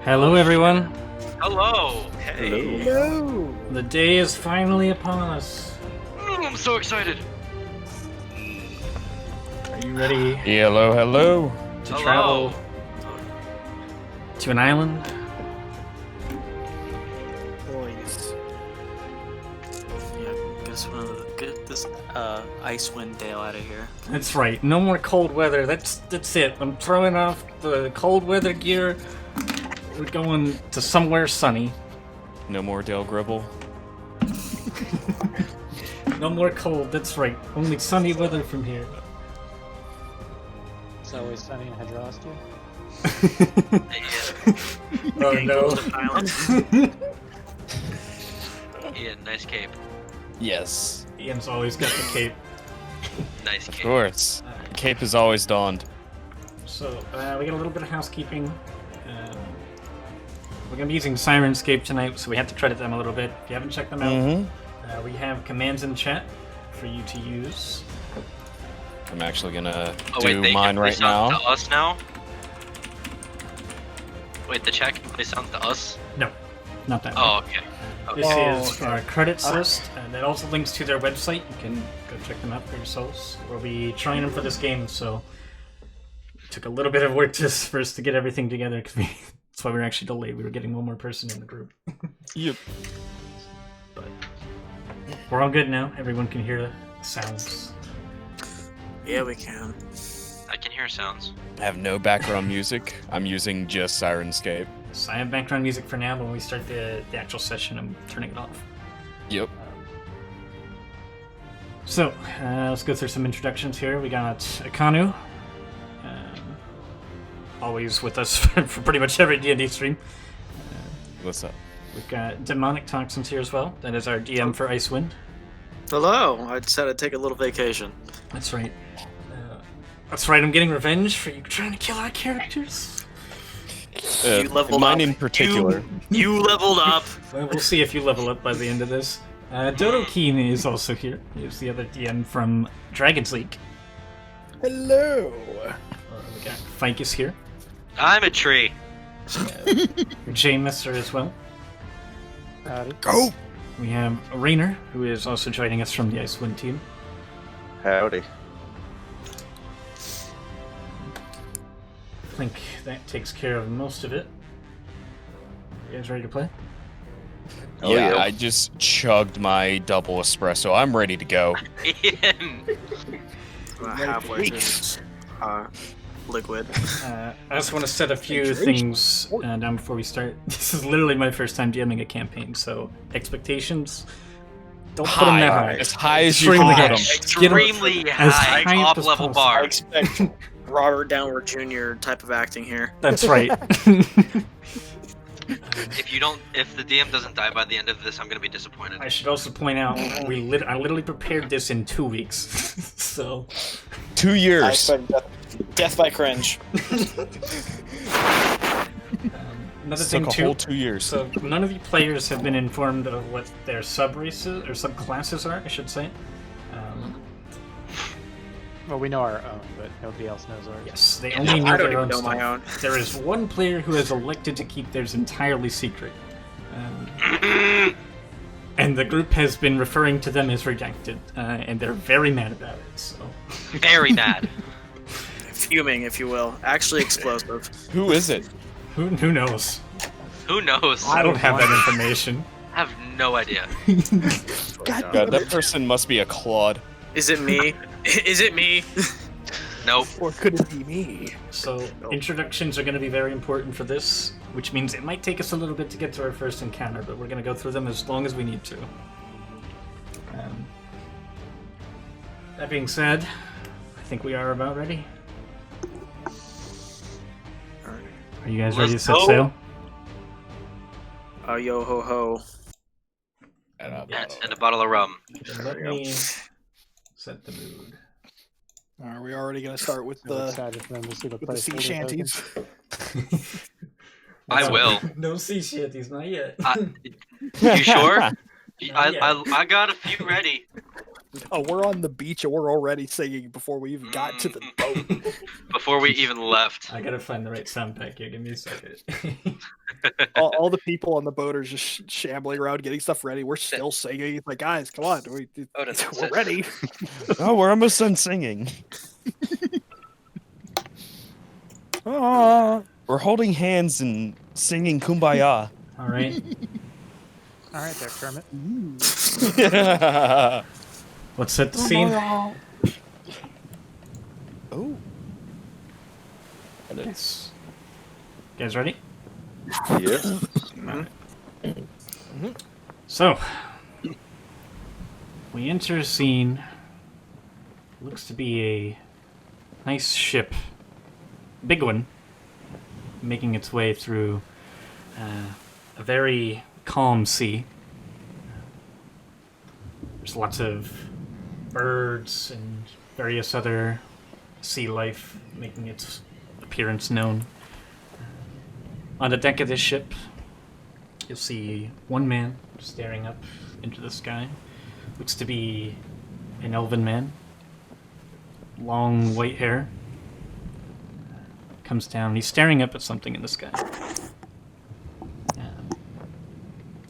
Hello, everyone. Hello. Hey. Hello. The day is finally upon us. I'm so excited. Are you ready Hello, hello. to Hello. travel to an island? Boys. Yeah, get this Icewind Dale out of here. That's right. No more cold weather. That's it. I'm throwing off the cold weather gear. We're going to somewhere sunny. No more Dale Gribble. No more cold. That's right. Only sunny weather from here. It's always sunny in Hydrastia. Oh no. Ian, nice cape. Yes, Ian's always got the cape. Nice of cape. course. Cape is always donned. So, we got a little bit of housekeeping. We're going to be using Sirenscape tonight, so we have to credit them a little bit. If you haven't checked them out, we have commands in chat for you to use. I'm actually gonna Oh wait, do they mine right sound now. to us now? Wait, the check, they sound to us? No, not that Oh, okay. This Okay. is our credits list, and it also links to their website. You can go check them out for yourselves. We'll be trying them for this game, so it took a little bit of work for us to get everything together, because that's why we were actually delayed. We were getting one more person in the group. Yep. But we're all good now. Everyone can hear the sounds. Yeah, we can. I can hear sounds. I have no background music. I'm using just Sirenscape. So I have background music for now, but when we start the actual session, I'm turning it off. Yep. So, let's go through some introductions here. We got Akanu, always with us for pretty much every D&D stream. What's up? We've got Demonic Toxins here as well. That is our DM for Icewind. Hello. I decided to take a little vacation. That's right. That's right, I'm getting revenge for you trying to kill our characters. You leveled mine up. in particular. You leveled up. Well, we'll see if you level up by the end of this. Dodo Keen is also here. He's the other DM from Dragon's League. Hello. We got Ficus here. I'm a tree. Jameis as well. Howdy. Go! We have Rainer, who is also joining us from the Icewind team. Howdy. I think that takes care of most of it. You guys ready to play? Oh, yeah, yeah. I just chugged my double espresso. I'm ready to go. Ian. About halfway through this liquid. I also want to set a few things down before we start. This is literally my first time DMing a campaign, so expectations, don't put them that high. As high as you Extremely can high. put them. Extremely as high, high up top as level possible. I bar. expect Robert Downward Jr. type of acting here. That's right. If the DM doesn't die by the end of this, I'm gonna be disappointed. I should also point out, I literally prepared this in 2 weeks, so... 2 I years. expect death by cringe. Another Took thing a too, whole 2 years. so none of you players have been informed of what their sub-races, or subclasses are, I should say. Well, we know our own, but nobody else knows ours. Yes, they only know I don't their own even know stuff. my own. There is one player who has elected to keep theirs entirely secret. And the group has been referring to them as redacted, and they're very mad about it, so... Very mad. Fuming, if you will. Actually explosive. Who is it? Who knows? Who knows? I don't have that information. I have no idea. God, that person must be a Claude. Is it me? Is it me? Nope. Or could it be me? So, introductions are going to be very important for this, which means it might take us a little bit to get to our first encounter, but we're going to go through them as long as we need to. That being said, I think we are about ready. Are you guys ready to Let's set go. sail? Yo ho ho. And a bottle of rum. Then let me set the mood. Are we already going to start with So the excited for them to see the sea placeholder shanties? I will. No sea shanties, not yet. You sure? Not yet. I got a few ready. Oh, we're on the beach and we're already singing before we even got to the boat. Before we even left. I gotta find the right sound pack here. Give me a second. all the people on the boat are just shambling around, getting stuff ready. We're still singing. It's like, guys, come on, Odin, we're sit. ready. Oh, we're almost done singing. Ah. We're holding hands and singing Kumbaya. All right. All right, there, Kermit. Let's set the scene. Oh. Yes. You guys ready? Yes. So, we enter a scene. Looks to be a nice ship, big one, making its way through a very calm sea. There's lots of birds and various other sea life making its appearance known. On the deck of this ship, you'll see one man staring up into the sky. Looks to be an elven man. Long white hair. Comes down. He's staring up at something in the sky.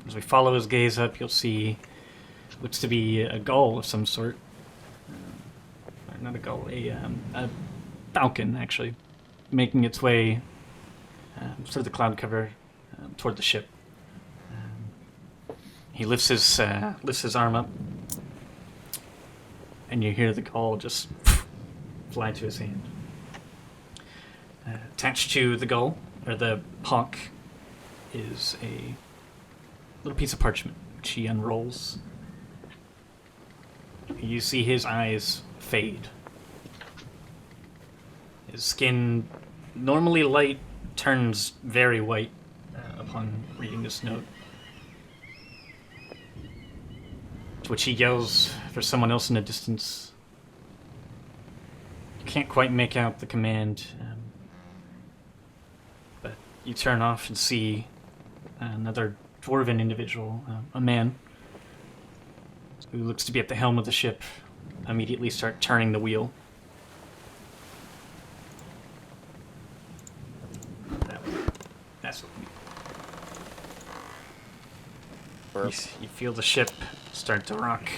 As we follow his gaze up, you'll see looks to be a gull of some sort. Not a gull, a falcon, actually, making its way through the cloud cover toward the ship. He lifts his arm up, and you hear the gull just fly to his hand. Attached to the gull, or the hawk, is a little piece of parchment, which he unrolls. You see his eyes fade. His skin, normally light, turns very white upon reading this note. To which he yells for someone else in the distance. You can't quite make out the command, but you turn off and see another dwarven individual, a man, who looks to be at the helm of the ship, immediately start turning the wheel. That's what you feel the ship start to rock.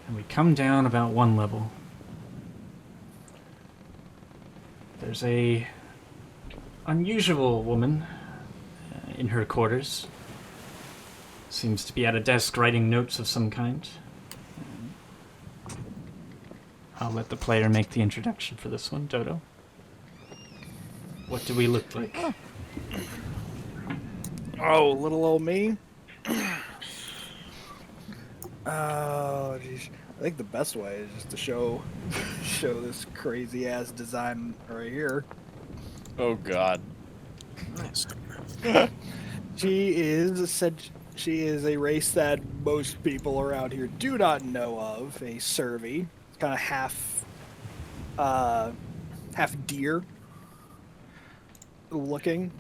And we come down about one level. There's a unusual woman in her quarters. Seems to be at a desk writing notes of some kind. I'll let the player make the introduction for this one. Dodo, what do we look like? Oh, little old me. Oh, jeez. I think the best way is just to show this crazy ass design right here. Oh God. Nice. She is a race that most people around here do not know of. A Servi, kind of half deer looking,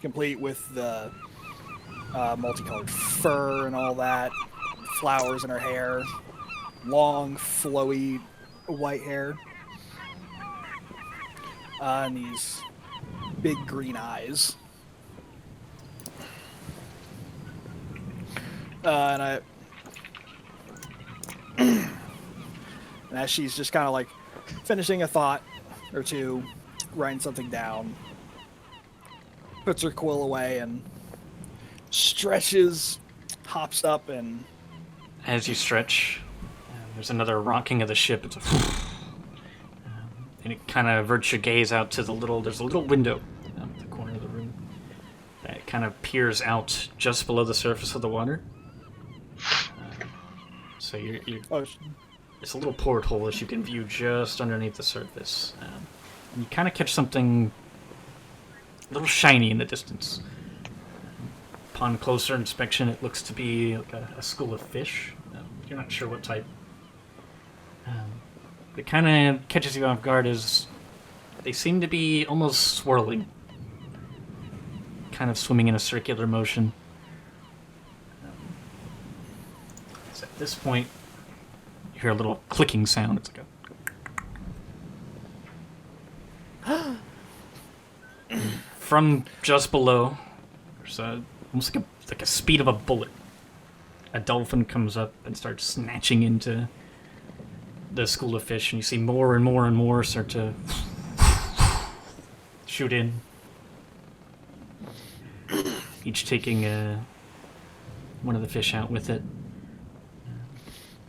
complete with the multicolored fur and all that, flowers in her hair, long flowy white hair, and these big green eyes. And as she's just kind of like finishing a thought or two, writing something down, puts her quill away and stretches, hops up, and As you stretch, there's another rocking of the ship. It's a and it kind of averts your gaze out to there's a little window at the corner of the room that kind of peers out just below the surface of the water. So you're it's a little porthole that you can view just underneath the surface. And you kind of catch something a little shiny in the distance. Upon closer inspection, it looks to be like a school of fish. You're not sure what type. It kind of catches you off guard as they seem to be almost swirling. Kind of swimming in a circular motion. So at this point, you hear a little clicking sound. It's like from just below, there's almost like a speed of a bullet. A dolphin comes up and starts snatching into the school of fish, and you see more and more and more start to shoot in. Each taking one of the fish out with it.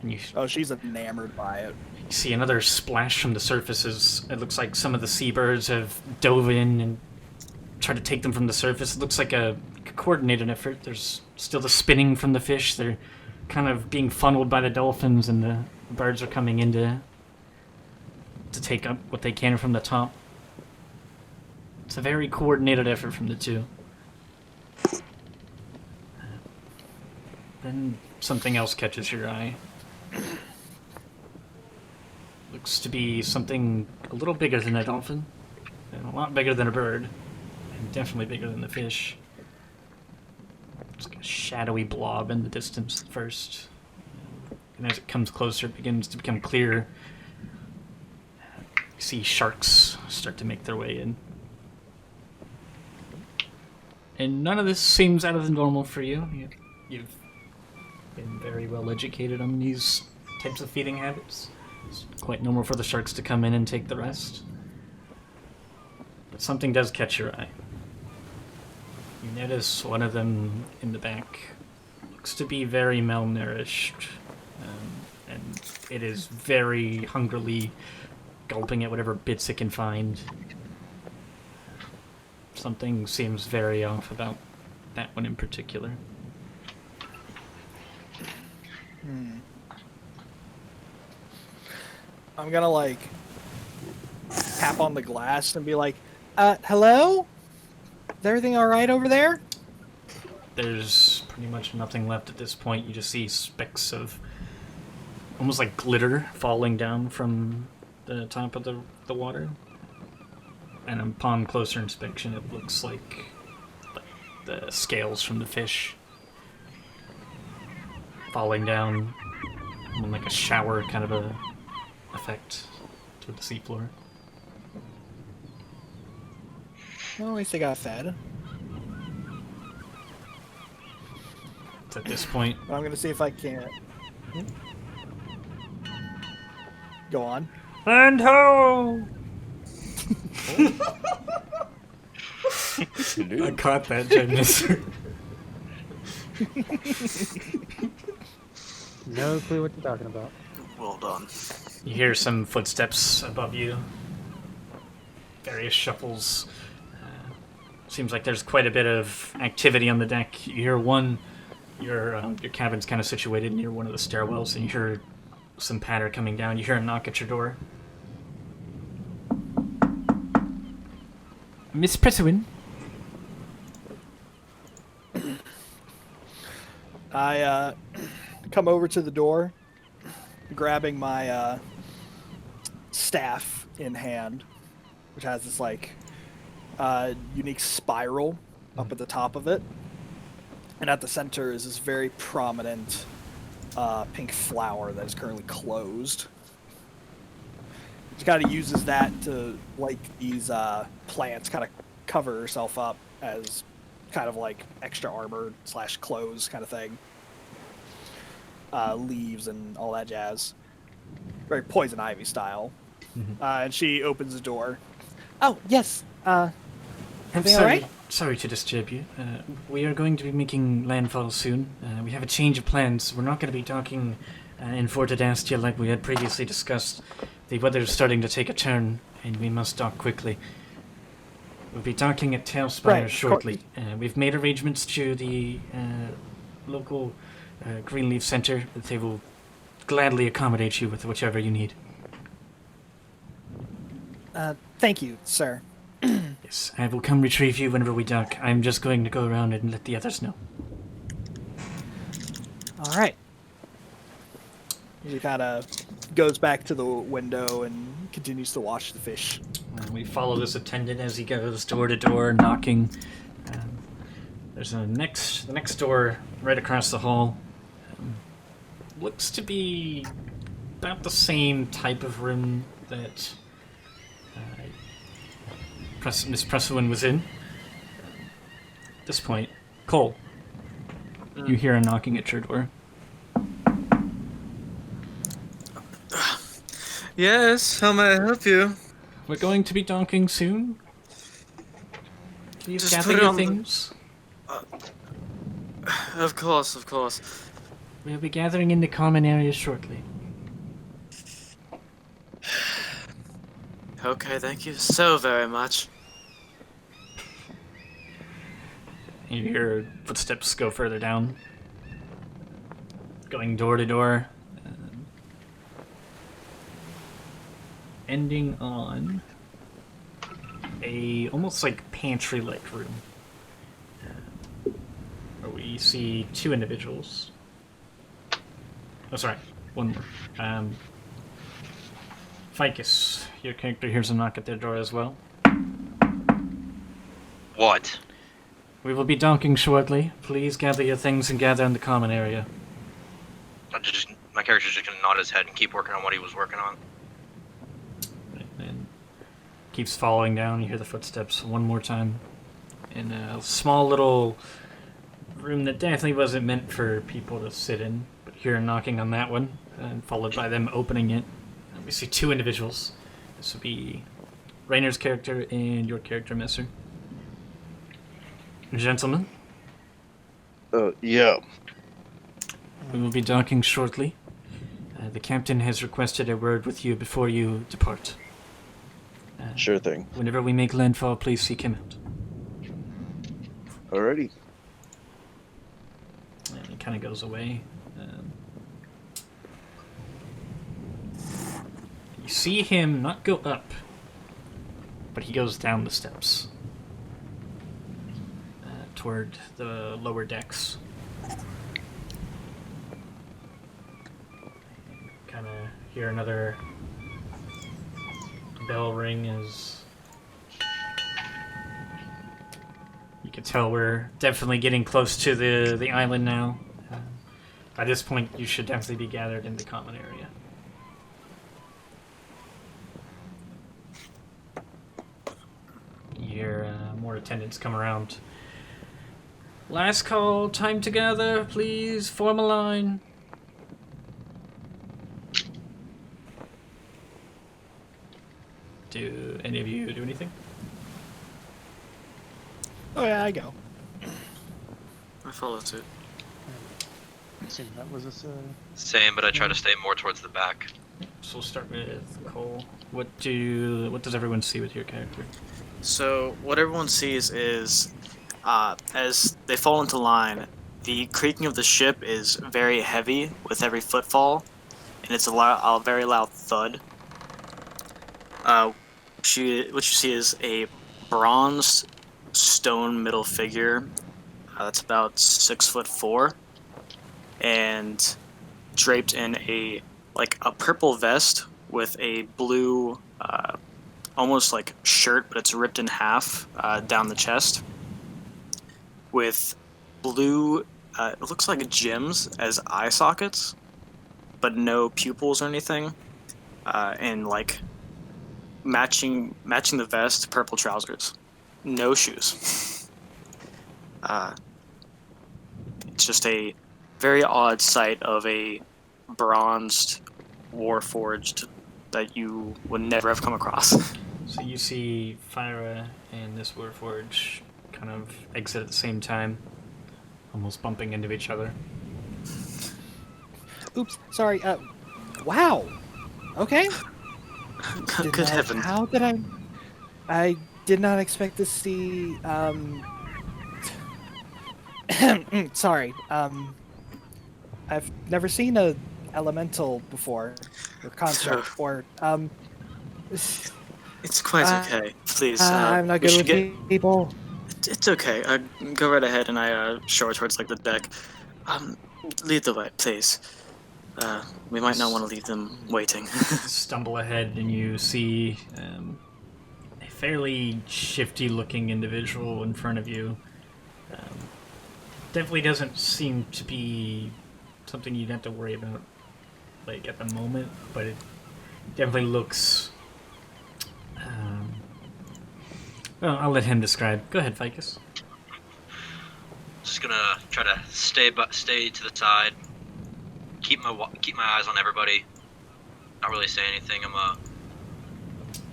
And you Oh, she's enamored by it. see another splash from the surfaces. It looks like some of the seabirds have dove in and tried to take them from the surface. It looks like a coordinated effort. There's still the spinning from the fish. They're kind of being funneled by the dolphins, and the birds are coming in to take up what they can from the top. It's a very coordinated effort from the two. Then something else catches your eye. Looks to be something a little bigger than a dolphin, and a lot bigger than a bird, and definitely bigger than the fish. It's like a shadowy blob in the distance at first, and as it comes closer, it begins to become clearer. You see sharks start to make their way in. And none of this seems out of the normal for you. You've been very well educated on these types of feeding habits. It's quite normal for the sharks to come in and take the rest. But something does catch your eye. You notice one of them in the back looks to be very malnourished, and it is very hungrily gulping at whatever bits it can find. Something seems very off about that one in particular. I'm gonna like tap on the glass and be like, hello? Is everything alright over there? There's pretty much nothing left at this point. You just see specks of almost like glitter falling down from the top of the water. And upon closer inspection, it looks like the scales from the fish falling down in like a shower kind of a effect to the seafloor. Well, at least they got fed. It's at this point, But I'm gonna see if I can't. Go on. and ho! I caught that, Genius. No clue what you're talking about. Well done. You hear some footsteps above you. Various shuffles. Seems like there's quite a bit of activity on the deck. You hear one. Your cabin's kind of situated near one of the stairwells, and you hear some patter coming down. You hear a knock at your door. Miss Pressowin? I come over to the door, grabbing my staff in hand, which has this like unique spiral up at the top of it, and at the center is this very prominent pink flower that is currently closed. She kind of uses that to, like, these plants kind of cover herself up as kind of like extra armor / clothes kind of thing. Leaves and all that jazz. Very poison ivy style. Mm-hmm. And she opens the door. Oh, yes. Everything sorry, alright? sorry to disturb you. We are going to be making landfall soon. We have a change of plans. We're not going to be docking in Fort Hydrastia like we had previously discussed. The weather's starting to take a turn, and we must dock quickly. We'll be docking at Tailspire Right, shortly. We've made arrangements to the local Greenleaf Center that they will gladly accommodate you with whichever you need. Thank you, sir. Yes, I will come retrieve you whenever we dock. I'm just going to go around and let the others know. Alright. He kind of goes back to the window and continues to watch the fish. We follow this attendant as he goes door to door, knocking. There's the next door right across the hall. Looks to be about the same type of room that Miss Pressowin was in. this point, Cole, you hear a knocking at your door. Yes, how may I help you? We're going to be donking soon. Please Just gather put it your on the- things. Of course, of course. We'll be gathering in the common area shortly. Okay, thank you so very much. You hear footsteps go further down, going door to door, ending on a almost like pantry-like room, where we see two individuals. Oh, sorry, one more. Ficus, your character hears a knock at their door as well. What? We will be donking shortly. Please gather your things and gather in the common area. My character's just gonna nod his head and keep working on what he was working on. And keeps following down. You hear the footsteps one more time in a small little room that definitely wasn't meant for people to sit in. But you hear a knocking on that one, and followed by them opening it. And we see two individuals. This would be Rainer's character and your character, Messer. Gentlemen, Yeah. we will be docking shortly. The captain has requested a word with you before you depart. Sure thing. Whenever we make landfall, please seek him out. Alrighty. And he kind of goes away. You see him not go up, but he goes down the steps toward the lower decks. Kind of hear another bell ring as you can tell we're definitely getting close to the island now. By this point, you should definitely be gathered in the common area. You hear more attendants come around. Last call, time to gather, please, form a line. Do any of you do anything? Oh yeah, I go. I follow suit. See, that was a Same, but I try to stay more towards the back. So we'll start with Cole. What does everyone see with your character? So what everyone sees is, as they fall into line, the creaking of the ship is very heavy with every footfall, and it's a very loud thud. What you see is a bronzed stone middle figure that's about 6'4", and draped in a purple vest with a blue, almost like shirt, but it's ripped in half down the chest, with blue, it looks like gems as eye sockets, but no pupils or anything, and matching the vest, purple trousers, no shoes. It's just a very odd sight of a bronzed warforged that you would never have come across. So you see Fyra and this Warforge kind of exit at the same time, almost bumping into each other. Oops, sorry. Wow. Okay. Good heavens. How did I did not expect to see. Sorry. I've never seen a elemental before, or construct before. It's quite okay. Please. I'm not we good should with people. It's okay. Go right ahead, and I show her towards the deck. Lead the way, please. We might not want to leave them waiting. Stumble ahead and you see a fairly shifty-looking individual in front of you. Definitely doesn't seem to be something you'd have to worry about, at the moment, but it definitely looks. Well, I'll let him describe. Go ahead, Ficus. just gonna try to stay to the side. Keep my eyes on everybody. Not really say anything.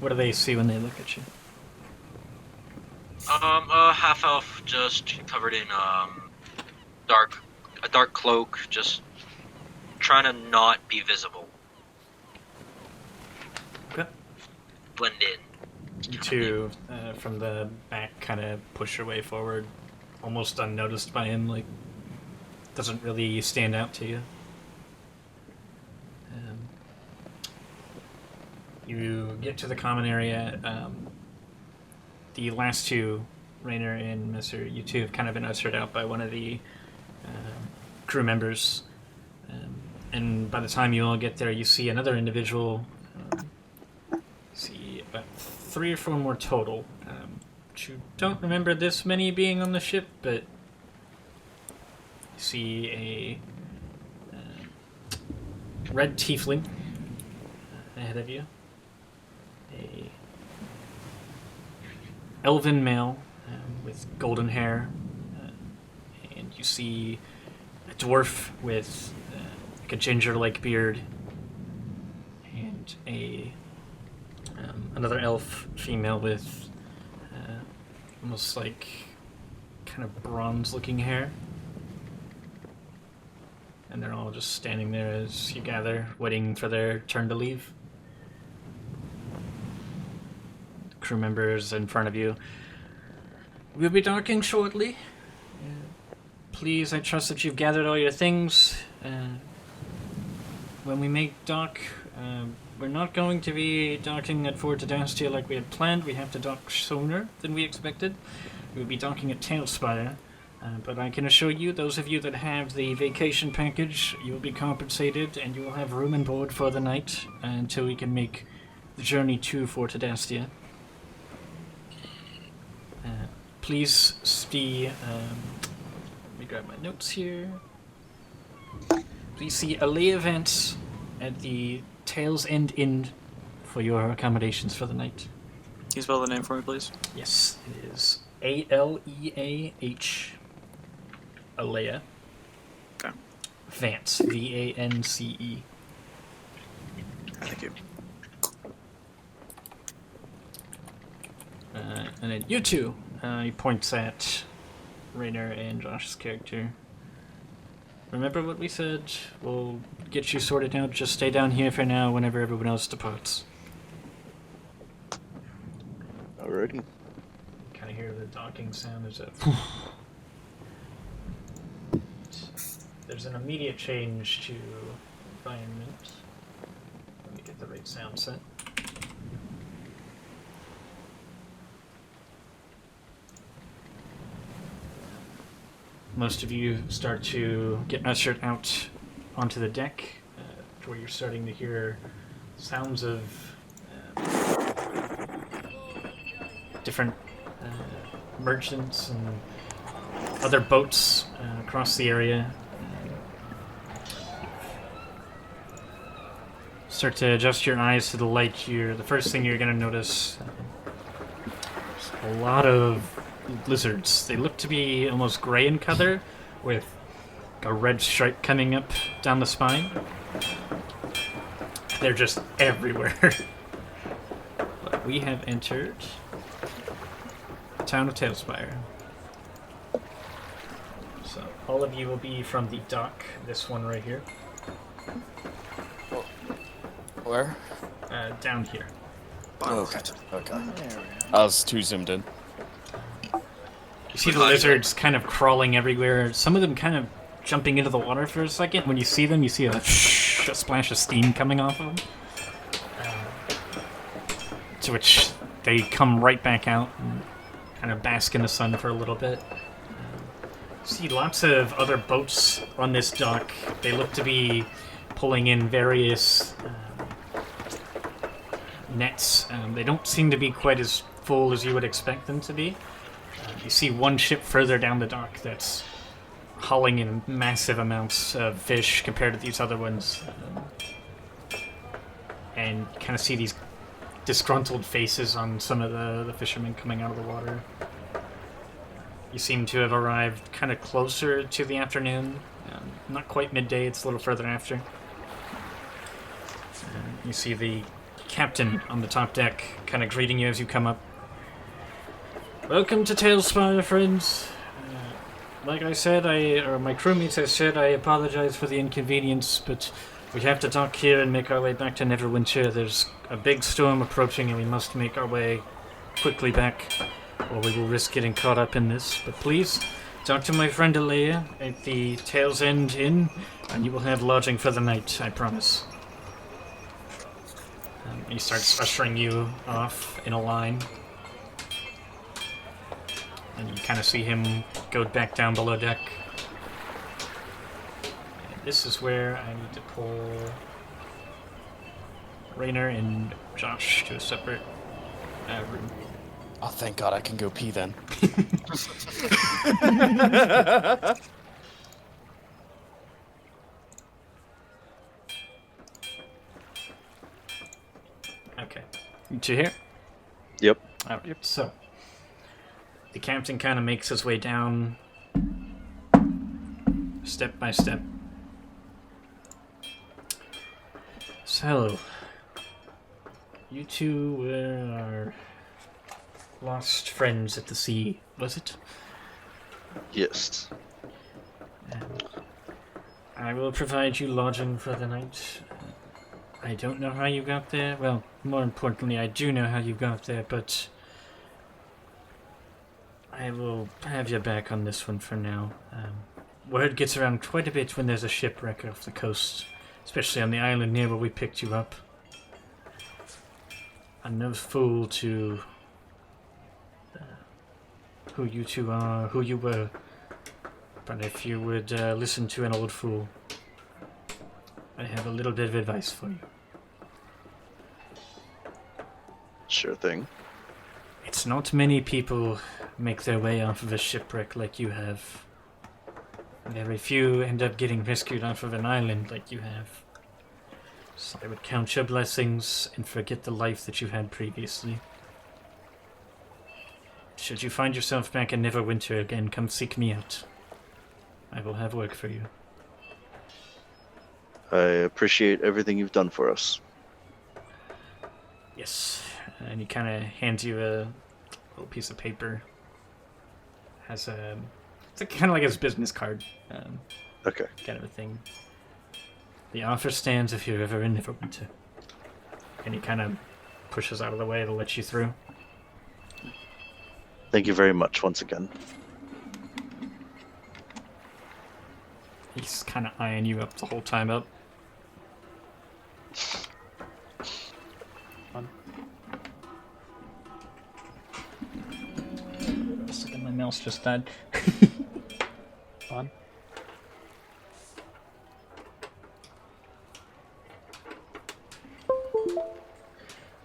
What do they see when they look at you? A half elf just covered in a dark cloak, just trying to not be visible. Okay. Blend in. You two, from the back, kind of push your way forward, almost unnoticed by him, like, doesn't really stand out to you. You get to the common area. The last two, Rainer and Messer, you two have kind of been ushered out by one of the crew members. And by the time you all get there, you see another individual. See about 3 or 4 more total. But you don't remember this many being on the ship, but you see a red tiefling ahead of you. A elven male with golden hair, and you see a dwarf with like a ginger-like beard, and another elf female with almost like kind of bronze-looking hair. And they're all just standing there as you gather, waiting for their turn to leave. Crew members in front of you. We'll be docking shortly. Please, I trust that you've gathered all your things. When we make dock, we're not going to be docking at Fort Hydrastia like we had planned. We have to dock sooner than we expected. We'll be docking at Tailspire. But I can assure you, those of you that have the vacation package, you'll be compensated and you will have room and board for the night until we can make the journey to Fort Hydrastia. Please see, let me grab my notes here. Please see alley events at the Tails End Inn for your accommodations for the night. Can you spell the name for me, please? Yes, it is Aleah. Alea. Okay. Vance. Vance. Thank you. And then you two, he points at Rainer and Josh's character. Remember what we said? We'll get you sorted out. Just stay down here for now whenever everyone else departs. Alrighty. Kind of hear the docking sound. There's an immediate change to environment. Let me get the right sound set. Most of you start to get ushered out onto the deck, where you're starting to hear sounds of different merchants and other boats across the area. Start to adjust your eyes to the light here. The first thing you're going to notice is a lot of lizards. They look to be almost gray in color with a red stripe coming up down the spine. They're just everywhere. But we have entered the town of Tailspire. So all of you will be from the dock, this one right here. Where? Down here. Okay. I was too zoomed in. You see the lizards kind of crawling everywhere. Some of them kind of jumping into the water for a second. When you see them, you see a splash of steam coming off of them. To which they come right back out and kind of bask in the sun for a little bit. See lots of other boats on this dock. They look to be pulling in various nets. They don't seem to be quite as full as you would expect them to be. You see one ship further down the dock that's hauling in massive amounts of fish compared to these other ones. And you kind of see these disgruntled faces on some of the fishermen coming out of the water. You seem to have arrived kind of closer to the afternoon. Not quite midday, it's a little further after. You see the captain on the top deck kind of greeting you as you come up. Welcome to Tailspire, friends. Like I said, or my crewmates has said, I apologize for the inconvenience, but we have to dock here and make our way back to Neverwinter. There's a big storm approaching and we must make our way quickly back, or we will risk getting caught up in this. But please, talk to my friend Alea at the Tail's End Inn, and you will have lodging for the night, I promise. He starts ushering you off in a line. And you kind of see him go back down below deck. And this is where I need to pull Raynor and Josh to a separate room. Oh, thank God I can go pee then. Okay. You two here? Yep. Alright, so the captain kind of makes his way down step by step. So, you two were our lost friends at the sea, was it? Yes. I will provide you lodging for the night. I don't know how you got there. Well, more importantly, I do know how you got there, but I will have you back on this one for now. Word gets around quite a bit when there's a shipwreck off the coast, especially on the island near where we picked you up. I'm no fool to who you two are, who you were, but if you would listen to an old fool, I have a little bit of advice for you. Sure thing. It's not many people make their way off of a shipwreck like you have. Very few end up getting rescued off of an island like you have. So I would count your blessings and forget the life that you had previously. Should you find yourself back in Neverwinter again, come seek me out. I will have work for you. I appreciate everything you've done for us. Yes. And he kind of hands you a little piece of paper. Has a... It's kind of like his business card. Okay. Kind of a thing. The offer stands if you're ever in Neverwinter. And he kind of pushes out of the way to let you through. Thank you very much once again. He's kind of eyeing you up the whole time up. Fun. A second, my mouse just died. Fun.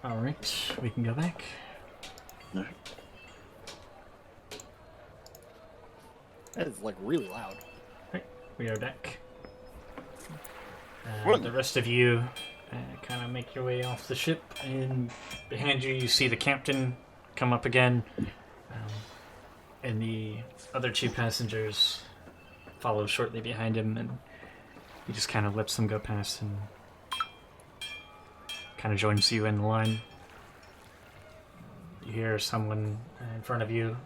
Alright, we can go back. Alright. That is like really loud. We are back. The rest of you kind of make your way off the ship, and behind you, you see the captain come up again, and the other two passengers follow shortly behind him, and he just kind of lets them go past and kind of joins you in the line. You hear someone in front of you.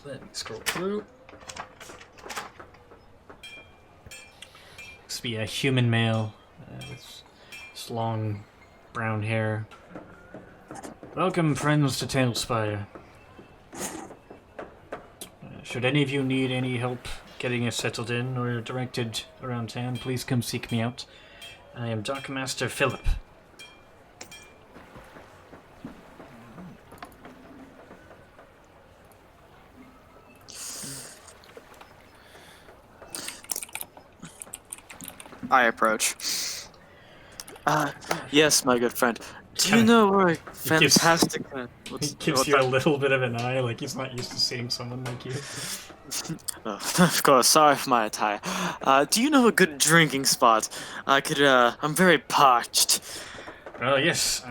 Let me scroll through. Looks to be a human male with this long brown hair. Welcome, friends, to Tailspire. Should any of you need any help getting us settled in or directed around town, please come seek me out. I am Dockmaster Philip. I approach. Yes, my good friend. Do you know where a fantastic... He gives you a little bit of an eye, like he's not used to seeing someone like you. Of course, sorry for my attire. Do you know a good drinking spot? I'm very parched. Well, yes.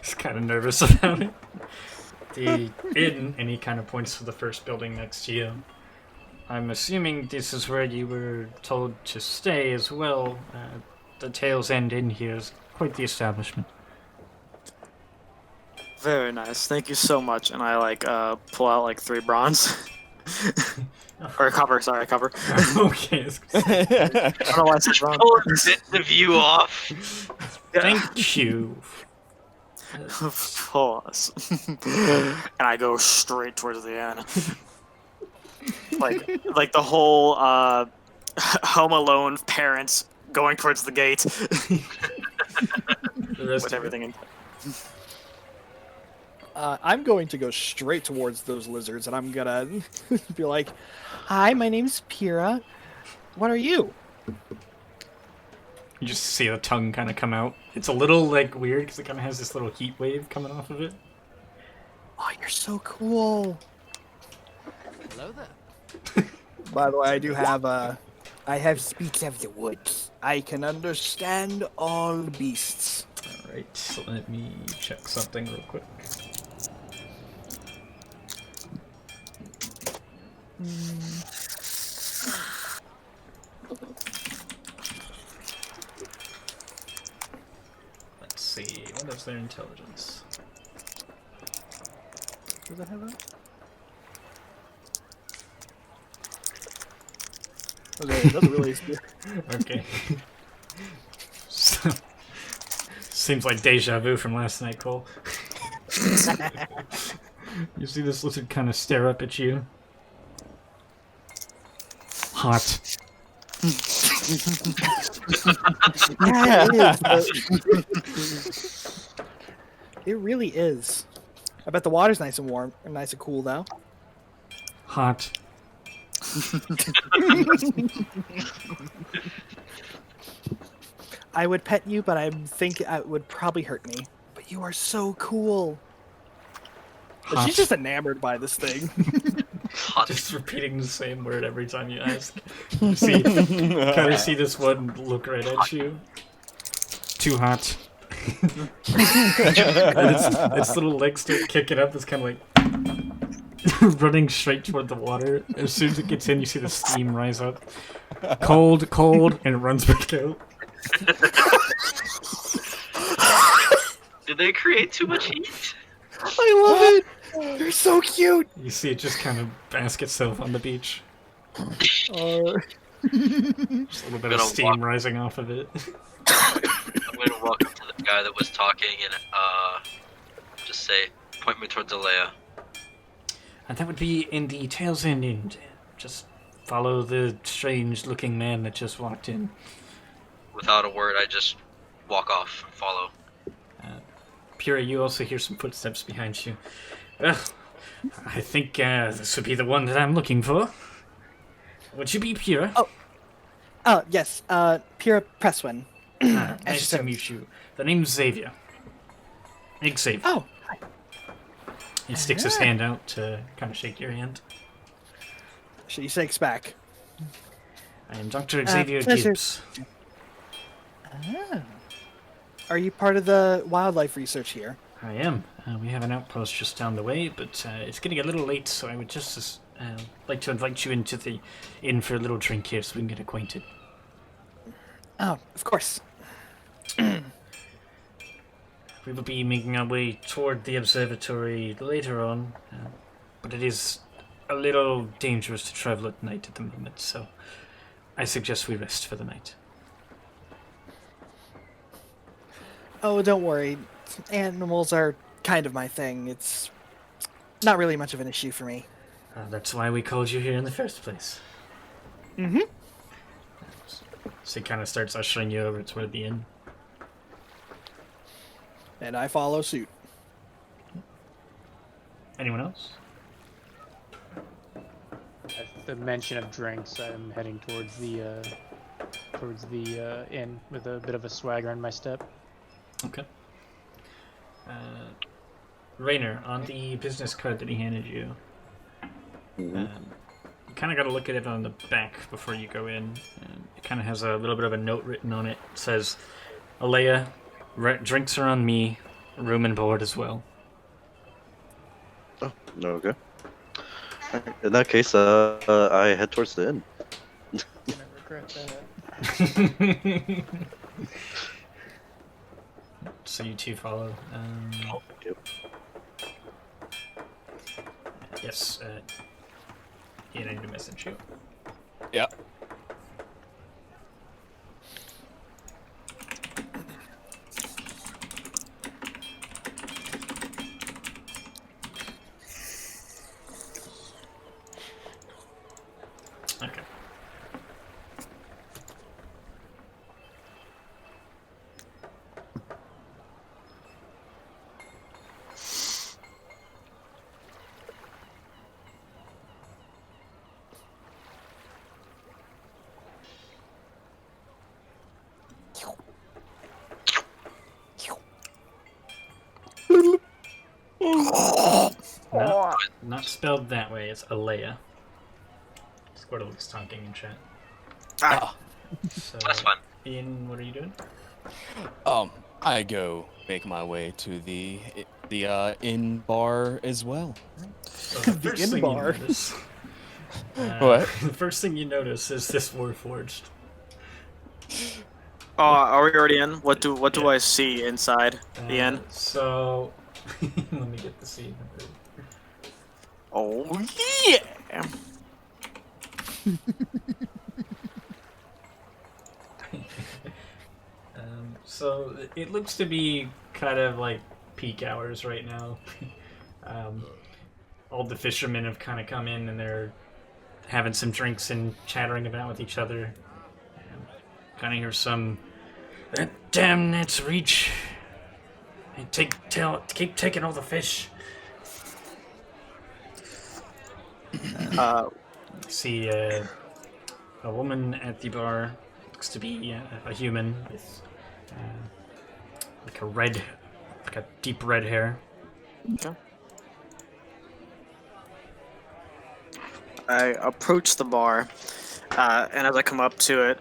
He's kind of nervous about it. the inn, and he kind of points to the first building next to you. I'm assuming this is where you were told to stay as well. The Tail's End Inn here is quite the establishment. Very nice. Thank you so much. And I pull out like 3 bronze. Or copper, sorry, copper. Okay. I don't know why I said bronze. Pulling bits of you off. Thank you. Pause. And I go straight towards the end. like the whole Home Alone parents going towards the gate. With everything in. I'm going to go straight towards those lizards, and I'm gonna be like, "Hi, my name's Pira. What are you?" You just see the tongue kind of come out. It's a little weird because it kind of has this little heat wave coming off of it. Oh, you're so cool. Hello there. By the way, I do have I have speech of the woods. I can understand all beasts. All right, so let me check something real quick. Let's see, what is their intelligence? Does it have that? Okay, it doesn't really. Okay. So, seems like deja vu from last night, Cole. You see this lizard kind of stare up at you. Hot. Yeah, it is. It really is. I bet the water's nice and warm, and nice and cool though. Hot. I would pet you, but I think it would probably hurt me. But you are so cool. But Hot. she's just enamored by this thing. Just repeating the same word every time you ask. You see, kind of see this one look right at you. Too hot. And its little legs start kicking up. It's kind of like running straight toward the water. As soon as it gets in, you see the steam rise up. Cold, cold, and it runs back out. Did they create too much heat? I love it. They're so cute. You see it just kind of bask itself on the beach. Just a little bit of Gonna steam rising off of it. I'm going to walk up to the guy that was talking and just say, point me towards Alea. And that would be in the Tail's End Inn. Just follow the strange-looking man that just walked in. Without a word, I just walk off, follow. Pura, you also hear some footsteps behind you. Well, I think this would be the one that I'm looking for. Would you be Pura? Oh, yes. Pira Presswin. Nice to meet you. The name's Xavier. Xavier. Oh, hi. He sticks his hand out to kind of shake your hand. She shakes back. I am Dr. Xavier pleasure. Gibbs. Ah. Are you part of the wildlife research here? I am. We have an outpost just down the way, but it's getting a little late, so I would just like to invite you into the inn for a little drink here so we can get acquainted. Oh, of course. We will be making our way toward the observatory later on, but it is a little dangerous to travel at night at the moment, so I suggest we rest for the night. Oh, don't worry. Animals are kind of my thing. It's not really much of an issue for me. That's why we called you here in the first place. Mm-hmm. So he kind of starts ushering you over toward the inn. And I follow suit. Anyone else? At the mention of drinks, I'm heading towards the inn with a bit of a swagger in my step. Okay. Rainer, on the business card that he handed you, you kind of got to look at it on the back before you go in. It kind of has a little bit of a note written on it. It says, Alea, drinks are on me, room and board as well. Oh, no, okay. Alright, in that case, I head towards the inn. Gonna regret that. So you two follow. Yep. Yes. Ian, I need to message you. Yeah. Okay. Not spelled that way. It's Alea. Squirtle's talking in chat. Ah. So, That's fun. Ian, what are you doing? I go make my way to the inn bar as well. So the first inn thing bar. you notice. What? The first thing you notice is this Warforged. Oh, are we already in? What do Yeah. I see inside the inn? So, let me get the scene. Oh yeah! So it looks to be kind of like peak hours right now. All the fishermen have kind of come in and they're having some drinks and chattering about with each other. Kind of hear some that damn net's reach. And keep taking all the fish. See a woman at the bar. Looks to be a human with like a deep red hair. Okay. I approach the bar, and as I come up to it,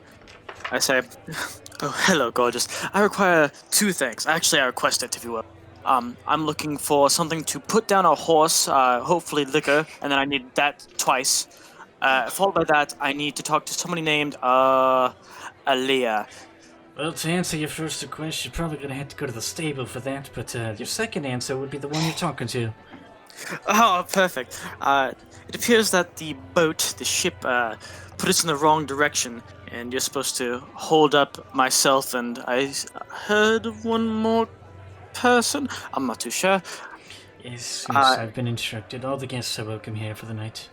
I say, "Oh, hello, gorgeous. I require two things. Actually, I request it, if you will. I'm looking for something to put down a horse, hopefully liquor, and then I need that twice. Followed by that, I need to talk to somebody named, Aaliyah. Well, to answer your first request, you're probably gonna have to go to the stable for that, but your second answer would be the one you're talking to. Oh, perfect. It appears that the boat, the ship, put us in the wrong direction, and you're supposed to hold up myself and I heard one more person. I'm not too sure. Yes, I've been instructed. All the guests are welcome here for the night.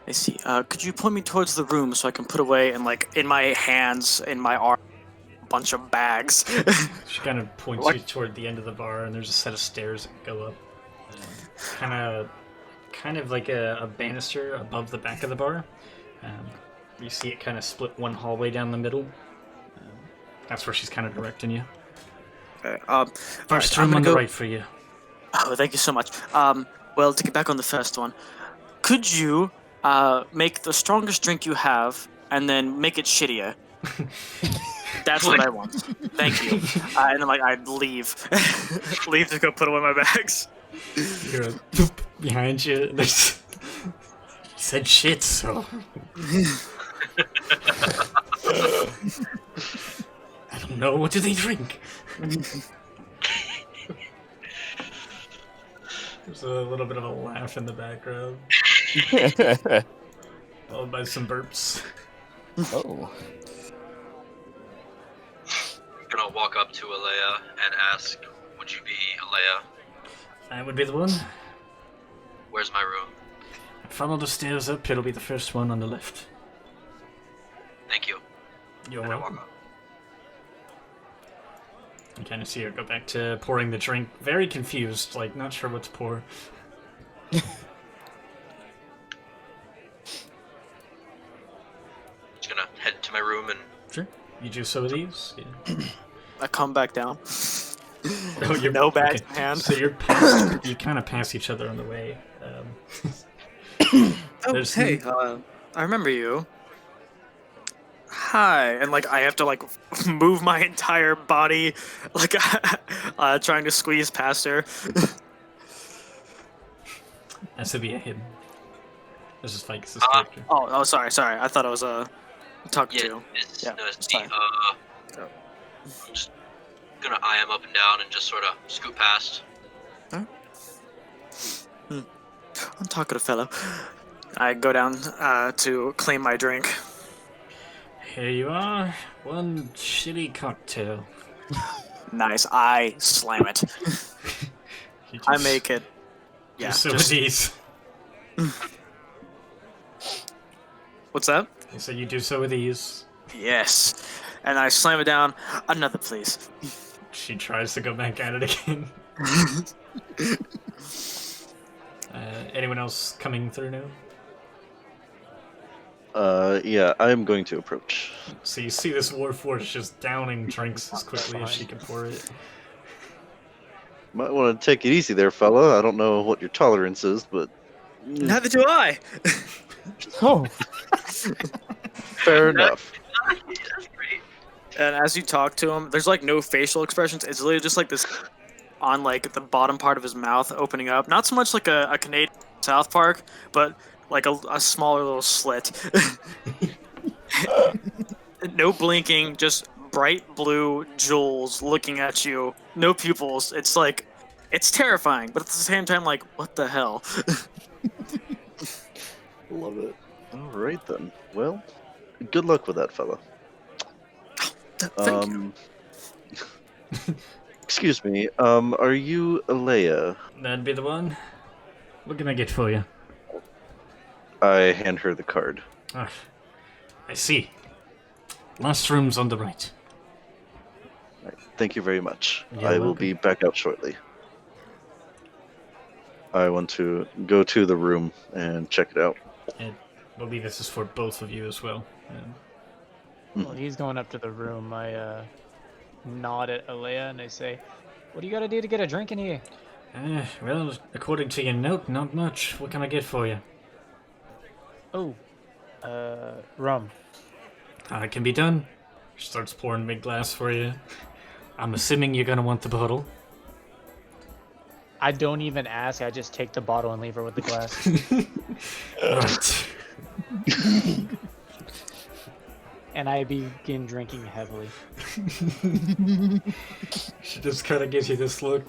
I see. Could you point me towards the room so I can put away and like in my hands, in my arm, a bunch of bags? She kind of points you toward the end of the bar, and there's a set of stairs that go up. Kind of like a banister above the back of the bar. You see it kind of split one hallway down the middle. That's where she's kind of directing you. Okay, First I'm room gonna on the go- right for you. Oh, thank you so much. Well, to get back on the first one, could you make the strongest drink you have and then make it shittier? That's what I want. Thank you. And then, like, I'd leave. Leave to go put away my bags. You're a boop behind you. And there's said shit, so I don't know. What do they drink? There's a little bit of a laugh in the background, followed by some burps. Oh. I'm gonna walk up to Alea and ask, would you be Alea? That would be the one. Where's my room? Follow the stairs up. It'll be the first one on the left. Thank you. You're And I walk welcome. up. You kind of see her go back to pouring the drink, very confused, like not sure what to pour. Just gonna head to my room and Sure. You do so with ease. Yeah. I come back down. Oh, you're No bags okay. in hand. So you're past, you kind of pass each other on the way. Oh, There's hey, I remember you. Hi, and like I have to like move my entire body, like trying to squeeze past her. Has to be a hidden. This is Fikes' character. Oh, sorry. I thought I was talking Yeah, to. it's, Yeah, no, it's it's me. fine. I'm just gonna eye him up and down and just sort of scoot past. I'm talking to fellow. I go down to claim my drink. Here you are. One shitty cocktail. Nice. I slam it. You I just make it. do Yeah. so just- with ease. What's that? So you do so with ease. Yes. And I slam it down. Another, please. She tries to go back at it again. Anyone else coming through now? Yeah, I'm going to approach. So you see this Warforged just downing drinks as quickly as she can pour it. Might want to take it easy there, fella. I don't know what your tolerance is, but Neither do I. Oh, fair enough. That's great. And as you talk to him, there's like no facial expressions. It's literally just like this on like the bottom part of his mouth opening up. Not so much like a Canadian South Park, but like a smaller little slit. No blinking, just bright blue jewels looking at you. No pupils. It's like, it's terrifying, but at the same time, like, what the hell? Love it. All right then. Well, good luck with that, fella. Thank you. Excuse me. Are you Alea? That'd be the one. What can I get for you? I hand her the card. Ah, I see. Last room's on the right. Right, thank you very much. You're I will welcome. be back out shortly. I want to go to the room and check it out. I believe this is for both of you as well. Well, he's going up to the room. I nod at Alea and I say, "What do you gotta do to get a drink in here?" Well, according to your note, not much. What can I get for you? Oh, rum. It can be done. She starts pouring big glass for you. I'm assuming you're gonna want the bottle. I don't even ask. I just take the bottle and leave her with the glass. Alright. And I begin drinking heavily. She just kind of gives you this look.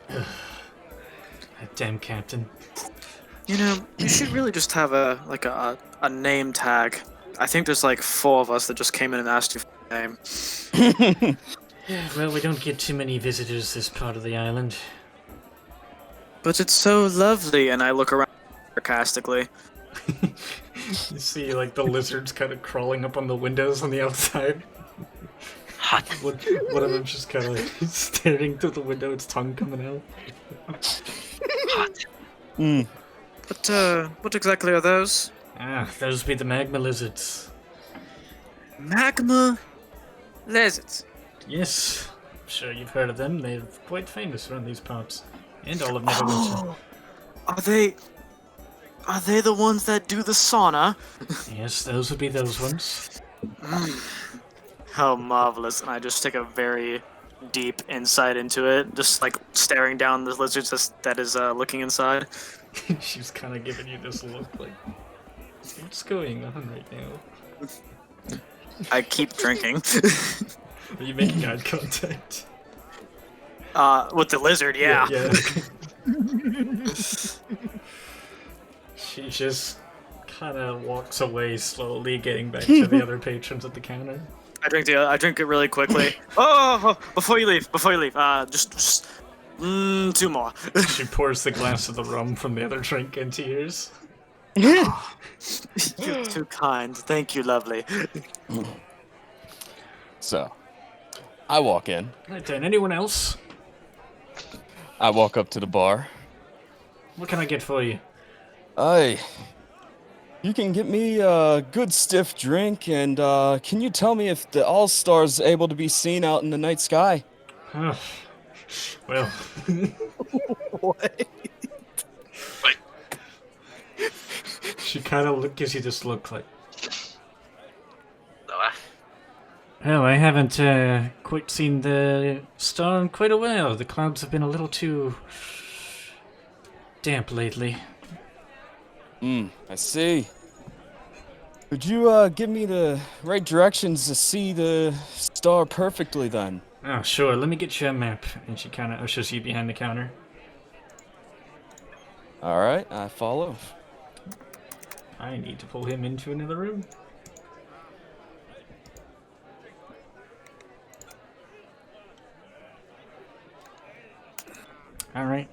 That damn captain. You know, you should really just have a name tag. I think there's like 4 of us that just came in and asked you for a name. Yeah, well, we don't get too many visitors this part of the island. But it's so lovely, and I look around sarcastically. You see, like, the lizards kind of crawling up on the windows on the outside. Hot. One of them just kind of like staring through the window, its tongue coming out. Hot. What exactly are those? Those be the magma lizards. Magma lizards. Yes, I'm sure you've heard of them. They're quite famous around these parts. And all of Neverwinter. Are they the ones that do the sauna? Yes, those would be those ones. How marvelous. And I just take a very deep insight into it, just like staring down the lizard that is looking inside. She's kind of giving you this look like, what's going on right now? I keep drinking. Are you making eye contact? With the lizard, yeah. Yeah. She just kind of walks away slowly, getting back to the other patrons at the counter. I drink it really quickly. Oh, before you leave, just 2 more. She pours the glass of the rum from the other drink into yours. You're too kind. Thank you, lovely. So, I walk in. Right then, anyone else? I walk up to the bar. What can I get for you? You can get me a good stiff drink, and can you tell me if the All-Star's able to be seen out in the night sky? Well, What? she kind of gives you this look like, No, well, I haven't quite seen the star in quite a while. The clouds have been a little too damp lately. I see. Could you give me the right directions to see the star perfectly then? Oh, sure. Let me get you a map. And she kind of ushers you behind the counter. All right, I follow. I need to pull him into another room. All right.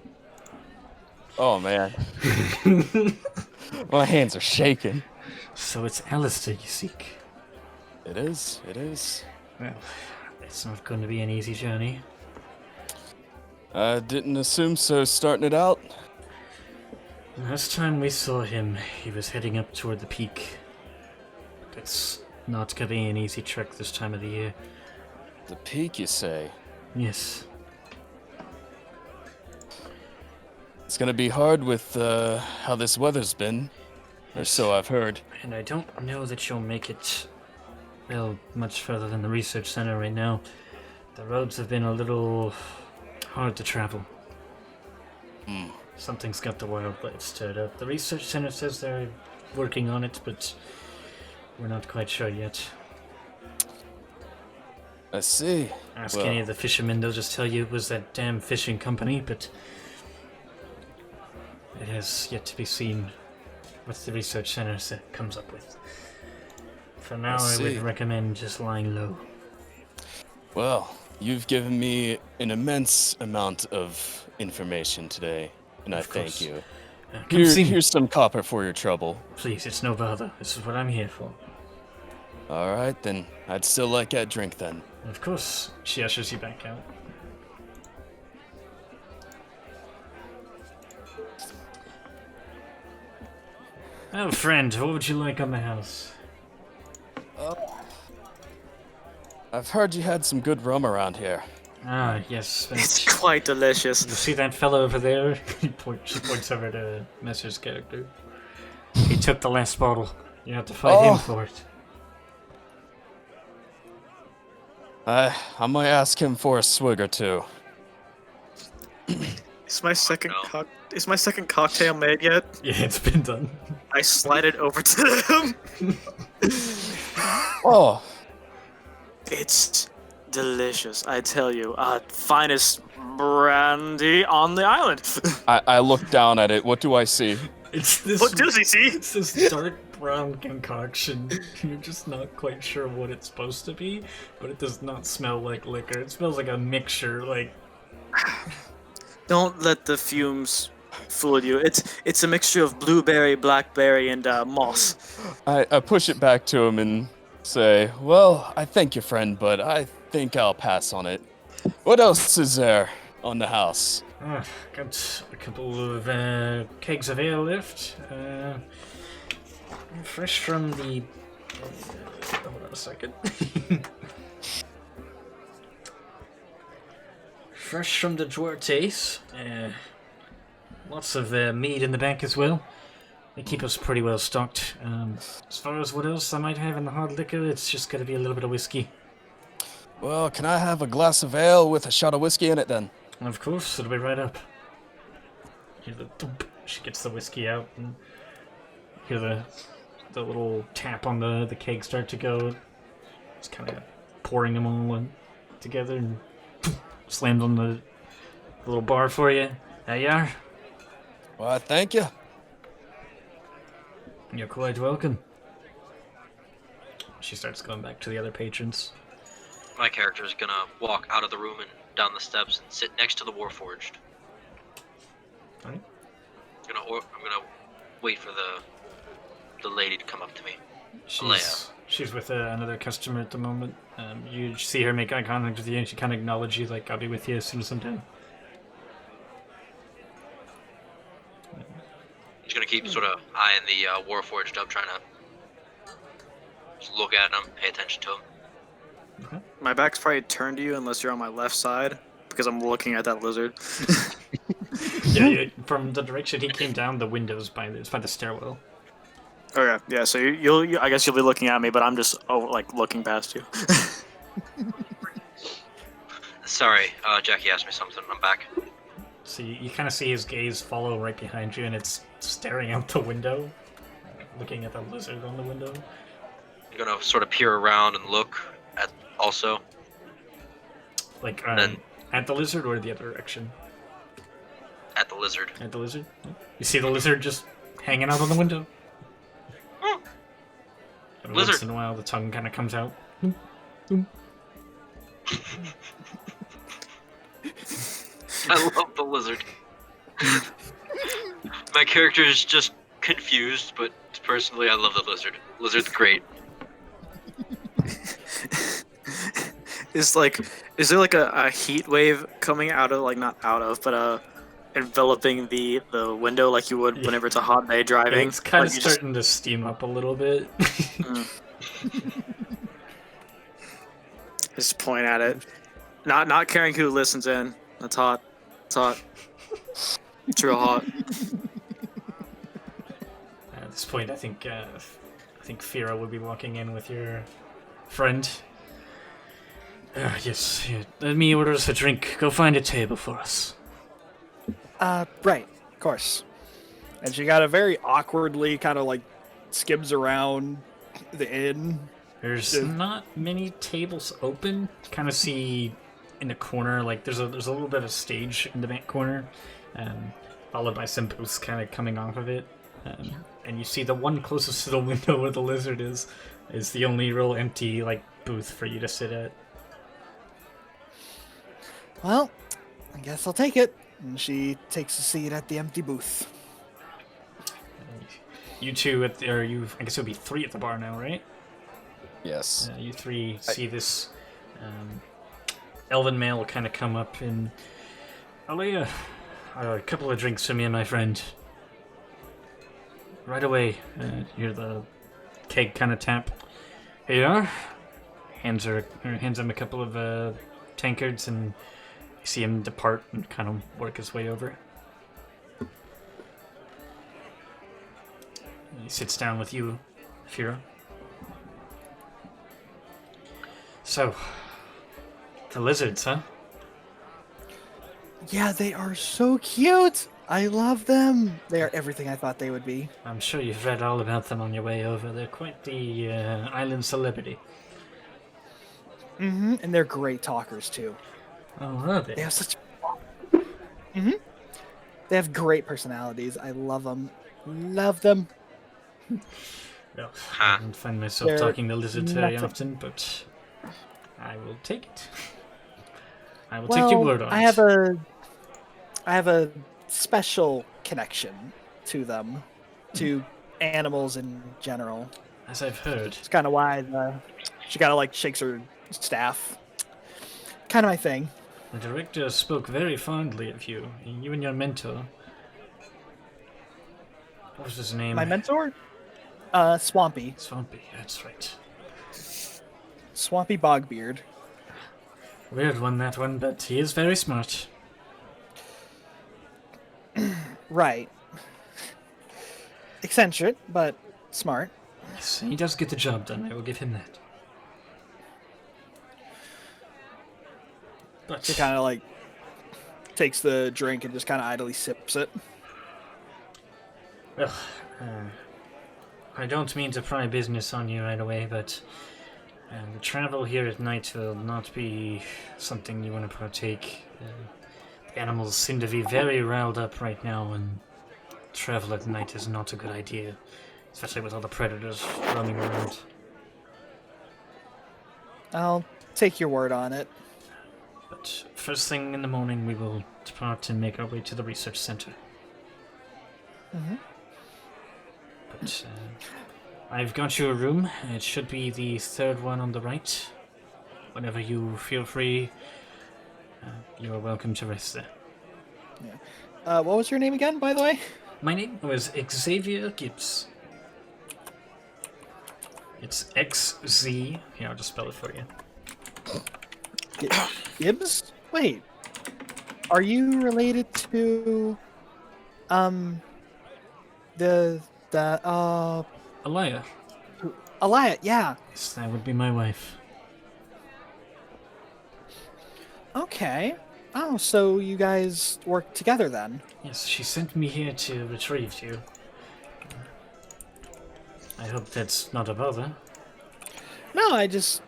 Oh man, my hands are shaking. So it's Alistair you seek. It is. It is. Well, it's not going to be an easy journey. I didn't assume so. Starting it out. Last time we saw him, he was heading up toward the peak. It's not going to be an easy trek this time of the year. The peak, you say? Yes. It's gonna be hard with how this weather's been, or so I've heard. And I don't know that you'll make it, well, much further than the research center right now. The roads have been a little hard to travel. Something's got the wildlife stirred up. The research center says they're working on it, but we're not quite sure yet. I see. Ask any of the fishermen, they'll just tell you it was that damn fishing company, but it has yet to be seen what the research center comes up with. For now, I would recommend just lying low. Well, you've given me an immense amount of information today, and I thank you. Here's some copper for your trouble. Please, it's no bother. This is what I'm here for. All right, then. I'd still like that drink, then. Of course. She ushers you back out. Oh, friend, what would you like on the house? I've heard you had some good rum around here. Ah, yes. It's quite delicious. You see that fellow over there? She points over to Messer's character. He took the last bottle. You have to fight him for it. I might ask him for a swig or two. Is my second cocktail made yet? Yeah, it's been done. I slide it over to them. Oh, It's delicious, I tell you. Finest brandy on the island. I look down at it. What do I see? It's this. What does he see? It's this dark brown concoction. You're just not quite sure what it's supposed to be, but it does not smell like liquor. It smells like a mixture. Like, Don't let the fumes fool you. It's a mixture of blueberry, blackberry, and moss. I push it back to him and say, well, I thank you, friend, but I think I'll pass on it. What else is there on the house? got a couple of kegs of ale left. Fresh from the. Hold on a second. Fresh from the Duartes. Lots of mead in the back as well. They keep us pretty well stocked. As far as what else I might have in the hard liquor, it's just got to be a little bit of whiskey. Well, can I have a glass of ale with a shot of whiskey in it then? Of course, it'll be right up. Hear the thump. She gets the whiskey out and hear the little tap on the keg start to go. It's kind of pouring them all together and slams on the little bar for you. There you are. Well, thank you. You're quite welcome. She starts going back to the other patrons. My character is gonna walk out of the room and down the steps and sit next to the Warforged. Alright. I'm gonna wait for the lady to come up to me. She's with another customer at the moment. You see her make eye contact with you, and she kind of acknowledges you, like, I'll be with you as soon as I'm done. Just gonna keep sort of eyeing the Warforged up, trying to just look at him, pay attention to him. Okay. My back's probably turned to you unless you're on my left side, because I'm looking at that lizard. Yeah, from the direction he came down, the window's by the stairwell. Okay, yeah. So I guess you'll be looking at me, but I'm just looking past you. Sorry, Jackie asked me something. I'm back. So you kind of see his gaze follow right behind you, and it's staring out the window, looking at the lizard on the window. I'm gonna sort of peer around and look at also. Like, then at the lizard or the other direction? at the lizard. At the lizard? You see the lizard just hanging out on the window. Every Lizard. once in a while, the tongue kind of comes out. I love the lizard. My character is just confused, but personally, I love the lizard. Lizard's great. Is there like a heat wave coming out of, like, not out of, but enveloping the window like you would whenever it's a hot day driving? It's kind Or of you starting to steam up a little bit. just point at it, not caring who listens in. That's hot. It's hot. It's real hot. At this point, I think Fira would be walking in with your friend. Yes, yeah. Let me order us a drink. Go find a table for us. Right, of course. And she got a very awkwardly kind of like skims around the inn. There's not many tables open. Kind of see in the corner, like there's a little bit of stage in the back corner, followed by some booths kind of coming off of it. And you see the one closest to the window where the lizard is the only real empty like booth for you to sit at. Well, I guess I'll take it. And she takes a seat at the empty booth. You two I guess it would be three at the bar now, right? Yes. You three see this elven male kind of come up and Alea, a couple of drinks for me and my friend. Right away. You hear the keg kind of tap. Here you are. Hands him a couple of tankards, and you see him depart and kind of work his way over. He sits down with you, Fira. So, the lizards, huh? Yeah, they are so cute. I love them. They are everything I thought they would be. I'm sure you've read all about them on your way over. They're quite the island celebrity. Mm-hmm. And they're great talkers too. Oh, are they? They have such. Mm-hmm. They have great personalities. I love them. Love them. Well, I don't find myself They're talking to lizards very nothing. often, but I will take it. I will take your word on I it. have a special connection to them, to animals in general. As I've heard. It's kind of why she kind of like shakes her staff. Kind of my thing. The director spoke very fondly of you. You and your mentor. What was his name? My mentor? Swampy. Swampy, that's right. Swampy Bogbeard. Weird one, that one, but he is very smart. Right. Eccentric, but smart. Yes, he does get the job done, I will give him that. But She kind of like takes the drink and just kind of idly sips it. well, I don't mean to pry business on you right away, but the travel here at night will not be something you want to partake. The animals seem to be very riled up right now, and travel at night is not a good idea, especially with all the predators roaming around. I'll take your word on it. But first thing in the morning, we will depart and make our way to the research center. Mm-hmm. But I've got you a room. It should be the third one on the right. Whenever you feel free, you are welcome to rest there. Yeah. What was your name again, by the way? My name was Xavier Gibbs. It's XZ. Here, I'll just spell it for you. Gibbs? Wait. Are you related to the Alaya. Elia? Yeah. Yes, that would be my wife. Okay. Oh, so you guys work together then? Yes, she sent me here to retrieve you. I hope that's not a bother. No, I just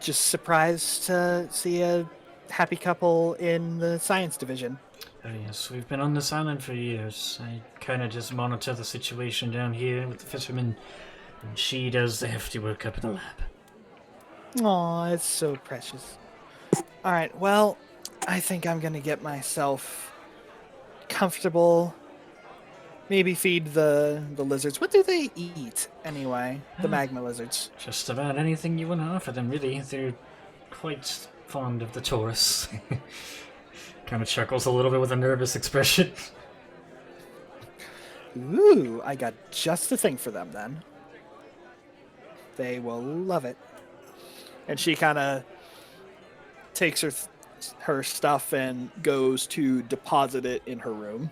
surprised to see a happy couple in the science division. Oh yes, we've been on this island for years. I kind of just monitor the situation down here with the fishermen, and she does the hefty work up in the lab. Aw, it's so precious. Alright, well, I think I'm gonna get myself comfortable. Maybe feed the lizards. What do they eat, anyway? The magma lizards. Just about anything you want to offer them, really. They're quite fond of the tourists. Kind of chuckles a little bit with a nervous expression. Ooh, I got just the thing for them, then. They will love it. And she kind of takes her stuff and goes to deposit it in her room.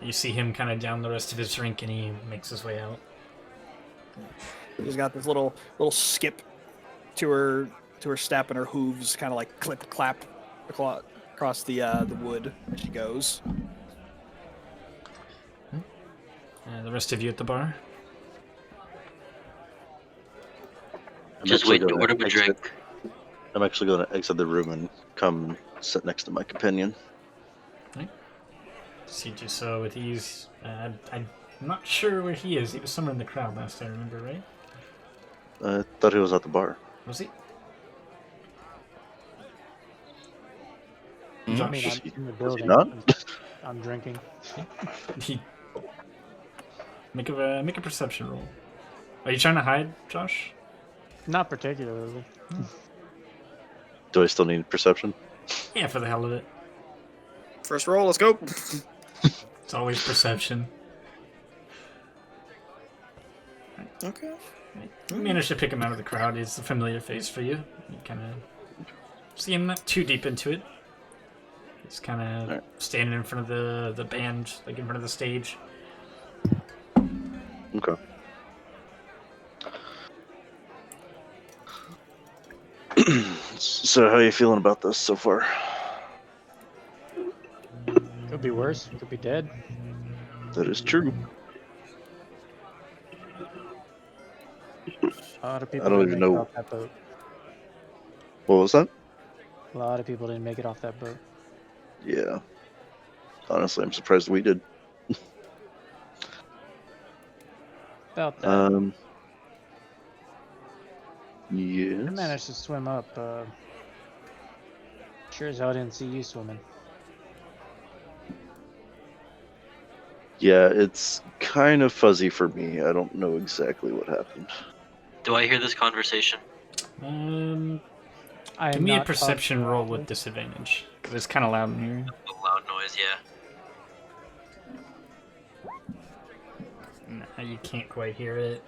You see him kind of down the rest of his drink, and he makes his way out. She's got this little skip to her step, and her hooves kind of like clip clap across the wood as she goes. The rest of you at the bar? Just waiting to order a drink. I'm actually going to exit the room and come sit next to my companion. Right. See you so with ease. I'm not sure where he is. He was somewhere in the crowd last I remember, right? I thought he was at the bar. Was he? I mean, I'm in the building. not? I'm drinking. He make a perception roll. Are you trying to hide, Josh? Not particularly. Do I still need perception? Yeah, for the hell of it. First roll, let's go. It's always perception. Okay. You managed to pick him out of the crowd. He's a familiar face for you. You kind of see him not too deep into it. He's kind of standing in front of the band, like in front of the stage. Okay. So how are you feeling about this so far? Could be worse. Could be dead. That is true. A lot of people I don't didn't even make it know. off that boat. What was that? A lot of people didn't make it off that boat. Yeah. Honestly, I'm surprised we did. About that. Yes. I managed to swim up. Sure as hell didn't see you swimming. Yeah, it's kind of fuzzy for me. I don't know exactly what happened. Do I hear this conversation? Give me a perception roll with disadvantage. Because it's kind of loud in here. A loud noise, yeah. No, you can't quite hear it.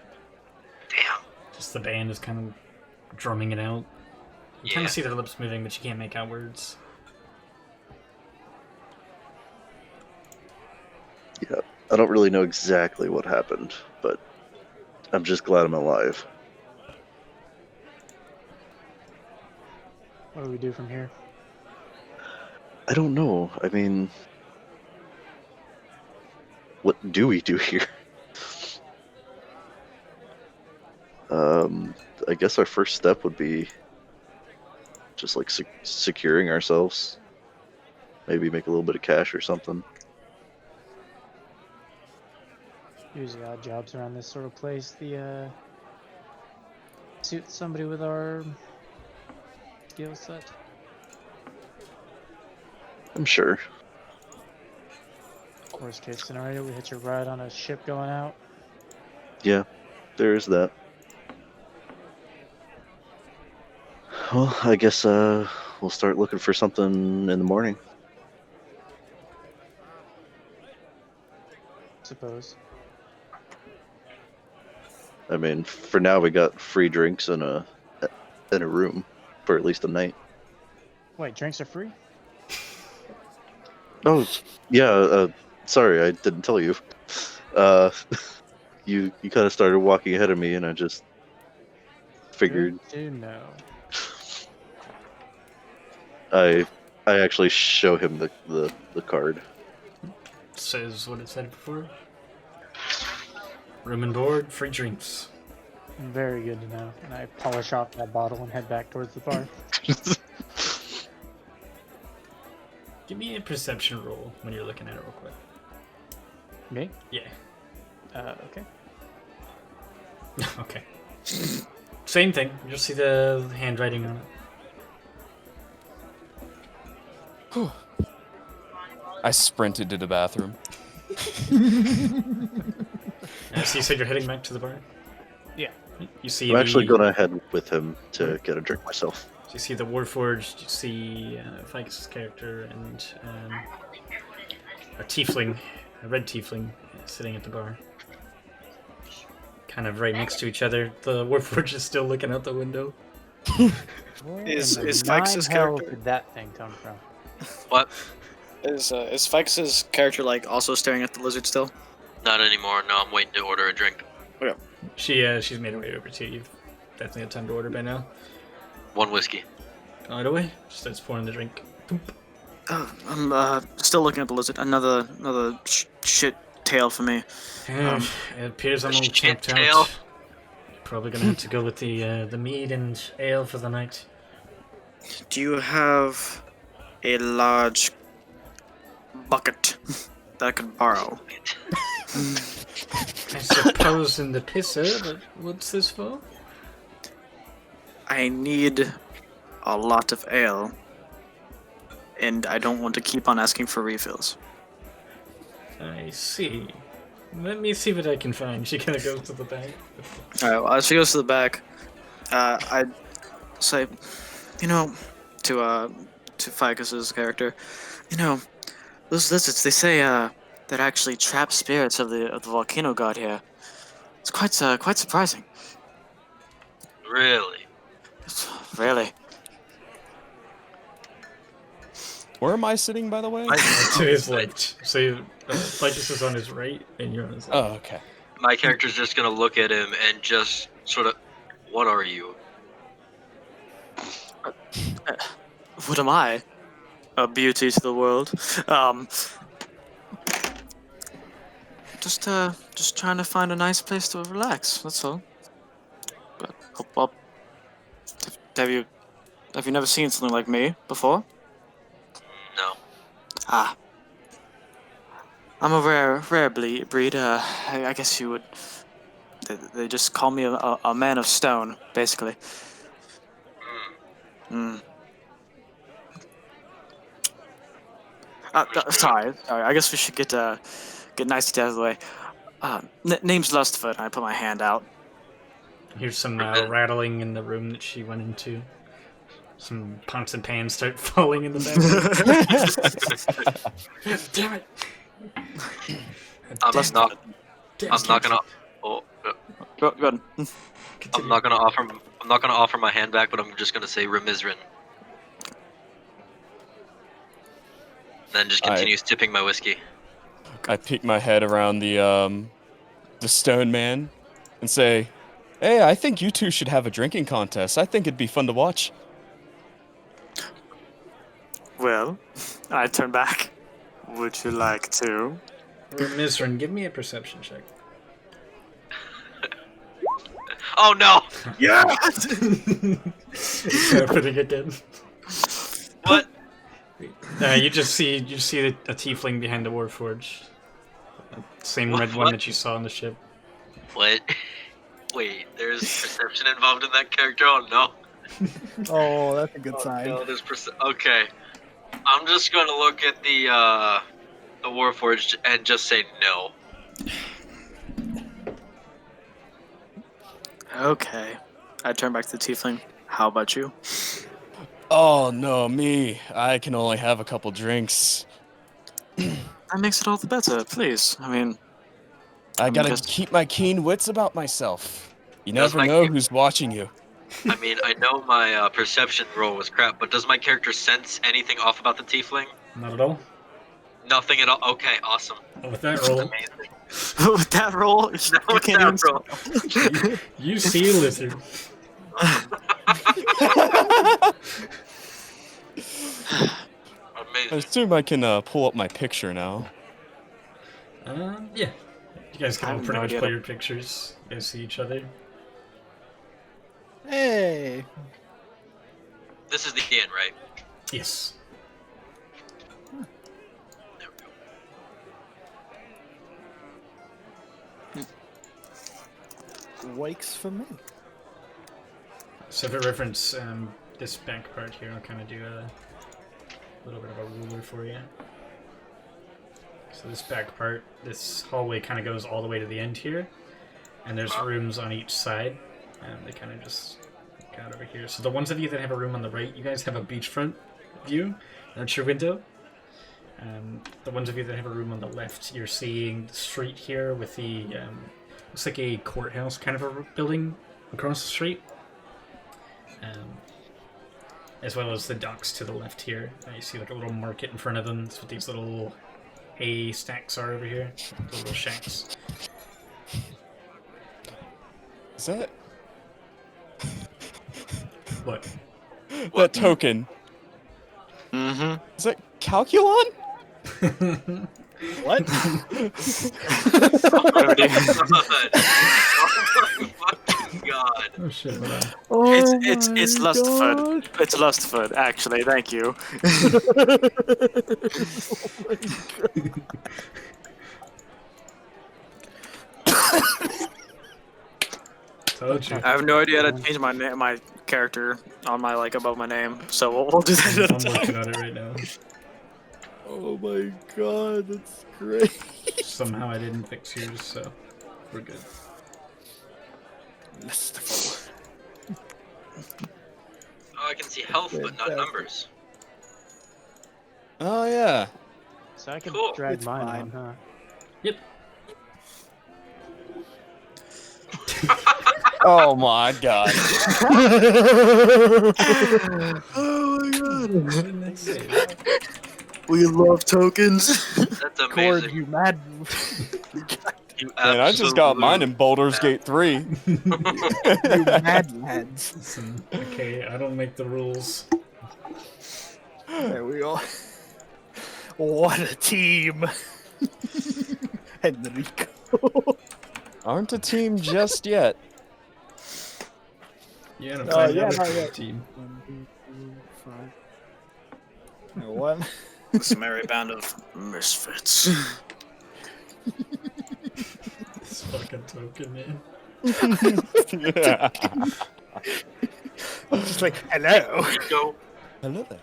Damn. Just the band is kind of drumming it out. You kind Yeah. of see their lips moving, but you can't make out words. Yeah, I don't really know exactly what happened, but I'm just glad I'm alive. What do we do from here? I don't know. I mean, what do we do here? I guess our first step would be just like securing ourselves. Maybe make a little bit of cash or something. Usually odd jobs around this sort of place. The suit somebody with our skill set. I'm sure. Worst case scenario, we hitch a ride on a ship going out. Yeah, there is that. Well, I guess we'll start looking for something in the morning. Suppose. I mean, for now we got free drinks in a room for at least a night. Wait, drinks are free? Oh, yeah. Sorry, I didn't tell you. You kind of started walking ahead of me, and I just figured. Good to know. I actually show him the card. Says what it said before. Room and board, free drinks. Very good to know. And I polish off that bottle and head back towards the bar. Give me a perception roll when you're looking at it real quick. Me? Yeah. Okay. Okay. Same thing. You'll see the handwriting on it. I sprinted to the bathroom. So you said you're heading back to the bar? Yeah. You see I'm actually gonna head with him to get a drink myself. So you see the Warforged, you see Ficus' character, and a tiefling, a red tiefling, sitting at the bar. Kind of right next to each other. The Warforged is still looking out the window. Is Where in the Fikes' nine hell character- did that thing come from? What? Is Fikes' character like also staring at the lizard still? Not anymore. No, I'm waiting to order a drink. She's made her way over to you. You've definitely had time to order by now. One whiskey. Right away. Starts pouring the drink. I'm still looking at the lizard. Another shit tail for me. It appears I'm all shit camped tail. out. Probably gonna have to go with the mead and ale for the night. Do you have a large bucket that I could borrow? I suppose in the pisser, but what's this for? I need a lot of ale, and I don't want to keep on asking for refills. I see. Let me see what I can find. She kind of goes to the bank. Alright, well, as she goes to the back, I'd say, to Ficus' character, those lizards, they say, they're actually trapped spirits of the volcano god here. It's quite surprising. Really? Really. Where am I sitting, by the way? To his left. So Ficus is on his right, and you're on his left. Oh, okay. My character's just gonna look at him and just sort of, what are you? What am I? A beauty to the world. Just trying to find a nice place to relax. That's all. But, well, have you never seen something like me before? No. Ah. I'm a rare breed. I guess you would. They just call me a man of stone, basically. Hmm. Sorry. I guess we should get nice out of the way. Name's Lustfoot. I put my hand out. Here's some rattling in the room that she went into. Some pots and pans start falling in the back. Damn it! I'm not gonna. Oh, Go ahead. I'm not gonna offer my hand back, but I'm just gonna say Remizrin. Then just continues tipping my whiskey. I peek my head around the stone man and say, "Hey, I think you two should have a drinking contest. I think it'd be fun to watch." Well, I turn back. Would you like to? Mizrin, give me a perception check. Oh no! Yeah. Putting it in. What? You see a tiefling behind the Warforge. Same red one that you saw on the ship. What? Wait, there's perception involved in that character? Oh no. Oh, that's a good sign. No, there's okay. I'm just gonna look at the Warforged and just say no. Okay. I turn back to the tiefling. How about you? Oh no, me. I can only have a couple drinks. That makes it all the better, please. I mean, I gotta just- keep my keen wits about myself. You Does never my know keen- who's watching you. I mean, I know my perception roll was crap, but does my character sense anything off about the tiefling? Not at all. Nothing at all. Okay, awesome. With that roll, Amazing. with that roll, you With can't that even roll. you see a lizard. I Amazing. assume I can pull up my picture now. Yeah. You guys can I all have pretty no much idea play to- your pictures. You guys see each other. Hey. This is the end, right? Yes. There we go. Wakes for me. So for reference, this back part here, I'll kind of do a little bit of a ruler for you. So this back part, this hallway kind of goes all the way to the end here, and there's rooms on each side, and they kind of just got over here. So the ones of you that have a room on the right, you guys have a beachfront view. That's your window. The ones of you that have a room on the left, you're seeing the street here with the looks like a courthouse kind of a building across the street. As well as the docks to the left here. You see like a little market in front of them. That's what these little hay stacks are over here. The little shacks. Is that What? that token? Mm-hmm. Is that Calculon? What? God. Oh shit, hold on. It's Lustfoot. It's Lustfoot, actually. Thank you. Told you. I have no idea how to change my name, my character on my above my name. So we'll do that at a I'm time. working on it right now. Oh my god, that's great. Somehow I didn't fix yours, so we're good. Mystical. Oh, I can see health, but not Fantastic. numbers. Oh yeah. So I can Cool. drag It's mine fine. on, huh? Yep. Oh my god. Oh my god. What did I say? We love tokens. That's Cord, amazing. you mad. You Man, I just got mine in absolute- Baldur's Gate 3. You mad lads. Listen, okay, I don't make the rules. There we go. What a team. Enrico. Aren't a team just yet. Yeah, no, Oh, yeah, another not yet. team. 1, 2, 3, 5. One. It's a merry band of misfits. This fucking token, man. Yeah. Just like, hello. Go. Hello there.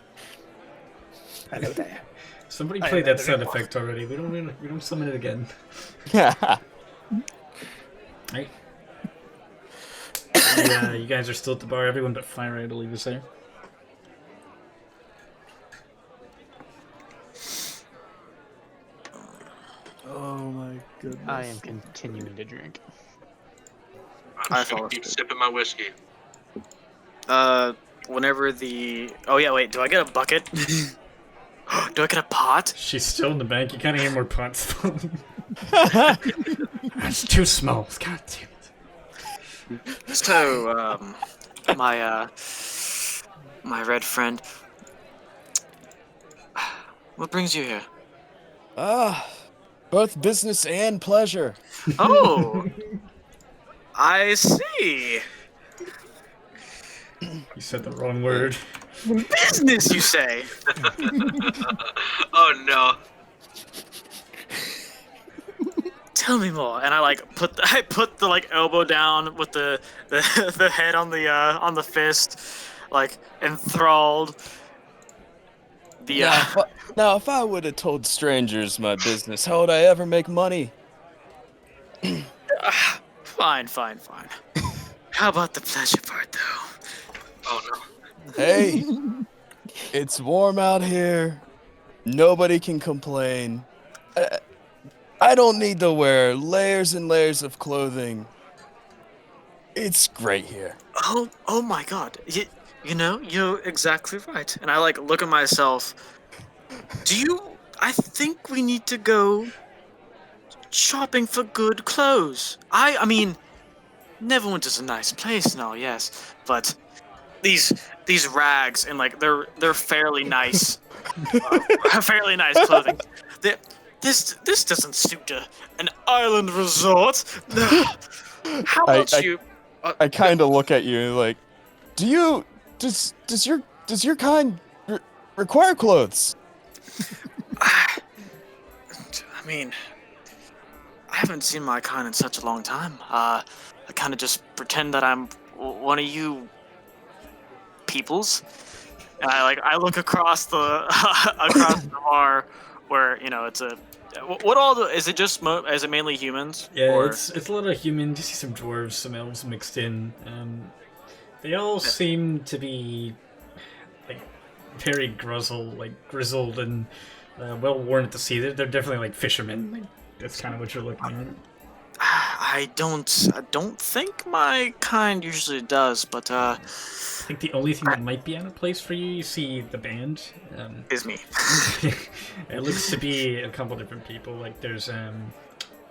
Hello there. Somebody I played am that sound Enrico. effect already. We don't summon it again. Yeah. Right? You guys are still at the bar. Everyone but Fire Idol leave us there. Oh my goodness. I am continuing to drink. I fall Keep asleep. sipping my whiskey. Whenever the... Oh yeah, wait, do I get a bucket? Do I get a pot? She's still in the bank. You kind of hear more pots falling. That's too small. God damn it. So, my red friend... What brings you here? Both business and pleasure. Oh! I see! You said the wrong word. Business, you say? Oh no. Tell me more. And I put the elbow down with the the head on the fist, enthralled. Now, if I would have told strangers my business, how would I ever make money? Fine. How about the pleasure part, though? Oh no. Hey, it's warm out here. Nobody can complain. I don't need to wear layers and layers of clothing. It's great here. Oh my God! You know, you're exactly right. And I look at myself. I think we need to go shopping for good clothes. I mean, Neverwinter's a nice place and all, yes, but these rags and like they're fairly nice, fairly nice clothing. This doesn't suit an island resort. How about you? I kind of look at you like, does your kind require clothes? I mean, I haven't seen my kind in such a long time. I kind of just pretend that I'm one of you peoples, and I look across the across the bar where it's a. What all the is it just is it mainly humans? Yeah, or? it's a lot of humans. You see some dwarves, some elves mixed in. They all seem to be like very grizzled and well worn at the sea. They're definitely like fishermen. Like, that's kind of what you're looking at. I don't think my kind usually does, but I think the only thing that might be out of place for you, you see the band. Is me. It looks to be a couple different people. Like there's an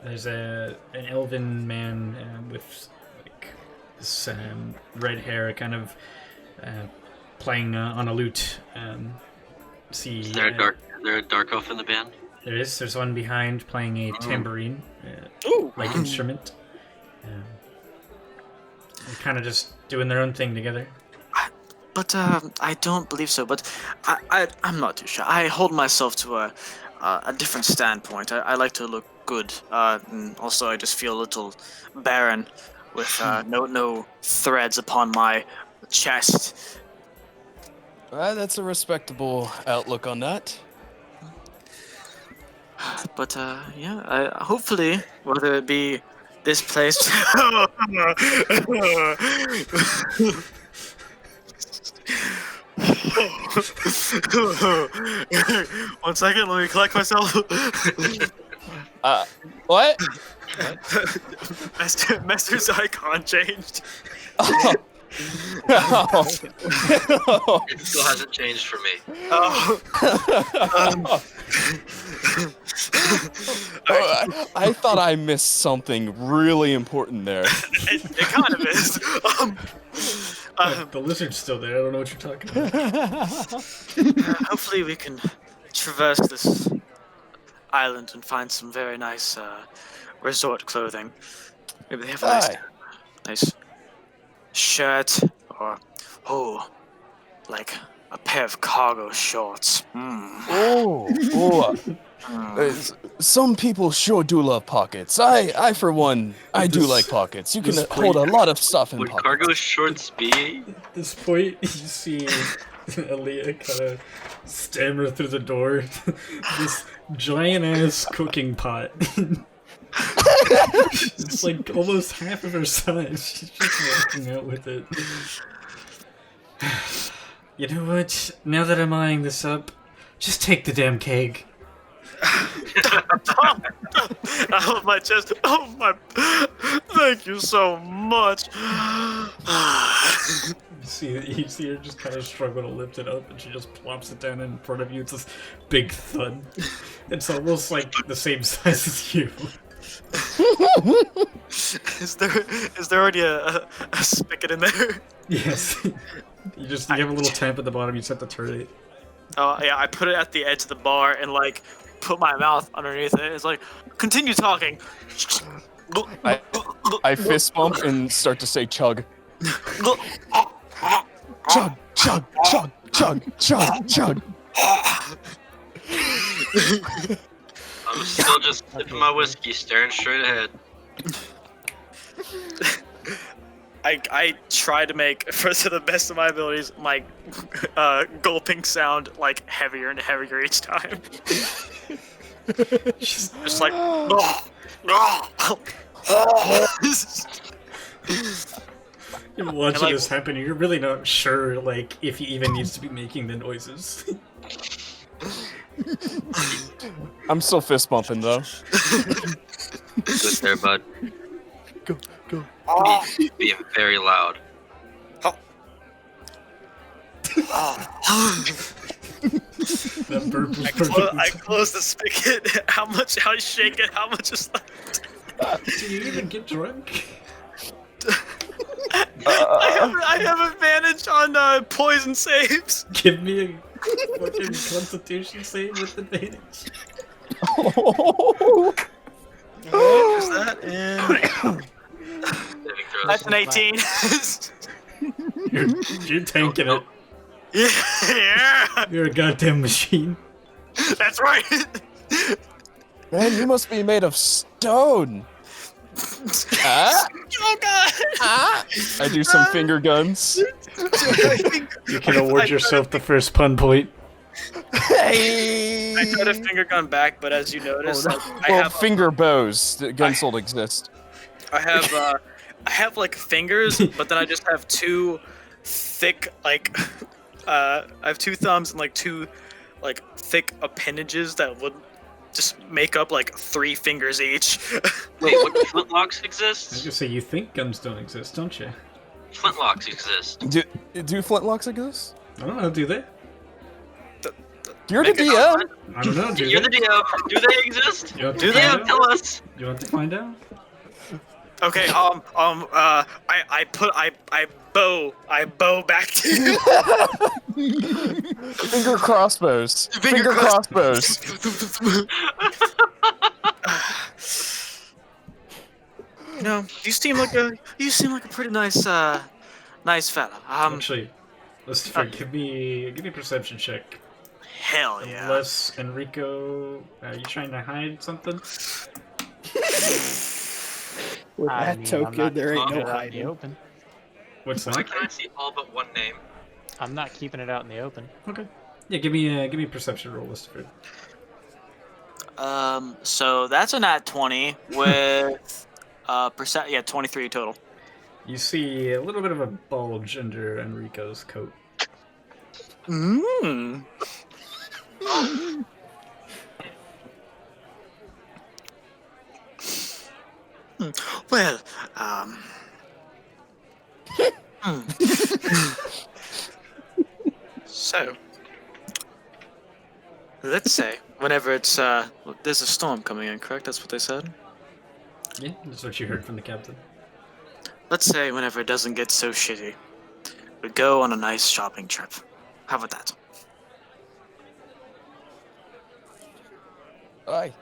elven man with like this red hair, kind of playing on a lute. Is there a dark elf in the band? There is. There's one behind playing a tambourine, like instrument. They're kind of just doing their own thing together. But I don't believe so. But I'm not too sure. I hold myself to a different standpoint. I like to look good, and also I just feel a little barren with no threads upon my chest. That's a respectable outlook on that. But yeah, hopefully, whether it be this place. One second, let me collect myself. What? Master's icon changed. It still hasn't changed for me. I thought I missed something really important there. It kind of is. The lizard's still there. I don't know what you're talking about. Hopefully we can traverse this island and find some very nice resort clothing. Maybe they have a nice shirt or like a pair of cargo shorts. Some people sure do love pockets. I for one, I do like pockets. You can hold a lot of stuff in Would pockets. cargo shorts be? At this point, you see Aaliyah kind of stammer through the door. This giant-ass cooking pot. It's like almost half of her size. She's just walking out with it. You know what? Now that I'm eyeing this up, just take the damn keg. I hold my chest. Oh my! Thank you so much. You see her just kind of struggle to lift it up, and she just plops it down in front of you. It's this big thud. It's almost like the same size as you. Is there already a spigot in there? Yes. You have a little tap at the bottom. You set the turret. Oh yeah, I put it at the edge of the bar and like put my mouth underneath it. It's like, continue talking. I fist bump and start to say chug. Chug, chug, chug, chug, chug, chug. I'm still just sipping my whiskey, staring straight ahead. I try to make, to the best of my abilities, my gulping sound like heavier and heavier each time. just like. You're watching this happen. You're really not sure, like, if he even needs to be making the noises. I'm still fist bumping though. Good there, bud. Go. Being very loud. That burp was I close the spigot. How much? I shake it. How much is left? Do you even get drunk? I have advantage on poison saves. Give me a fucking Constitution save with advantage. Is that in? Saving throws. That's an 18. You're tanking it. Yeah, You're a goddamn machine. that's right. Man, you must be made of stone. Ah, Oh god. I do some finger guns. You can award yourself the first pun point. Hey. I tried to finger gun back, but as you notice, like, Well, finger bows. Guns don't exist. I have like fingers, but then I just have two thick like I have two thumbs and like two like thick appendages that would just make up like 3 fingers each. Wait, what flintlocks I was exist? gonna say, you think guns don't exist, don't you? Flintlocks exist. Do flintlocks exist? I don't know, do they? You're the DM. I don't know, do You're they? the DM. Do they exist? You want to Do find they? out? Tell us. You want to find out? Okay, I bow back to you. Finger crossbows. Finger crossbows. You know, you seem like a pretty nice fella. Actually, Lucifer, give me a perception check. Hell yeah. Unless Enrico, are you trying to hide something? With I that mean, I'm token, not there ain't keeping no it out in the hiding. open. What's Why that? can I see all but one name? I'm not keeping it out in the open. Okay. Yeah, give me a perception roll, Lucifer. So that's a nat 20 with 23 total. You see a little bit of a bulge under Enrico's coat. Mmm. Well, so let's say whenever it's there's a storm coming in, correct? That's what they said. Yeah, that's what you heard from the captain. Let's say whenever it doesn't get so shitty, we go on a nice shopping trip. How about that? Aye.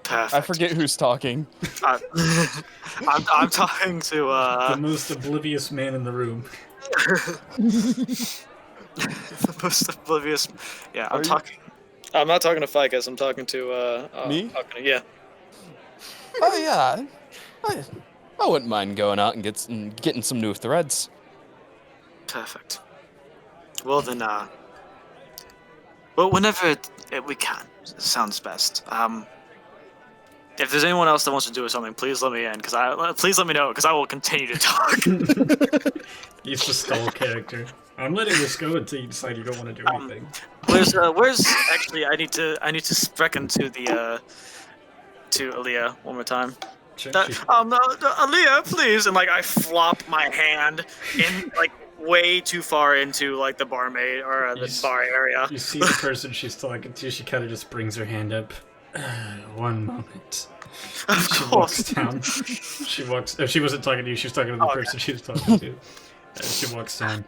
Perfect. I forget who's talking. I'm talking to The most oblivious man in the room. the most oblivious. Yeah, Are I'm you- talking. I'm not talking to Ficus. I'm talking to Me? Yeah. Oh yeah. I wouldn't mind going out and getting some new threads. Perfect. Well then, well whenever we can, sounds best. If there's anyone else that wants to do something, please let me in. Please let me know, because I will continue to talk. He's the stall character. I'm letting this go until you decide you don't want to do anything. Where's actually? I need to specken to the to Aaliyah one more time. Sure, Aaliyah, please, and like I flop my hand in like way too far into like the barmaid or the bar area. You see the person she's talking to, she kind of just brings her hand up. One moment. Of She course. walks down. She walks. She wasn't talking to you. She was talking to the Okay. person she was talking to. She walks down.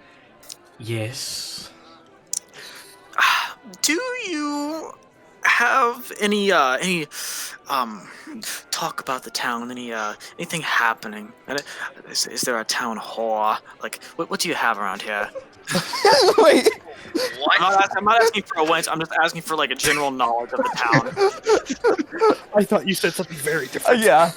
Yes. Do you have any talk about the town? Anything happening? And is there a town hall? Like what do you have around here? Wait. I'm not asking for a wench. I'm just asking for like a general knowledge of the town. I thought you said something very different. Yeah.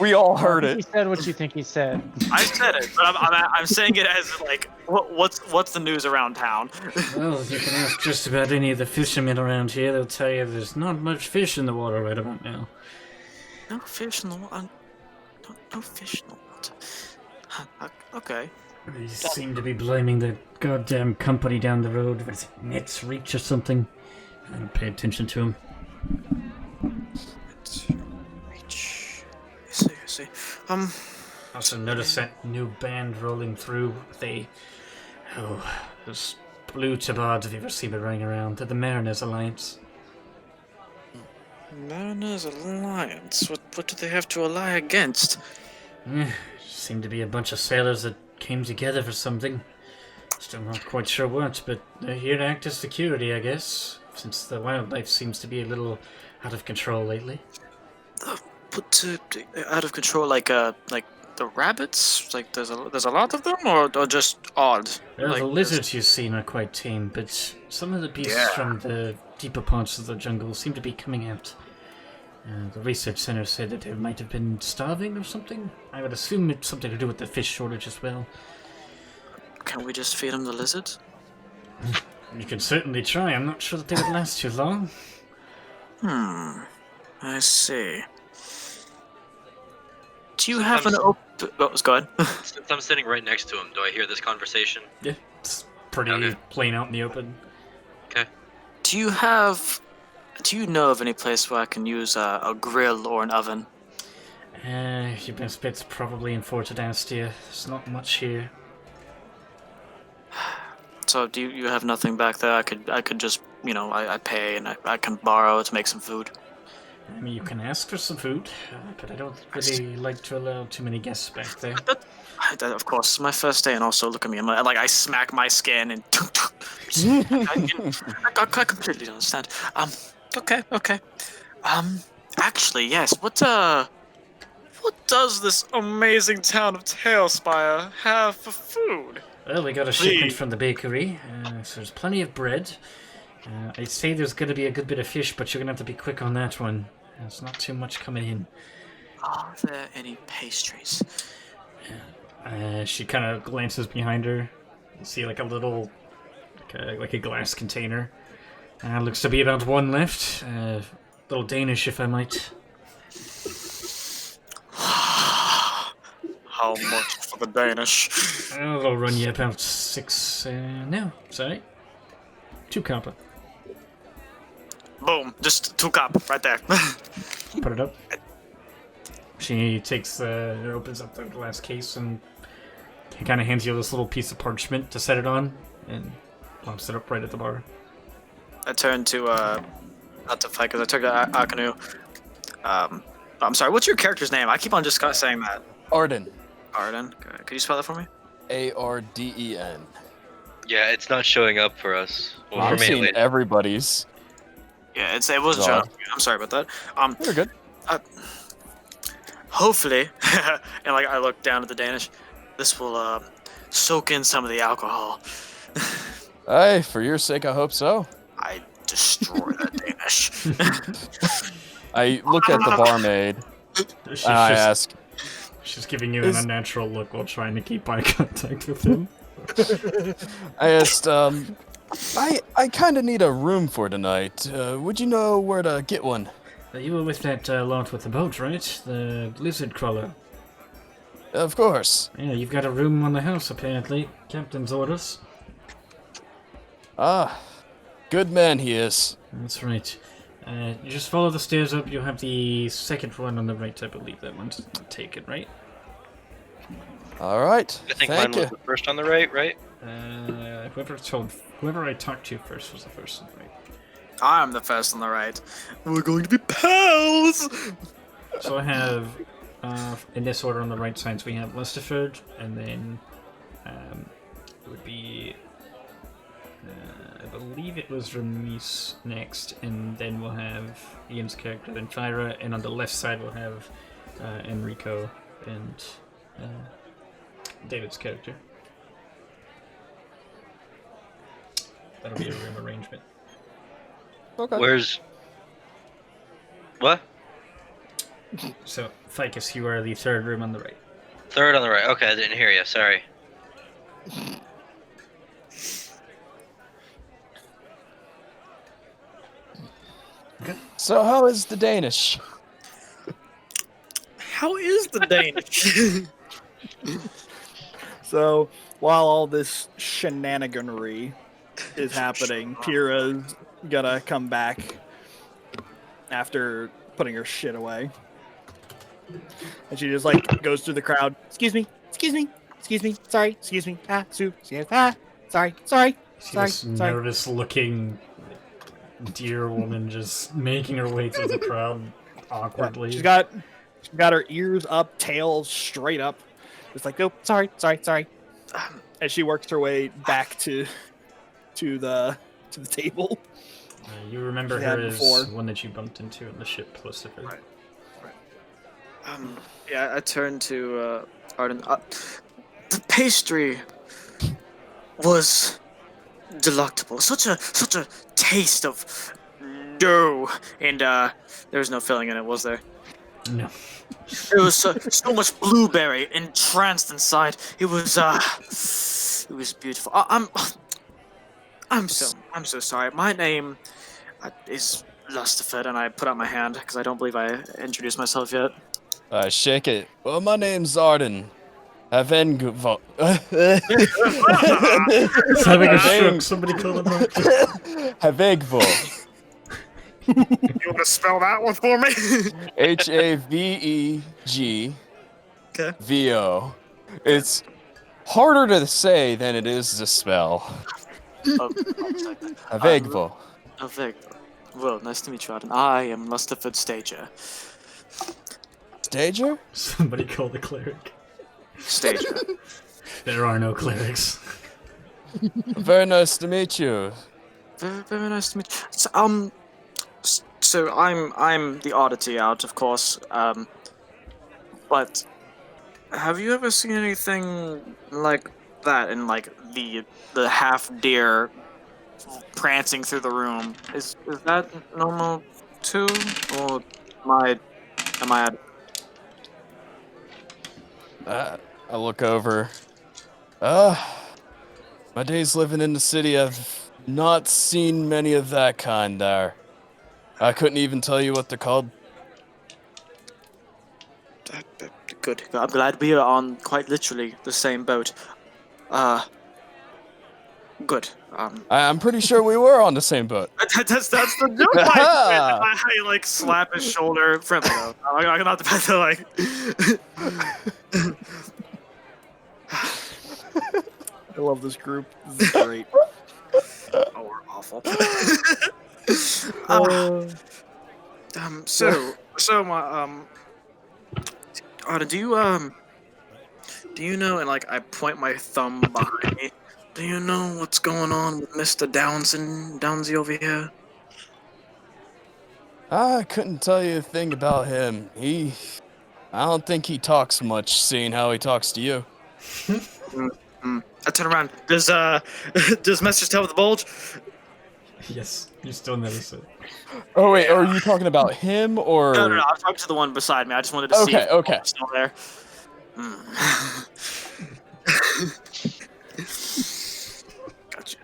We all heard He it. said what you think he said. I said it, but I'm saying it as like what's the news around town? Well, you can ask just about any of the fishermen around here. They'll tell you there's not much fish in the water right about now. No fish in the water. No fish in the water. Huh, okay. They seem to be blaming the goddamn company down the road. What is it, Nets Reach or something? I don't pay attention to them. Reach. I see. Also noticed that new band rolling through. Those blue tabards, if you ever seen them running around. They're the Mariners Alliance. Mariners Alliance. What do they have to ally against? Seemed to be a bunch of sailors that came together for something. Still not quite sure what, but they're here to act as security, I guess, since the wildlife seems to be a little out of control lately. But out of control, like the rabbits? Like there's a lot of them, or just odd? Well, Like, the lizards you've seen are quite tame, but some of the beasts from the deeper parts of the jungle seem to be coming out. The research center said that they might have been starving or something. I would assume it's something to do with the fish shortage as well. Can we just feed them the lizard? You can certainly try. I'm not sure that they would last too long. I see. Do you have an open... Oh, go ahead. Since I'm sitting right next to him, do I hear this conversation? Yeah, it's pretty Okay. plain out in the open. Okay. Do you know of any place where I can use a grill or an oven? Your best bet's probably in Fort Hydrastia. There's not much here. So do you have nothing back there? I could just, I pay and I can borrow to make some food. I mean, you can ask for some food, but I don't really like to allow too many guests back there. That, of course, it's my first day, and also look at me. I smack my skin and I completely understand. Okay. Actually, yes. What does this amazing town of Tailspire have for food? Well, we got a shipment from the bakery, so there's plenty of bread. I'd say there's going to be a good bit of fish, but you're going to have to be quick on that one. There's not too much coming in. Are there any pastries? She kind of glances behind her. You see like a little, like a glass container. Looks to be about one left. Little Danish, if I might. How much for the Danish? I'll run you about 6. No, sorry. 2 copper. Boom! Just 2 cup right there. Put it up. She takes opens up the glass case and kind of hands you this little piece of parchment to set it on, and plops it up right at the bar. I turn to not to fight because I took Akanu. I'm sorry. What's your character's name? I keep on just saying that. Arden. Arden. Could you spell that for me? Arden. Yeah, it's not showing up for us. Well, I'm for me, seeing at least. everybody's. Yeah, it wasn't showing up. I'm sorry about that. You're good. Hopefully, and I look down at the Danish. This will soak in some of the alcohol. Hey, for your sake, I hope so. I destroy that Danish. I look at the barmaid She's and I just, ask, she's giving you an unnatural look while trying to keep eye contact with him. I asked, I kind of need a room for tonight. Would you know where to get one? You were with that lot with the boat, right? The lizard crawler. Of course. Yeah, you've got a room on the house, apparently. Captain's orders. Ah, good man he is. That's right. You just follow the stairs up. You have the second one on the right, I believe. That one's taken, right? All right. I think Thank mine you. was the first on the right? Whoever I talked to first was the first on the right. I'm the first on the right. We're going to be pals. So I have, in this order on the right side, so we have Lusterford, and then it would be, I believe it was Remise next, and then we'll have Ian's character, then Fyra, and on the left side we'll have Enrico and David's character. That'll be a room arrangement. Okay. Where's... What? So, Ficus, you are the third room on the right. Third on the right. Okay, I didn't hear you. Sorry. So how is the Danish? How is the Danish? So, while all this shenaniganry is happening, Pyrrha's gonna come back after putting her shit away. And she just goes through the crowd. Excuse me, sorry, excuse me, sorry, See this nervous-looking deer woman just making her way through the crowd awkwardly. She's got She's got her ears up, tail straight up. It's like, oh, sorry. As she works her way back to the table. You remember She her had as before. one that you bumped into in the ship close to her. Right. Yeah, I turned to Arden. The pastry was delectable. Such a taste of dough, and there was no filling in it, was there? No. There was so much blueberry entranced inside. It was beautiful. I'm so sorry. My name is Lustifer, and I put out my hand because I don't believe I introduced myself yet. Shake it. Well, my name's Arden. Havengvo. He's having a stroke. Somebody call him out. Havegvo. You want to spell that one for me? Havegvo. Okay. It's harder to say than it is to spell. Havegvo. Well, nice to meet you, Arden. I am Lustifer Stager. Stager? Somebody call the cleric. Stager. There are no clerics. Very nice to meet you. Very, very nice to meet you. So I'm the oddity out, of course. But have you ever seen anything like that in like the half deer prancing through the room? Is that normal too, or am I? I look over. My days living in the city, I've not seen many of that kind there. I couldn't even tell you what they're called. Good. I'm glad we are on quite literally the same boat. Good. I'm pretty sure we were on the same boat. That's the joke. I like slap his shoulder. Friendly though. I'm not the best to like. I love this group. This is great. Oh, we're awful. So my Arden, do you know? And like, I point my thumb behind me. Do you know what's going on with Mr. Downsy over here? I couldn't tell you a thing about him. I don't think he talks much, seeing how he talks to you. I turn around. Does Message tell with the bulge? Yes, you still notice it. Oh wait, are you talking about him or? No. I'm talking to the one beside me. I just wanted to see if Okay. it's still there. Gotcha.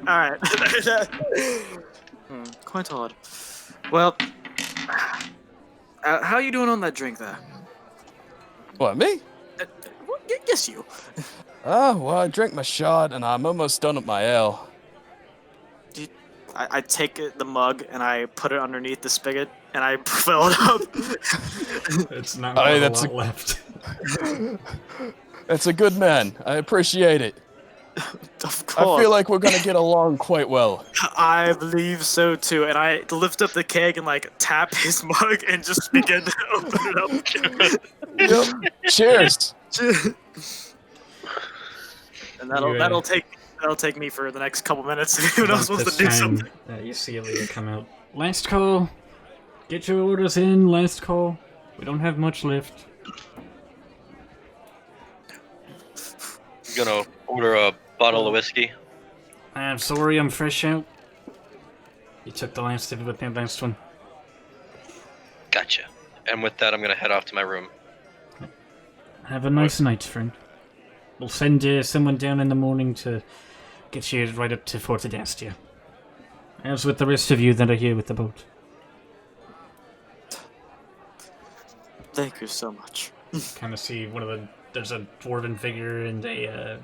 All right. Quite odd. Well, how you doing on that drink there? What, me? Yes, you. Well, I drank my shot and I'm almost done with my ale. I take the mug and I put it underneath the spigot and I fill it up. It's not got that's a lot left. That's a good man. I appreciate it. Of course. I feel like we're gonna get along quite well. I believe so too. And I lift up the keg and like tap his mug and just begin to open it up. Yep. Cheers. And that'll take me for the next couple minutes. Who knows wants to do something? You see a leader come out. Last call. Get your orders in. Last call. We don't have much left. I'm gonna order a bottle of whiskey. I'm sorry, I'm fresh out. You took the last of it with the last one. Gotcha. And with that, I'm gonna head off to my room. Have a nice night, friend. We'll send someone down in the morning to get you right up to Fort Hydrastia. As with the rest of you that are here with the boat. Thank you so much. Kind of see there's a dwarven figure and a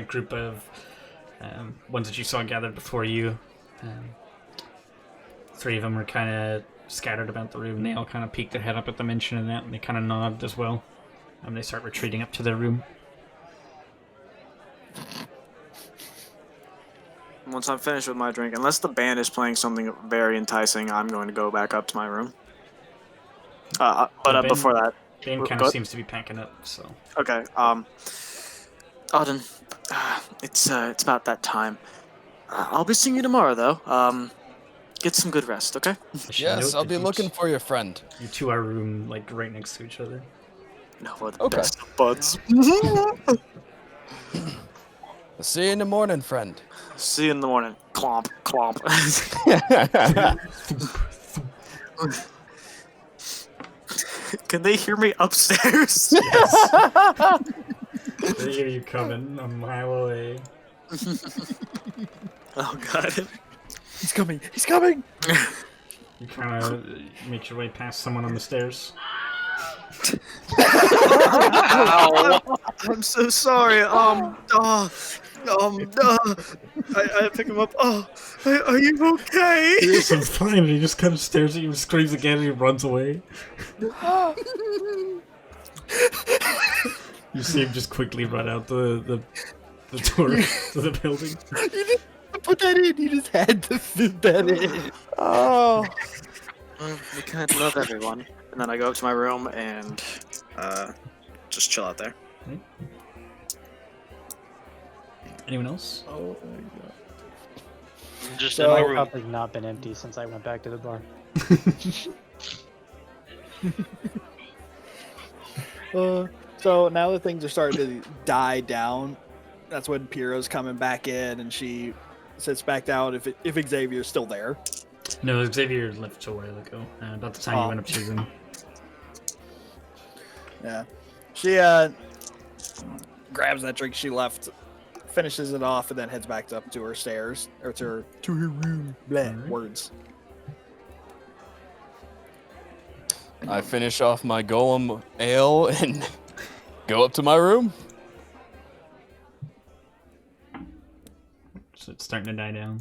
group of ones that you saw gathered before you. Three of them are kind of scattered about the room. They all kind of peek their head up at the mention of that, and they kind of nod as well. And they start retreating up to their room. Once I'm finished with my drink, unless the band is playing something very enticing, I'm going to go back up to my room. Ben- before that, Bane kind go of ahead. seems to be packing up, so. Okay. Auden, it's about that time. I'll be seeing you tomorrow, though. Get some good rest, okay? I should Yes, note I'll that be looking for your friend. You two are room like right next to each other. No, we're the Okay. best of buds. I'll see you in the morning, friend. See you in the morning. Clomp, clomp. Can they hear me upstairs? They hear you coming a mile away. Oh god. He's coming. He's coming. You kind of make your way past someone on the stairs. I'm so sorry. I pick him up. Oh, are you okay? Yes, I'm fine. And he just kind of stares at you and screams again and he runs away. You see him just quickly run out the door to the building. You didn't put that in. You just had to fit that in. Oh. We can't love everyone. And then I go up to my room and just chill out there. Anyone else? Oh my god. Just So- in my My room. cup has not been empty since I went back to the bar. So now that things are starting to die down, that's when Piro's coming back in, and she sits back down if Xavier's still there. No, Xavier left a while ago. About the time you went up to your room. Yeah. She grabs that drink she left, finishes it off, and then heads back up to her stairs or to her room. Blah, Alright. words. I finish off my golem ale and go up to my room. So it's starting to die down.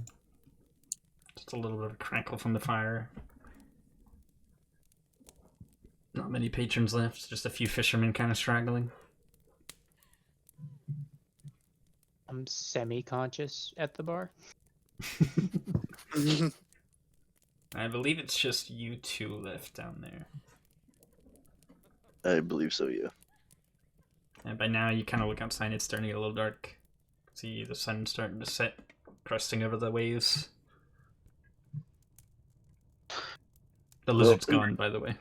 Just a little bit of a crackle from the fire. Not many patrons left, just a few fishermen kind of straggling. I'm semi-conscious at the bar. I believe it's just you two left down there. I believe so, yeah. And by now you kind of look outside, it's starting to get a little dark. See the sun starting to set, cresting over the waves. The lizard's gone, by the way.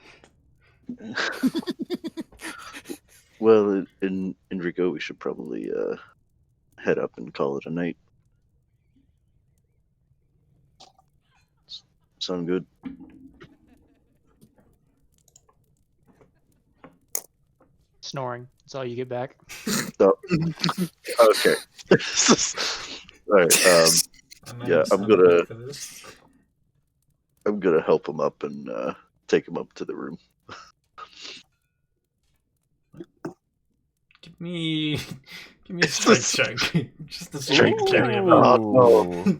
Well, in Enrico, we should probably head up and call it a night. Sound good? Snoring. That's all you get back. Oh. Okay. Alright, yeah, I'm gonna help him up and take him up to the room. Give me a strength check. Just a strength Strength carry him check. up. Oh, no.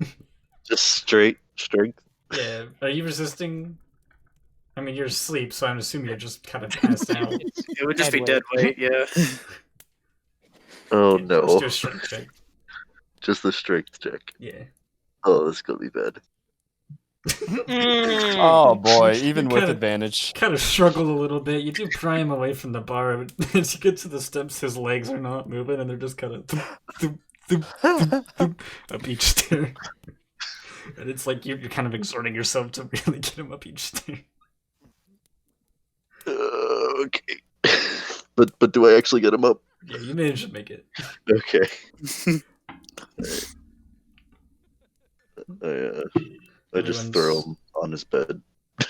Just straight strength. Yeah. Are you resisting? I mean, you're asleep, so I'm assuming you're just kind of passed out. It would just be Head dead weight, yeah. Oh Let's no. do a strength check. Just the strength check. Yeah. Oh, this is gonna be bad. Oh boy, even with Kinda- advantage. Kind of struggle a little bit. You do pry him away from the bar, but as you get to the steps, his legs are not moving, and they're just kind of up each stair. And it's like you're kind of exerting yourself to really get him up each stair. Okay. But do I actually get him up? Yeah, you managed to make it. Okay. I just throw him on his bed.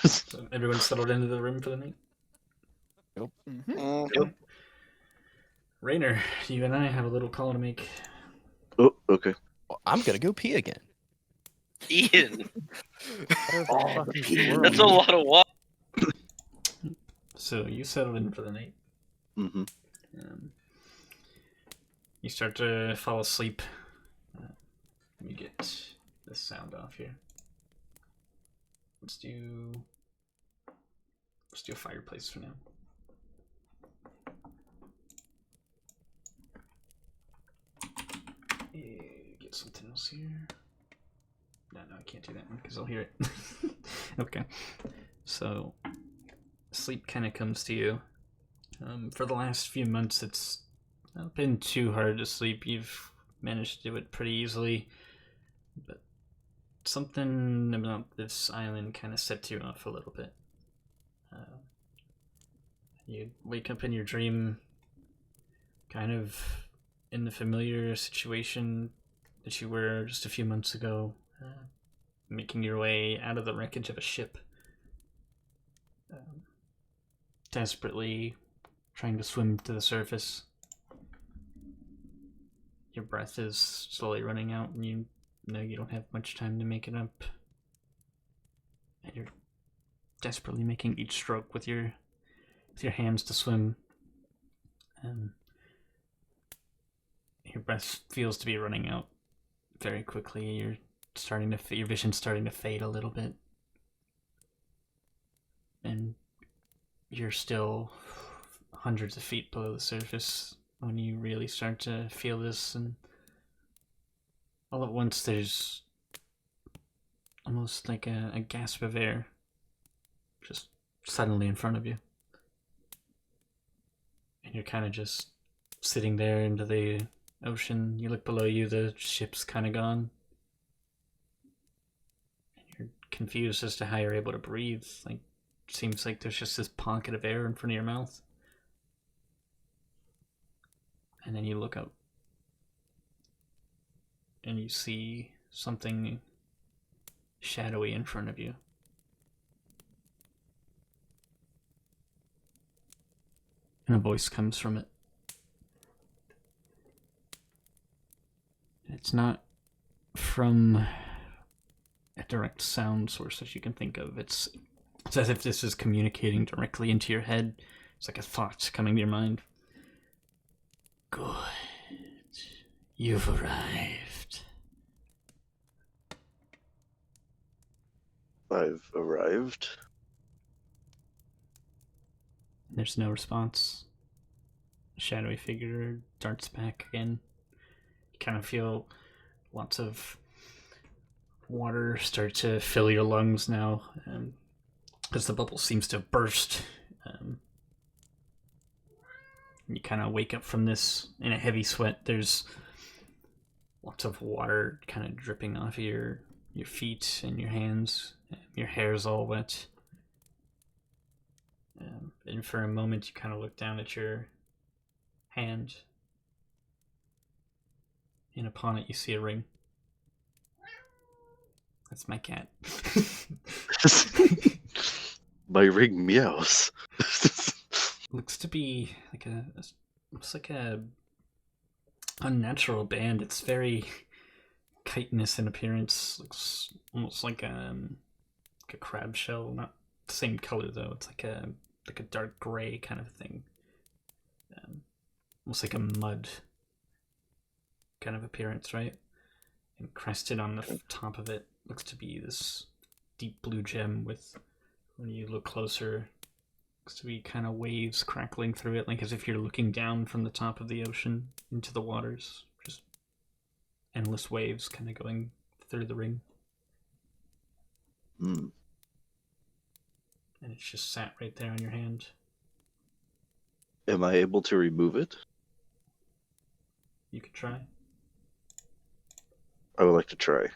So everyone's settled into the room for the night. Yep. Rainer, you and I have a little call to make. Oh, okay. I'm gonna go pee again. Ian, Oh, that's a lot of water. So you settled in for the night. Mm-hmm. You start to fall asleep. Let me get this sound off here. Let's do a fireplace for now. Get something else here. No, I can't do that one because I'll hear it. Okay, so sleep kind of comes to you. For the last few months, it's not been too hard to sleep. You've managed to do it pretty easily, but something about this island kind of sets you off a little bit. You wake up in your dream, kind of in the familiar situation that you were just a few months ago, making your way out of the wreckage of a ship, desperately trying to swim to the surface. Your breath is slowly running out, and you know you don't have much time to make it up. And you're desperately making each stroke with your hands to swim. And your breath feels to be running out very quickly. Your vision's starting to fade a little bit. And you're still hundreds of feet below the surface when you really start to feel this, and all at once there's almost like a gasp of air just suddenly in front of you. And you're kind of just sitting there into the ocean. You look below you, the ship's kind of gone. And you're confused as to how you're able to breathe. Like, seems like there's just this pocket of air in front of your mouth. And then you look up. And you see something shadowy in front of you. And a voice comes from it. It's not from a direct sound source that you can think of. It's as if this is communicating directly into your head. It's like a thought coming to your mind. Good. You've arrived. I've arrived. There's no response. A shadowy figure darts back again. You kind of feel lots of water start to fill your lungs now, as the bubble seems to burst. You kind of wake up from this in a heavy sweat. There's lots of water kind of dripping off of your feet and your hands. Your hair's all wet. And for a moment you kind of look down at your hand. And upon it you see a ring. That's my cat. My ring meows. Looks to be like almost like a unnatural band. It's very chitinous in appearance. Looks almost like a crab shell. Not the same color though. It's like a dark gray kind of thing. Almost like a mud kind of appearance, right? And crested on the top of it looks to be this deep blue gem with, when you look closer, looks to be kind of waves crackling through it, like as if you're looking down from the top of the ocean into the waters. Just endless waves kind of going through the ring. Mm. And it's just sat right there on your hand. Am I able to remove it? You could try. I would like to try.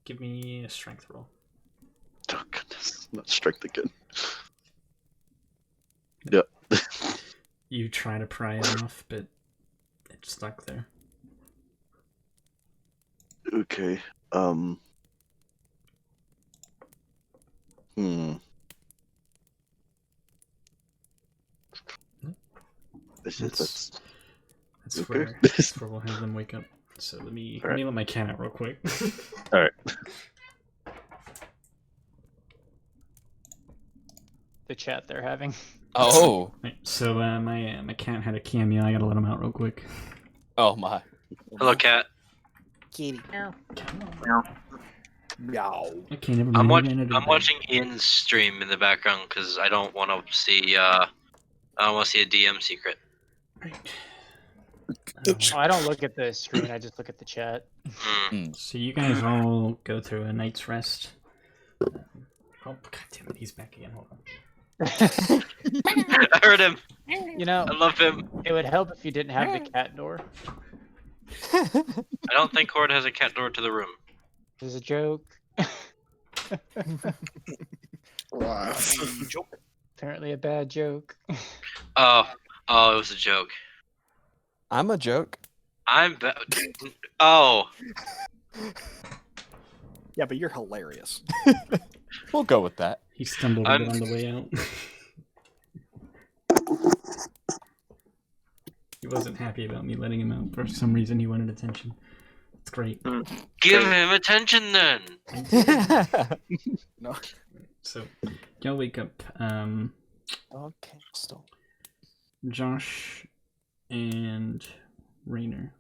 Give me a strength roll. Oh goodness, not strength again. Yep. You try to pry it off, but it's stuck there. Okay. That's That's okay. where we'll have them wake up. So let me let my cat out real quick. All right. The chat they're having. Oh. Right, so my cat had a cameo. I gotta let him out real quick. Oh my. Hello, cat. Kitty. Meow. Meow. Okay, never mind. I'm watching Ian's stream in the background because I don't want to see a DM secret. Right. I don't look at the screen. I just look at the chat. So you guys all go through a night's rest. Oh, god damn it, he's back again. Hold on. I heard him. You know, I love him. it would help if you didn't have the cat door. I don't think Horde has a cat door to the room. There's a joke. Wow. Apparently a bad joke. Oh, it was a joke. I'm a joke. Oh. Yeah, but you're hilarious. We'll go with that. He stumbled a bit on the way out. He wasn't happy about me letting him out. For some reason, he wanted attention. It's great. Give him attention then. No. So, y'all wake up. Okay, still. Josh and Rainer.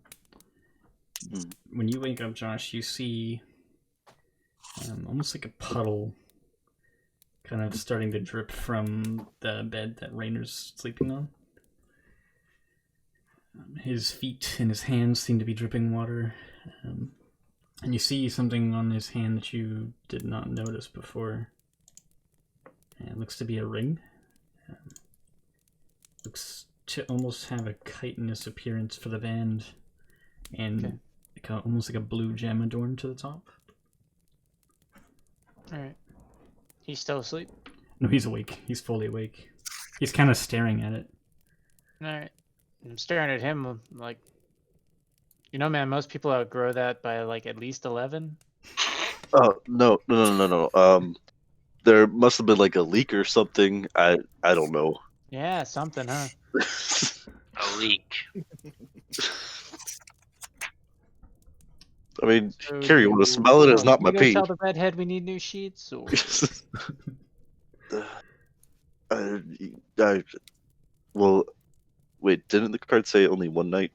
When you wake up, Josh, you see almost like a puddle kind of starting to drip from the bed that Rainer's sleeping on. His feet and his hands seem to be dripping water. And you see something on his hand that you did not notice before. It looks to be a ring. Looks to almost have a chitinous appearance for the band. And almost like a blue gem adorned to the top. Alright. He's still asleep? No, he's awake. He's fully awake. He's kind of staring at it. Alright. I'm staring at him like, you know, man, most people outgrow that by like at least 11. Oh, no. There must have been like a leak or something. I don't know. Yeah, something, huh? A leak. I mean, So Carrie, you want to smell it? It's not my you pee. tell the redhead we need new sheets? Or... Well, wait, didn't the card say only one night?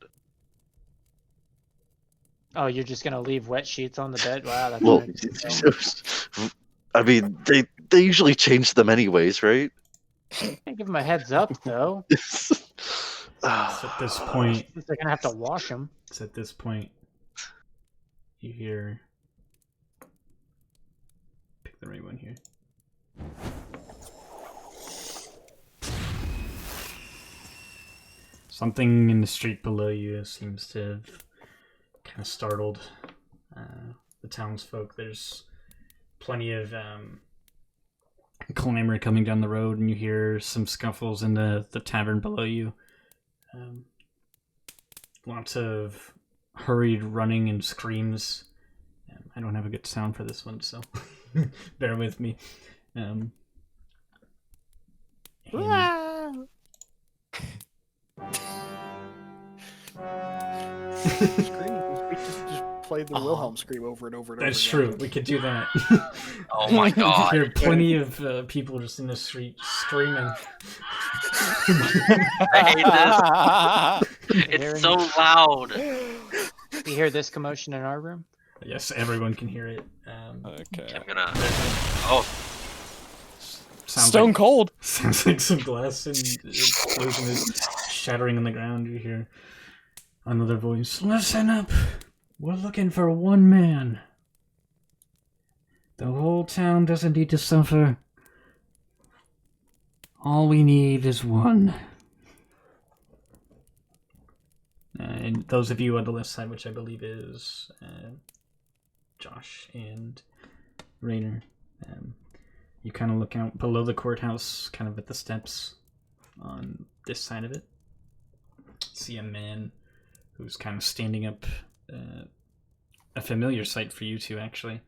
Oh, you're just gonna leave wet sheets on the bed? Wow, that's Well, nice. I mean, they usually change them anyways, right? Can't give him a heads up, though. It's at this point. They're gonna have to wash him. It's at this point. You hear. Pick the right one here. Something in the street below you seems to have kind of startled the townsfolk. There's plenty of clamor coming down the road, and you hear some scuffles in the tavern below you. Lots of hurried running and screams. I don't have a good sound for this one, so bear with me. And We just play the Wilhelm scream over and over and over. that's again. true. We could do that. Oh my god. There are plenty of people just in the street screaming. I hate this. It's so loud. You hear this commotion in our room? Yes, everyone can hear it. Okay. I'm gonna. Oh, Sounds Stone like, cold. Sounds like some glass and explosion is shattering on the ground. You hear another voice. Listen up. We're looking for one man. The whole town doesn't need to suffer. All we need is one. And those of you on the left side, which I believe is Josh and Rainer, you kind of look out below the courthouse, kind of at the steps on this side of it. See a man who's kind of standing up, a familiar sight for you two, actually.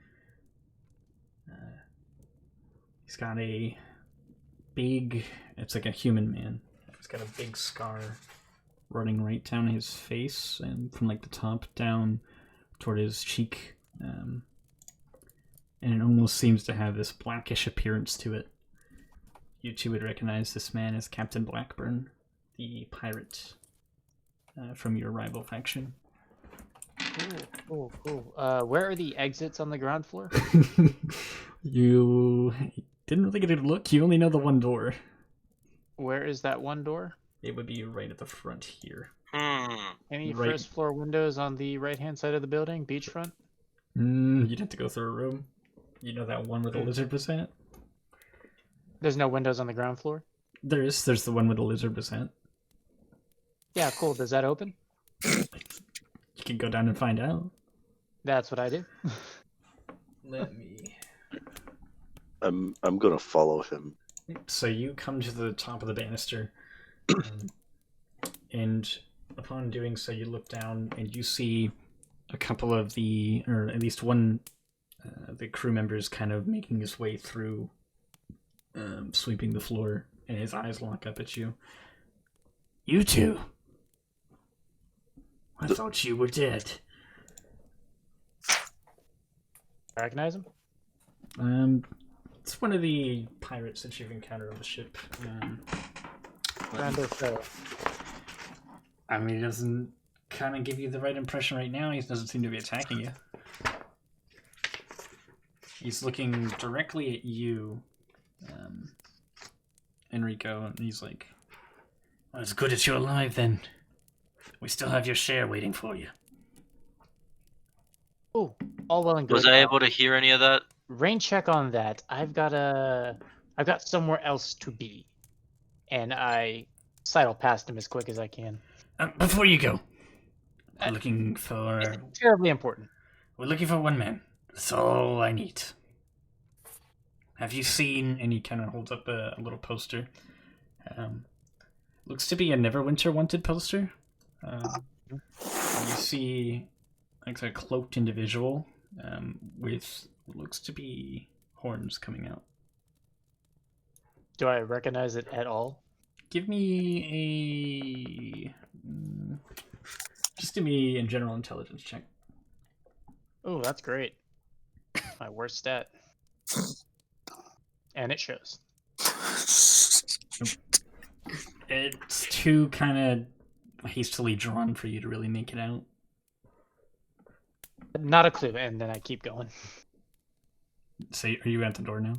He's got a big, it's like a human man. He's got a big scar running right down his face and from like the top down toward his cheek. And it almost seems to have this blackish appearance to it. You two would recognize this man as Captain Blackburn, the pirate from your rival faction. Cool. Where are the exits on the ground floor? You didn't really get a look. You only know the one door. Where is that one door? It would be right at the front here. Any Right. first floor windows on the right hand side of the building, beachfront? You'd have to go through a room. You know that one where the lizard was at? There's no windows on the ground floor? There's the one with the lizard percent. Yeah, cool. Does that open? You can go down and find out. That's what I do. Let me. I'm gonna follow him. So you come to the top of the banister, and upon doing so, you look down and you see a couple of or at least one, the crew members kind of making his way through, sweeping the floor, and his eyes lock up at you. You two. I thought you were dead. Recognize him? It's one of the pirates that you've encountered on the ship. Friend or foe? I mean, he doesn't kind of give you the right impression right now. He doesn't seem to be attacking you. He's looking directly at you, Enrico, and he's like, well, it's good that you're alive, then. We still have your share waiting for you. Oh, all well and good. Was I able to hear any of that? Rain check on that. I've got somewhere else to be, and I sidle past him as quick as I can. Before you go, we're looking for... It's terribly important. We're looking for one man. That's all I need. Have you seen... And he kind of holds up a little poster. Looks to be a Neverwinter wanted poster. You see like a cloaked individual with what looks to be horns coming out. Do I recognize it at all? Give me just give me a general intelligence check. Oh, that's great. My worst stat. And it shows. It's too kind of hastily drawn for you to really make it out. Not a clue, and then I keep going. So, are you at the door now?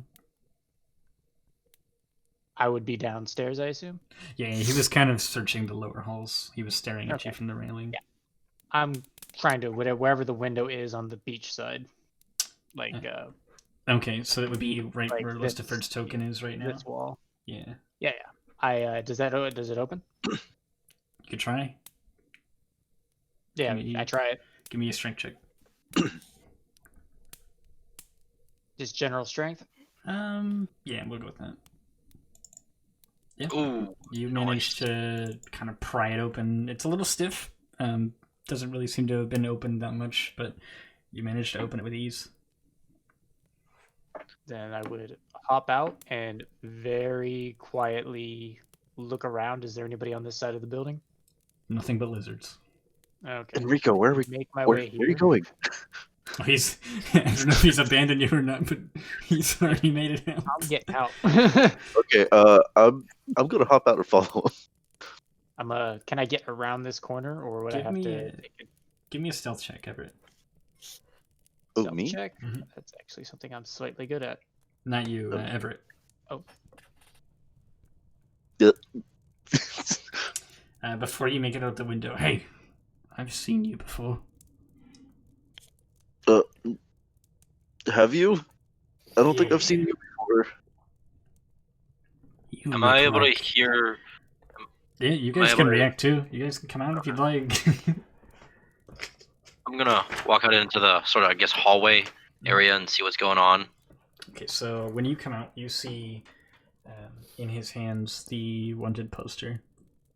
I would be downstairs, I assume? Yeah, he was kind of searching the lower halls. He was staring at you from the railing. Yeah. I'm trying to, wherever the window is on the beach side. Like, okay, so that would be right like where Lucifer's token is right now? This wall. Yeah. Yeah. Does it open? You could try. Yeah, I try it. Give me a strength check. Just general strength? Yeah, we'll go with that. Yeah. Ooh, You managed to kind of pry it open. It's a little stiff. Doesn't really seem to have been opened that much, but you managed to open it with ease. Then I would hop out and very quietly look around. Is there anybody on this side of the building? Nothing but lizards. Okay. Enrico, where are we? Make my Where way here. are you going? Oh, he's I don't know if he's abandoned you or not, but he's already made it out. I'm getting out. Okay, I'm gonna hop out and follow him. Can I get around this corner, or would I have to Give me a stealth check, Everett. Oh, stealth me? check? Mhm. That's actually something I'm slightly good at. Not you, Everett. Oh. Yep. Before you make it out the window, hey, I've seen you before. Have you? I don't think I've seen you before. You am look I able like... to hear? Yeah, you am I guys able can to- react too. You guys can come out if you'd like. I'm gonna walk out into the sort of, I guess, hallway area and see what's going on. Okay, so when you come out, you see in his hands the wanted poster.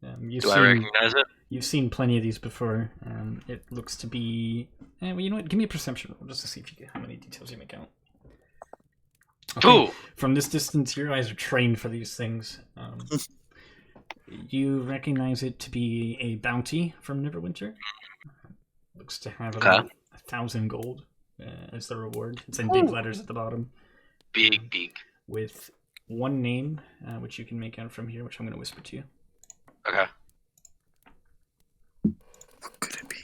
Do I recognize it? You've seen plenty of these before. It looks to be... well, you know what? Give me a perception roll just to see if you get how many details you make out. Okay. Ooh! From this distance, your eyes are trained for these things. You recognize it to be a bounty from Neverwinter. Looks to have about 1,000 gold as the reward. It's in big letters at the bottom. Big. With one name, which you can make out from here, which I'm going to whisper to you. Okay. What could it be?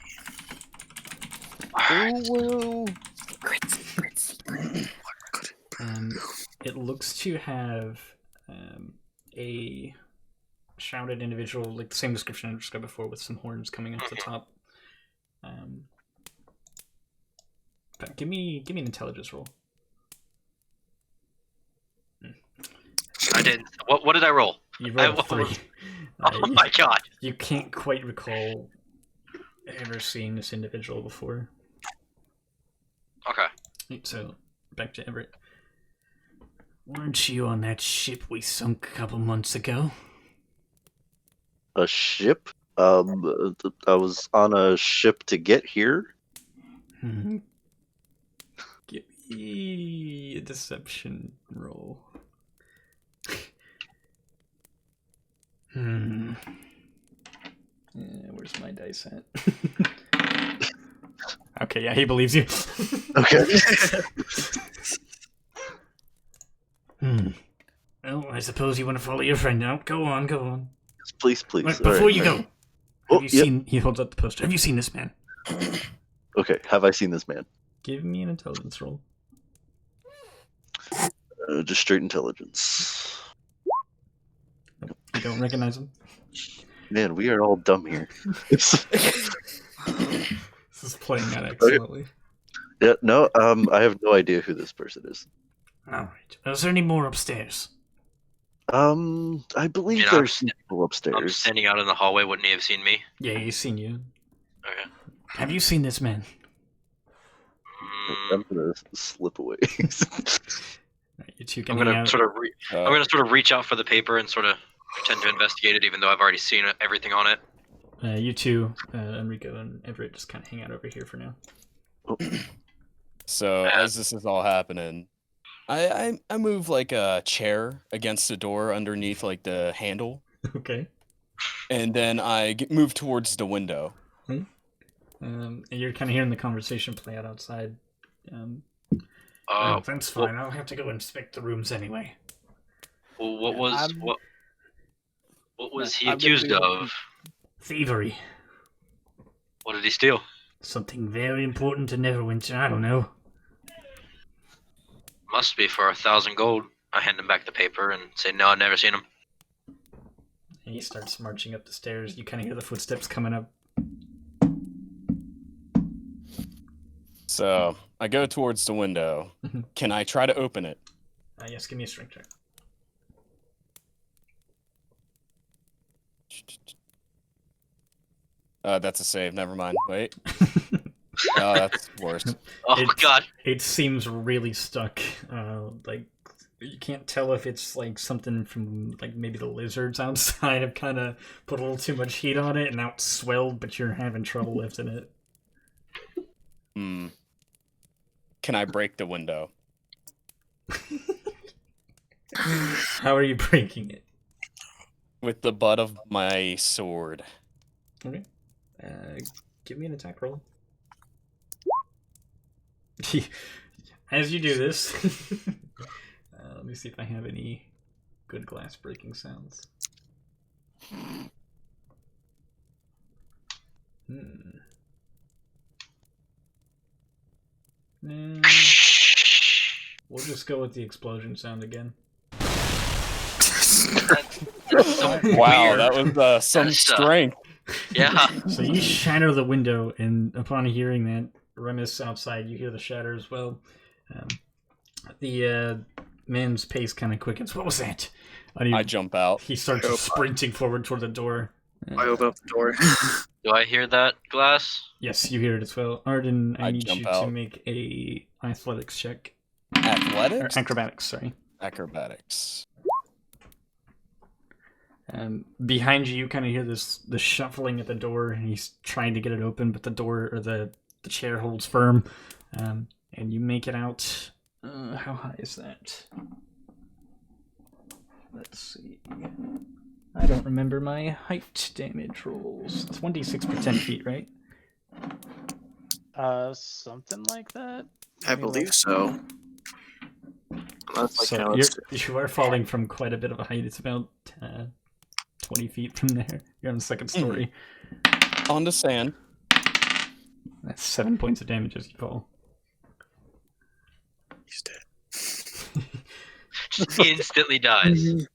It looks to have a shrouded individual, like the same description I described before, with some horns coming off the top. But give me an intelligence roll. didn't. What did I roll? You rolled a 3. Oh my god. You can't quite recall ever seeing this individual before. Okay. So, back to Everett. Weren't you on that ship we sunk a couple months ago? A ship? I was on a ship to get here. Give me a deception roll. Where's my dice at? Okay, yeah, he believes you. Okay. Well, I suppose you want to follow your friend out. Go on, go on. Please, please. Wait, All before right. you go, have you seen... He holds up the poster. Have you seen this man? Okay, have I seen this man? Give me an intelligence roll. Just straight intelligence. You don't recognize him? Man, we are all dumb here. This is playing out excellently. Yeah, no, I have no idea who this person is. Alright. Is there any more upstairs? I believe You know, there's people upstairs. I'm standing out in the hallway. Wouldn't he have seen me? Yeah, he's seen you. Okay. Have you seen this man? I'm gonna slip away. Right, you two can I'm gonna hang out. sort of reach out for the paper and sort of pretend to investigate it, even though I've already seen everything on it. You two, Enrico and Everett, just kind of hang out over here for now. So as this is all happening, I move like a chair against the door underneath like the handle, Okay. and then I move towards the window. And you're kind of hearing the conversation play out outside. That's fine. I'll have to go inspect the rooms anyway. Well, what was he I'm gonna accused do- of? Thievery. What did he steal? Something very important to Neverwinter. I don't know. Must be for 1,000 gold. I hand him back the paper and say, no, I've never seen him. And he starts marching up the stairs. You kind of hear the footsteps coming up. So I go towards the window. Can I try to open it? Yes, give me a strength check. That's a save. Never mind. Wait. Oh, that's worse. Oh, God. It seems really stuck. Like, you can't tell if it's like something from like maybe the lizards outside have kind of put a little too much heat on it and now it's swelled, but you're having trouble lifting it. Can I break the window? How are you breaking it? With the butt of my sword. Okay. Give me an attack roll. As you do this, let me see if I have any good glass breaking sounds. We'll just go with the explosion sound again. That's so Wow, weird. that was some That's, strength. Yeah. So you shatter the window, and upon hearing that, Remus outside, you hear the shatter as well. The man's pace kind of quickens. What was that? I jump out. He starts sprinting forward toward the door. I open up the door. Do I hear that, Glass? Yes, you hear it as well. Arden, I need jump you to out. make a athletics check. Athletics? Or acrobatics, sorry. Acrobatics. Behind you, you kind of hear the shuffling at the door, and he's trying to get it open, but the door or the chair holds firm, and you make it out. How high is that? Let's see. I don't remember my height damage rolls. It's 1d6 per 10 feet, right? Something like that. I believe so. That's like, So you are falling from quite a bit of a height. It's about 20 feet from there. You're on the second story. On the sand. That's 7 points of damage as you fall. He's dead. Just instantly dies.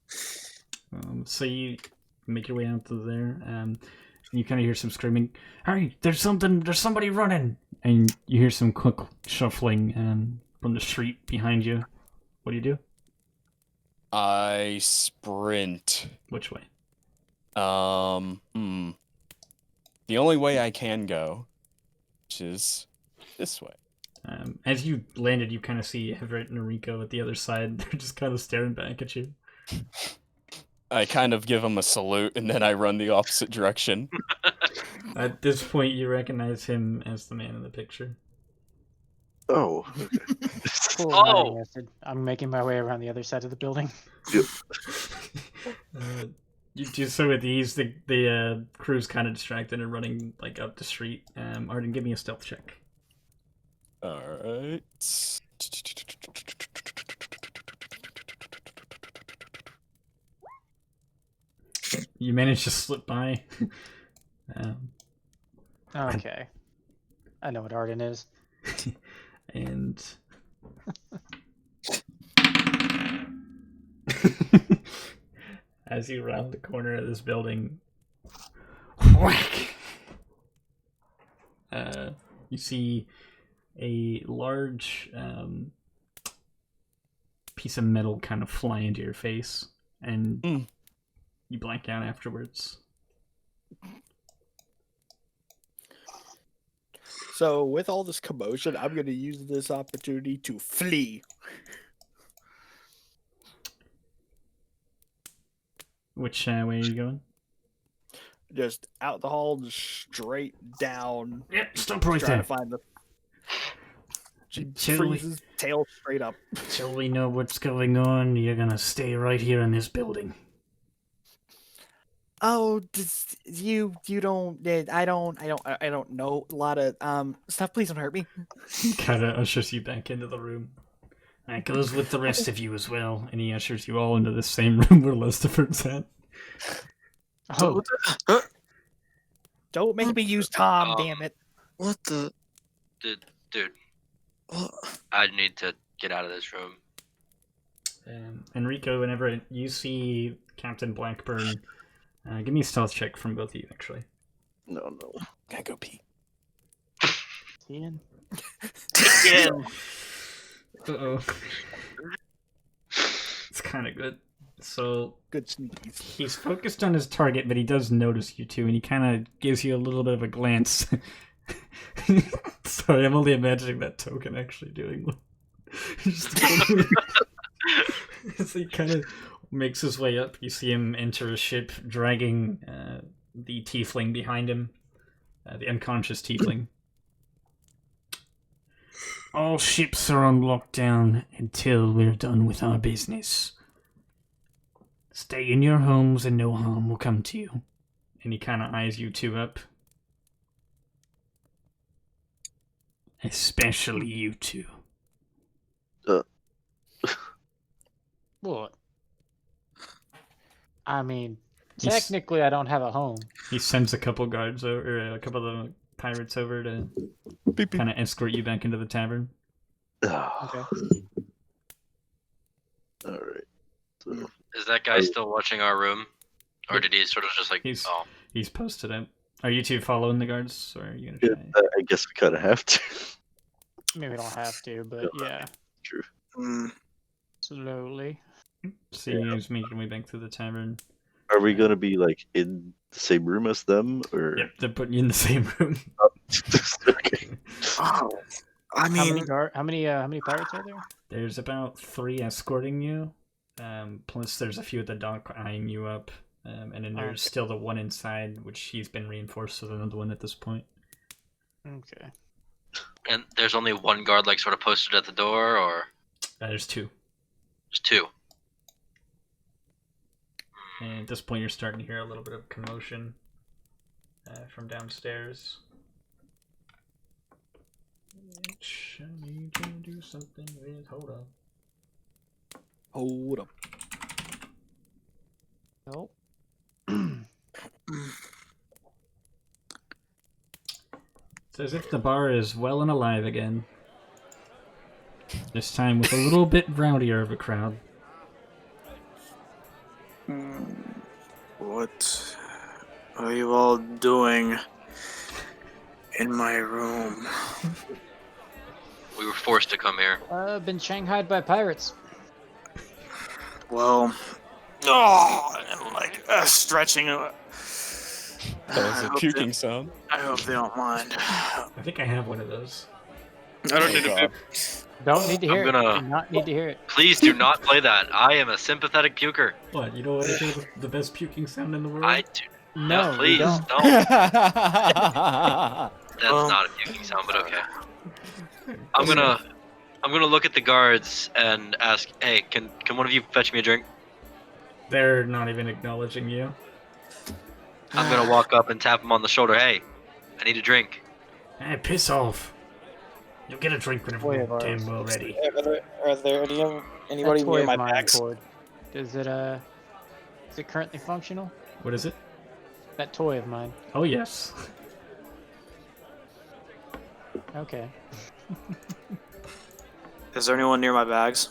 So you make your way out to there, and you kind of hear some screaming. Hey, there's somebody running! And you hear some quick shuffling from the street behind you. What do you do? I sprint. Which way? The only way I can go, which is this way. As you landed, you kind of see Everett and Rico at the other side. They're just kind of staring back at you. I kind of give him a salute, and then I run the opposite direction. At this point, you recognize him as the man in the picture. Oh. Okay. Cool, Oh! riding acid. I'm making my way around the other side of the building. You do so with ease. The crew's kind of distracted and running like up the street. Arden, give me a stealth check. Alright. You managed to slip by. Okay. I know what Arden is. And as you round the corner of this building, whack! You see a large piece of metal kind of fly into your face, and you blank out afterwards. So, with all this commotion, I'm going to use this opportunity to flee. Which way are you going? Just out the hall, just straight down. Yep, stop right trying there. to find the. She Shall we- freezes, tail straight up. Till we know what's going on, you're gonna stay right here in this building. Oh, you don't. I don't know a lot of stuff. Please don't hurt me. Kind of ushers you back into the room. That goes with the rest of you as well. And he ushers you all into the same room where Lucifer's at. Oh, Don't make me use Tom. Um, Damn it. What the? Dude, What? I need to get out of this room. Enrico, whenever you see Captain Blackburn, give me a stealth check from both of you, actually. No. Gotta go pee. Ian? Yeah. Uh-oh. It's kind of good. So, Good sneakies. he's focused on his target, but he does notice you two, and he kind of gives you a little bit of a glance. Sorry, I'm only imagining that token actually doing one. So he kind of makes his way up. You see him enter a ship, dragging the tiefling behind him, the unconscious tiefling. All ships are on lockdown until we're done with our business. Stay in your homes and no harm will come to you. And he kind of eyes you two up. Especially you two. What? I mean, He's- technically I don't have a home. He sends a couple guards over, or a couple of the pirates over to kind of escort you back into the tavern. Okay. Alright. So, Is that guy still watching our room? Or did he sort of just like, He's- oh. He's posted up. Are you two following the guards, or are you yeah, gonna try? I guess we kind of have to. Maybe we don't have to, but yeah. True. Slowly. See you guys making your way back through the tavern. Are we gonna be like in the same room as them, or? Yep, they're putting you in the same room. Okay. Oh, I How many mean, how many pirates are there? There's about 3 escorting you. Plus there's a few at the dock eyeing you up. And then there's Okay. still the one inside, which he's been reinforced with another one at this point. Okay. And there's only one guard like sort of posted at the door, or There's 2. just two? And at this point you're starting to hear a little bit of commotion from downstairs. Which I need to do something with. Hold on. Hold up. Nope. It's as if the bar is well and alive again. This time with a little bit rowdier of a crowd. what are you all doing in my room? We were forced to come here. Been shanghaied by pirates. Well, and like stretching. That was a puking sound. I hope they don't mind. I think I have one of those. I don't need to. God. Don't need to hear I'm it. gonna- Do not need to hear it. Please do not play that. I am a sympathetic puker. What? You don't want to hear the best puking sound in the world? I do. No, we Please don't. don't. That's not a puking sound, but okay. I'm gonna look at the guards and ask, hey, can one of you fetch me a drink? They're not even acknowledging you. I'm gonna walk up and tap him on the shoulder. Hey, I need a drink. Hey, piss off. You'll get a drink whenever Boy, we're of ours. damn well ready. Are there anybody That toy near of my mine, bags? Cord. Is it currently functional? What is it? That toy of mine. Oh, yes. Okay. Is there anyone near my bags?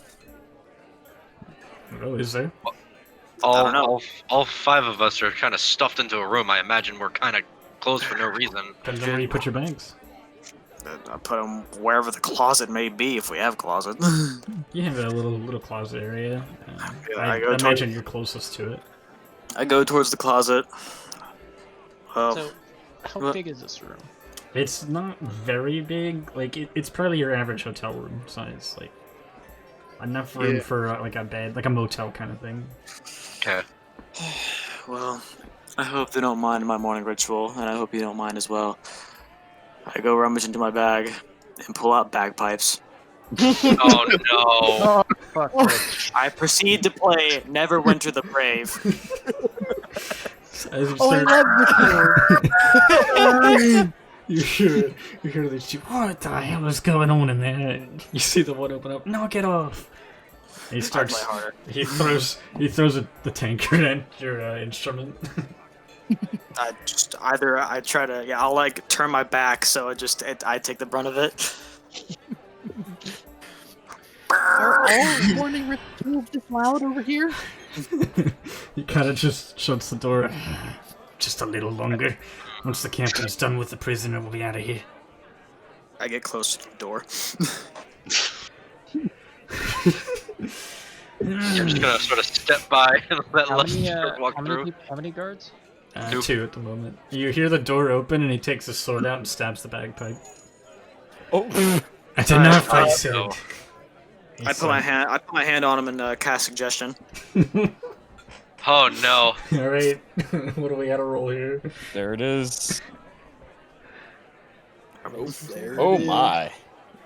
Oh, is there? All, don't know. all five of us are kind of stuffed into a room. I imagine we're kind of closed for no reason. Depends on where you put your bags. I put them wherever the closet may be, if we have a closet. You have a little closet area. Yeah, I I go imagine you're closest to it. I go towards the closet. So, how what- big is this room? It's not very big. Like it's probably your average hotel room size. Like enough room for like a bed, like a motel kind of thing. Okay. Well, I hope they don't mind my morning ritual, and I hope you don't mind as well. I go rummage into my bag and pull out bagpipes. Oh no. Oh, fuck. I proceed to play Neverwinter the Brave. As you Oh, I start, love this. you hear these two. What the hell is going on in there? And you see the one open up. Knock it off. And he starts. play harder. He throws the tankard at your instrument. I try to, I'll like turn my back so I take the brunt of it. Are all morning rituals just loud over here? He kind of just shuts the door. Just a little longer. Once the captain's done with the prisoner, we'll be out of here. I get close to the door. I'm just gonna sort of step by and let How many, Lester walk through. how many guards? Two. 2 at the moment. You hear the door open and he takes his sword out and stabs the bagpipe. Oh, That's enough, I said. no. He I put my said. hand on him and cast suggestion. Oh no. Alright, what do we gotta roll here? there it is. Oh, there Oh it is. my.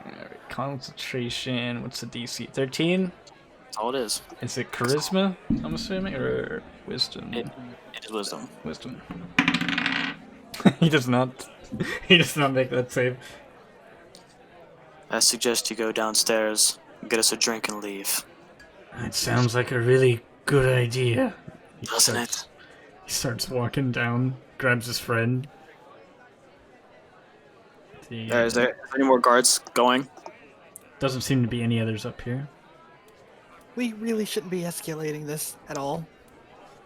Alright, concentration. What's the DC? 13? That's all it is. Is it charisma, I'm assuming? Or wisdom? It is wisdom. Wisdom. He does not. He does not make that save. I suggest you go downstairs, get us a drink, and leave. That sounds like a really good idea. Doesn't it? He starts walking down, grabs his friend. Is there any more guards going? Doesn't seem to be any others up here. We really shouldn't be escalating this at all.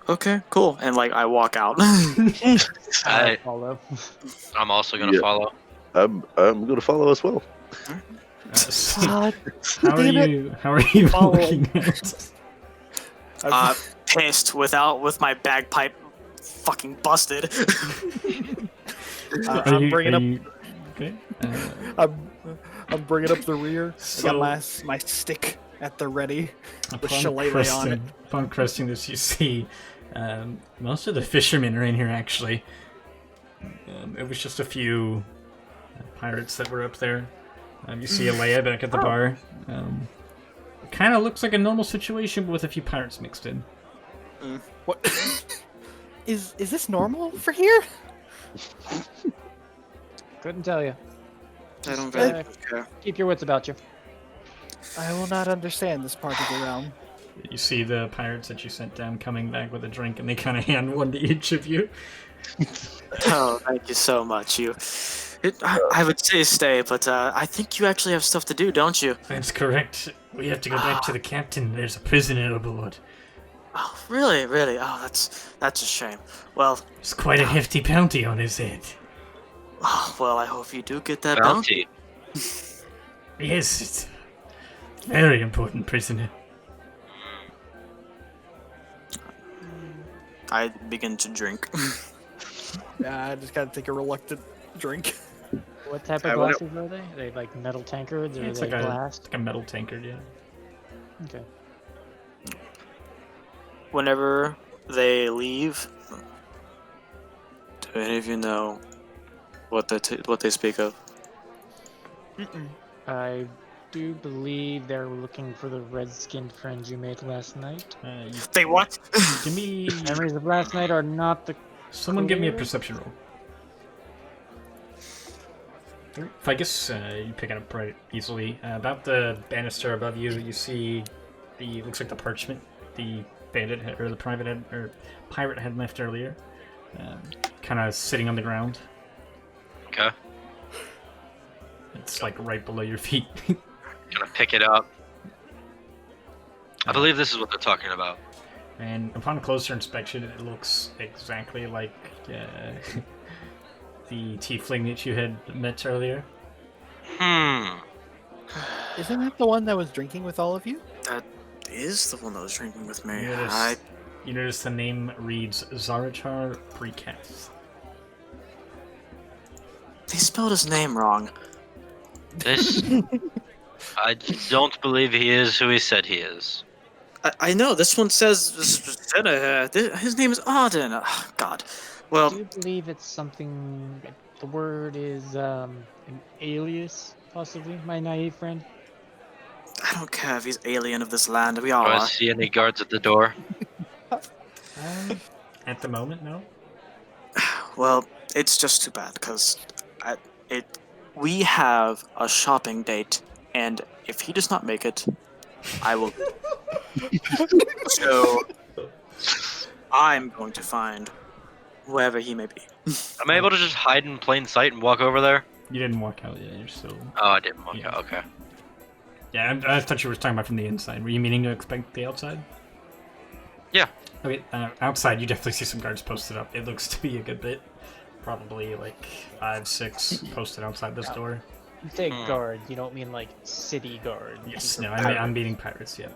Okay, cool. And like I walk out. I, Follow. I'm also gonna Yeah. follow. I'm gonna follow as well. God, How are damn it. you? How are you Following. looking at? Pissed with my bagpipe fucking busted. I'm bringing up. Okay. I'm bringing up the rear. I So- got my stick at the ready with shillelagh on it. Upon cresting this, you see most of the fishermen are in here. Actually, it was just a few pirates that were up there. You see Alea back at the bar. Kind of looks like a normal situation, but with a few pirates mixed in. What? Is this normal for here? Couldn't tell you. I don't really care. Keep your wits about you. I will not understand this part of the realm. You see the pirates that you sent down coming back with a drink, and they kind of hand one to each of you. Oh, thank you so much. I would say stay, but I think you actually have stuff to do, don't you? That's correct. We have to go back to the captain. There's a prisoner aboard. Oh, really, really? Oh, that's a shame. Well, There's quite a hefty bounty on his head. I hope you do get that bounty. Bounty. Yes, it's a very important prisoner. I begin to drink. Yeah, I just gotta take a reluctant drink. What type I of wouldn't- glasses are they? Are they like metal tankards or are It's they like glass? a metal tankard, yeah. Okay. Whenever they leave, do any of you know what they speak of? I do believe they're looking for the red-skinned friends you made last night. They what? Give me... Memories of last night are not the Someone give me a clearest. perception roll. If I guess you pick it up right easily. About the banister above you, you see the looks like the parchment the bandit had, or the pirate had left earlier, kind of sitting on the ground. Okay. It's like right below your feet. Gonna pick it up. I believe this is what they're talking about. And upon closer inspection, it looks exactly like the tiefling that you had met earlier. Isn't that the one that was drinking with all of you? That is the one that was drinking with me. You notice the name reads Zarachar Precast. They spelled his name wrong. This. I don't believe he is who he said he is. I know, this one says his name is Arden. Oh, God. Well, Do you believe it's something? The word is an alias, possibly. My naive friend. I don't care if he's alien of this land. We all Do I are. see any guards at the door? At the moment, no. Well, it's just too bad because we have a shopping date, and if he does not make it, I will. So I'm going to find whoever he may be. Am I able to just hide in plain sight and walk over there? You didn't walk out yet. You're still. Oh, I didn't walk Yeah. out. Okay. Yeah, I thought you were talking about from the inside. Were you meaning to expect the outside? Yeah. Okay, outside you definitely see some guards posted up. It looks to be a good bit. Probably like 5, 6 posted outside this door. You say guard, you don't mean like city guard. Yes, These no, are I'm meaning pirates, yeah.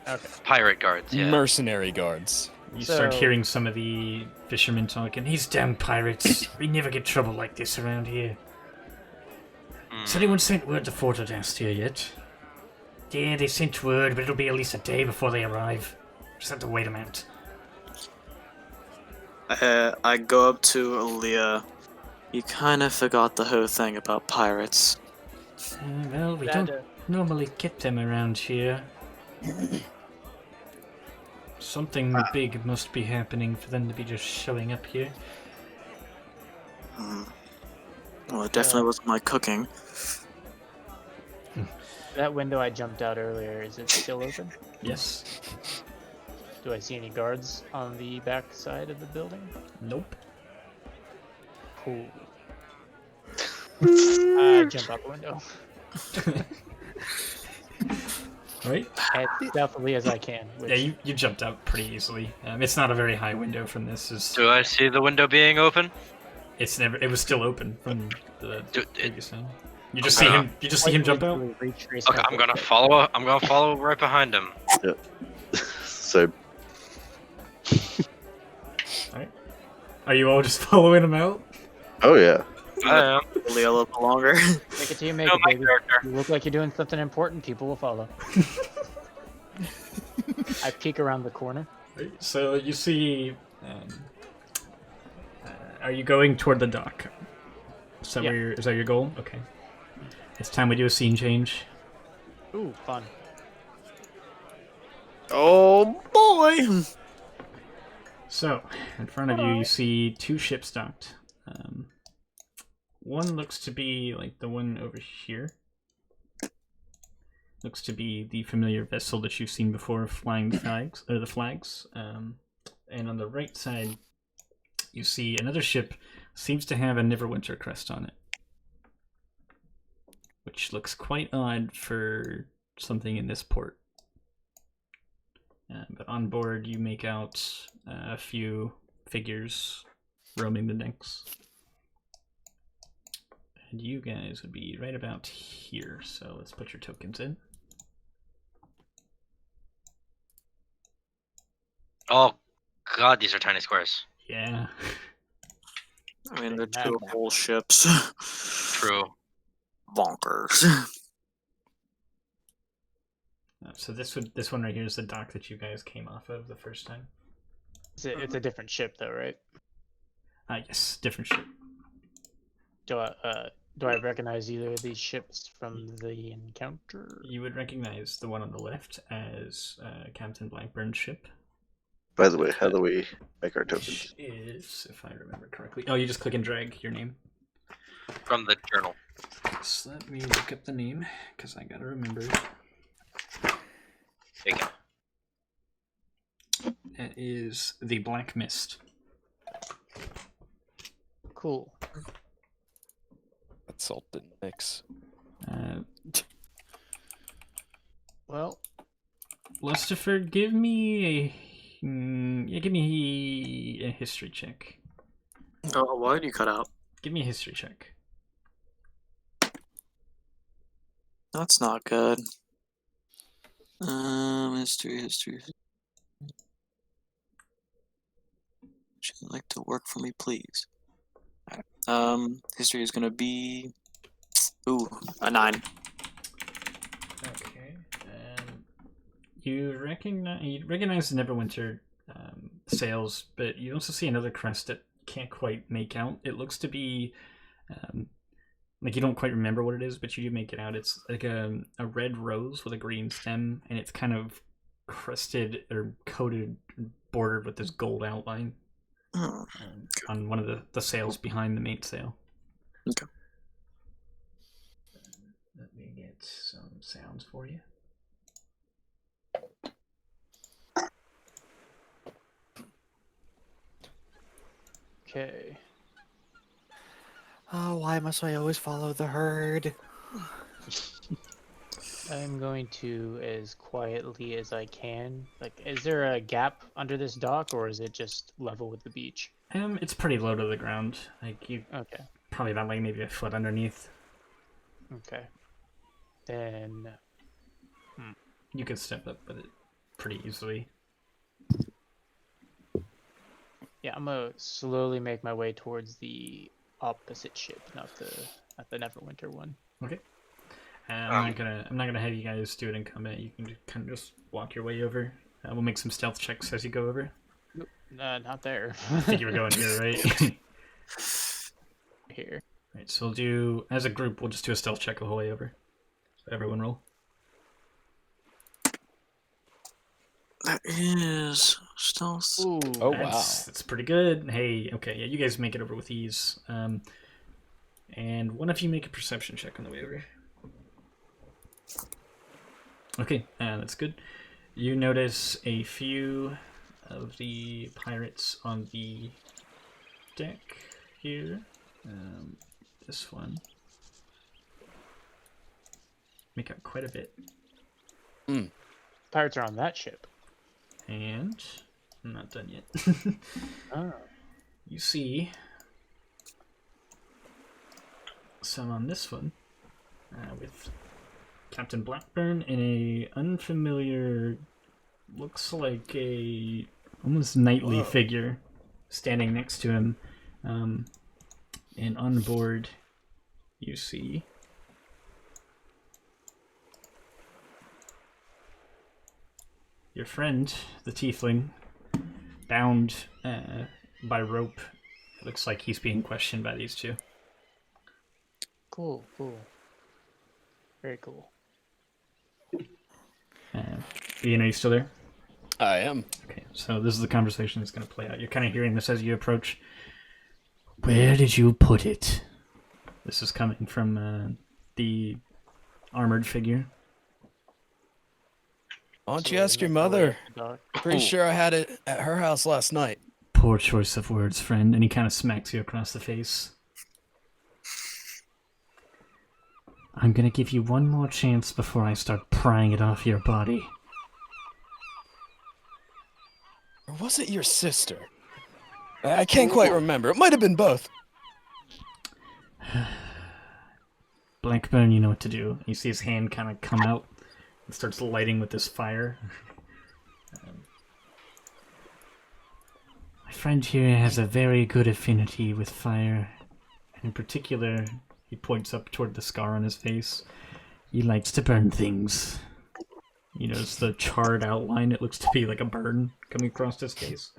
Okay. Pirate guards. Yeah. Mercenary guards. You start So- hearing some of the fishermen talking. These damn pirates. We never get trouble like this around here. Has anyone sent word to Fort Hydrastia yet? Yeah, they sent word, but it'll be at least a day before they arrive. Just have to wait them out. I go up to Aaliyah. You kind of forgot the whole thing about pirates. Well, we That, don't normally get them around here. Something big must be happening for them to be just showing up here. Well, it definitely wasn't my cooking. That window I jumped out earlier, is it still open? Yes. Do I see any guards on the back side of the building? Nope. Cool. I jump out the window Right? as stealthily as I can. Which, Yeah, you jumped out pretty easily. It's not a very high window from this. Do I see the window being open? It was still open from the previous time. You just I'm see gonna- him. You just see him jump out. Okay, I'm gonna follow. I'm gonna follow right behind him. So Are you all just following him out? oh yeah. I am. Aaliyah a little bit longer. Make it to you, make No, it, my baby. character. You look like you're doing something important, people will follow. I peek around the corner. Right, so you see. Are you going toward the dock? Is that, Yeah. is that your goal? Okay. It's time we do a scene change. Ooh, fun. Oh boy! So, in front of you, you see 2 ships docked. One looks to be like the one over here. Looks to be the familiar vessel that you've seen before, flying flags. And on the right side, you see another ship. Seems to have a Neverwinter crest on it, which looks quite odd for something in this port. But on board, you make out a few figures roaming the decks. And you guys would be right about here, so let's put your tokens in. Oh god, these are tiny squares. Yeah. I mean, they're Big two map. whole ships. True. Bonkers. So this one right here is the dock that you guys came off of the first time. It's a different ship, though, right? Yes, different ship. Do I recognize either of these ships from the encounter? You would recognize the one on the left as Captain Blackburn's ship. By the way, how do we make our tokens? Which is, if I remember correctly, oh, you just click and drag your name. From the journal. So let me look up the name, because I gotta remember. There you go. It is the Black Mist. Cool. That salt didn't mix. Well, Lucifer, give me a history check. Oh, why did you cut out? Give me a history check. That's not good. History. Would you like to work for me, please? Alright. History is gonna be a 9. Okay. You recognize the Neverwinter sails, but you also see another crest that you can't quite make out. It looks to be like you don't quite remember what it is, but you do make it out. It's like a red rose with a green stem, and it's kind of crested or coated, bordered with this gold outline on one of the sails behind the mainsail. Okay. Let me get some sounds for you. okay. Oh, why must I always follow the herd? I'm going to, as quietly as I can. Like, is there a gap under this dock, or is it just level with the beach? It's pretty low to the ground. Like you Okay. probably about like maybe a foot underneath. Okay. Then You could step up with it pretty easily. yeah, I'm gonna slowly make my way towards the opposite ship, not the Neverwinter one. Okay. I'm not gonna have you guys do it in combat. You can just kind of just walk your way over. We'll make some stealth checks as you go over. Not there. I think you were going here, right? Here. Right. So we'll do as a group. We'll just do a stealth check the whole way over. So everyone roll. That is stealth. Ooh. Oh, That's pretty good. Hey, okay, yeah, you guys make it over with ease. And one of you make a perception check on the way over. Okay, that's good. You notice a few of the pirates on the deck here. This one. Make out quite a bit. Pirates are on that ship. And I'm not done yet. Oh. You see some on this one with Captain Blackburn in a unfamiliar, looks like a almost knightly figure standing next to him. And on board you see your friend, the tiefling, bound by rope. It looks like he's being questioned by these two. Cool. Very cool. Ian, are you still there? I am. Okay, so this is the conversation that's going to play out. You're kind of hearing this as you approach. Where did you put it? This is coming from the armored figure. Why don't you ask your mother? Pretty sure I had it at her house last night. Poor choice of words, friend. And he kind of smacks you across the face. I'm going to give you one more chance before I start prying it off your body. Or was it your sister? I can't quite remember. It might have been both. Blackburn, you know what to do. You see his hand kind of come out and starts lighting with this fire. friend here has a very good affinity with fire. In particular, he points up toward the scar on his face. He likes to burn things. You notice the charred outline? It looks to be like a burn coming across his face.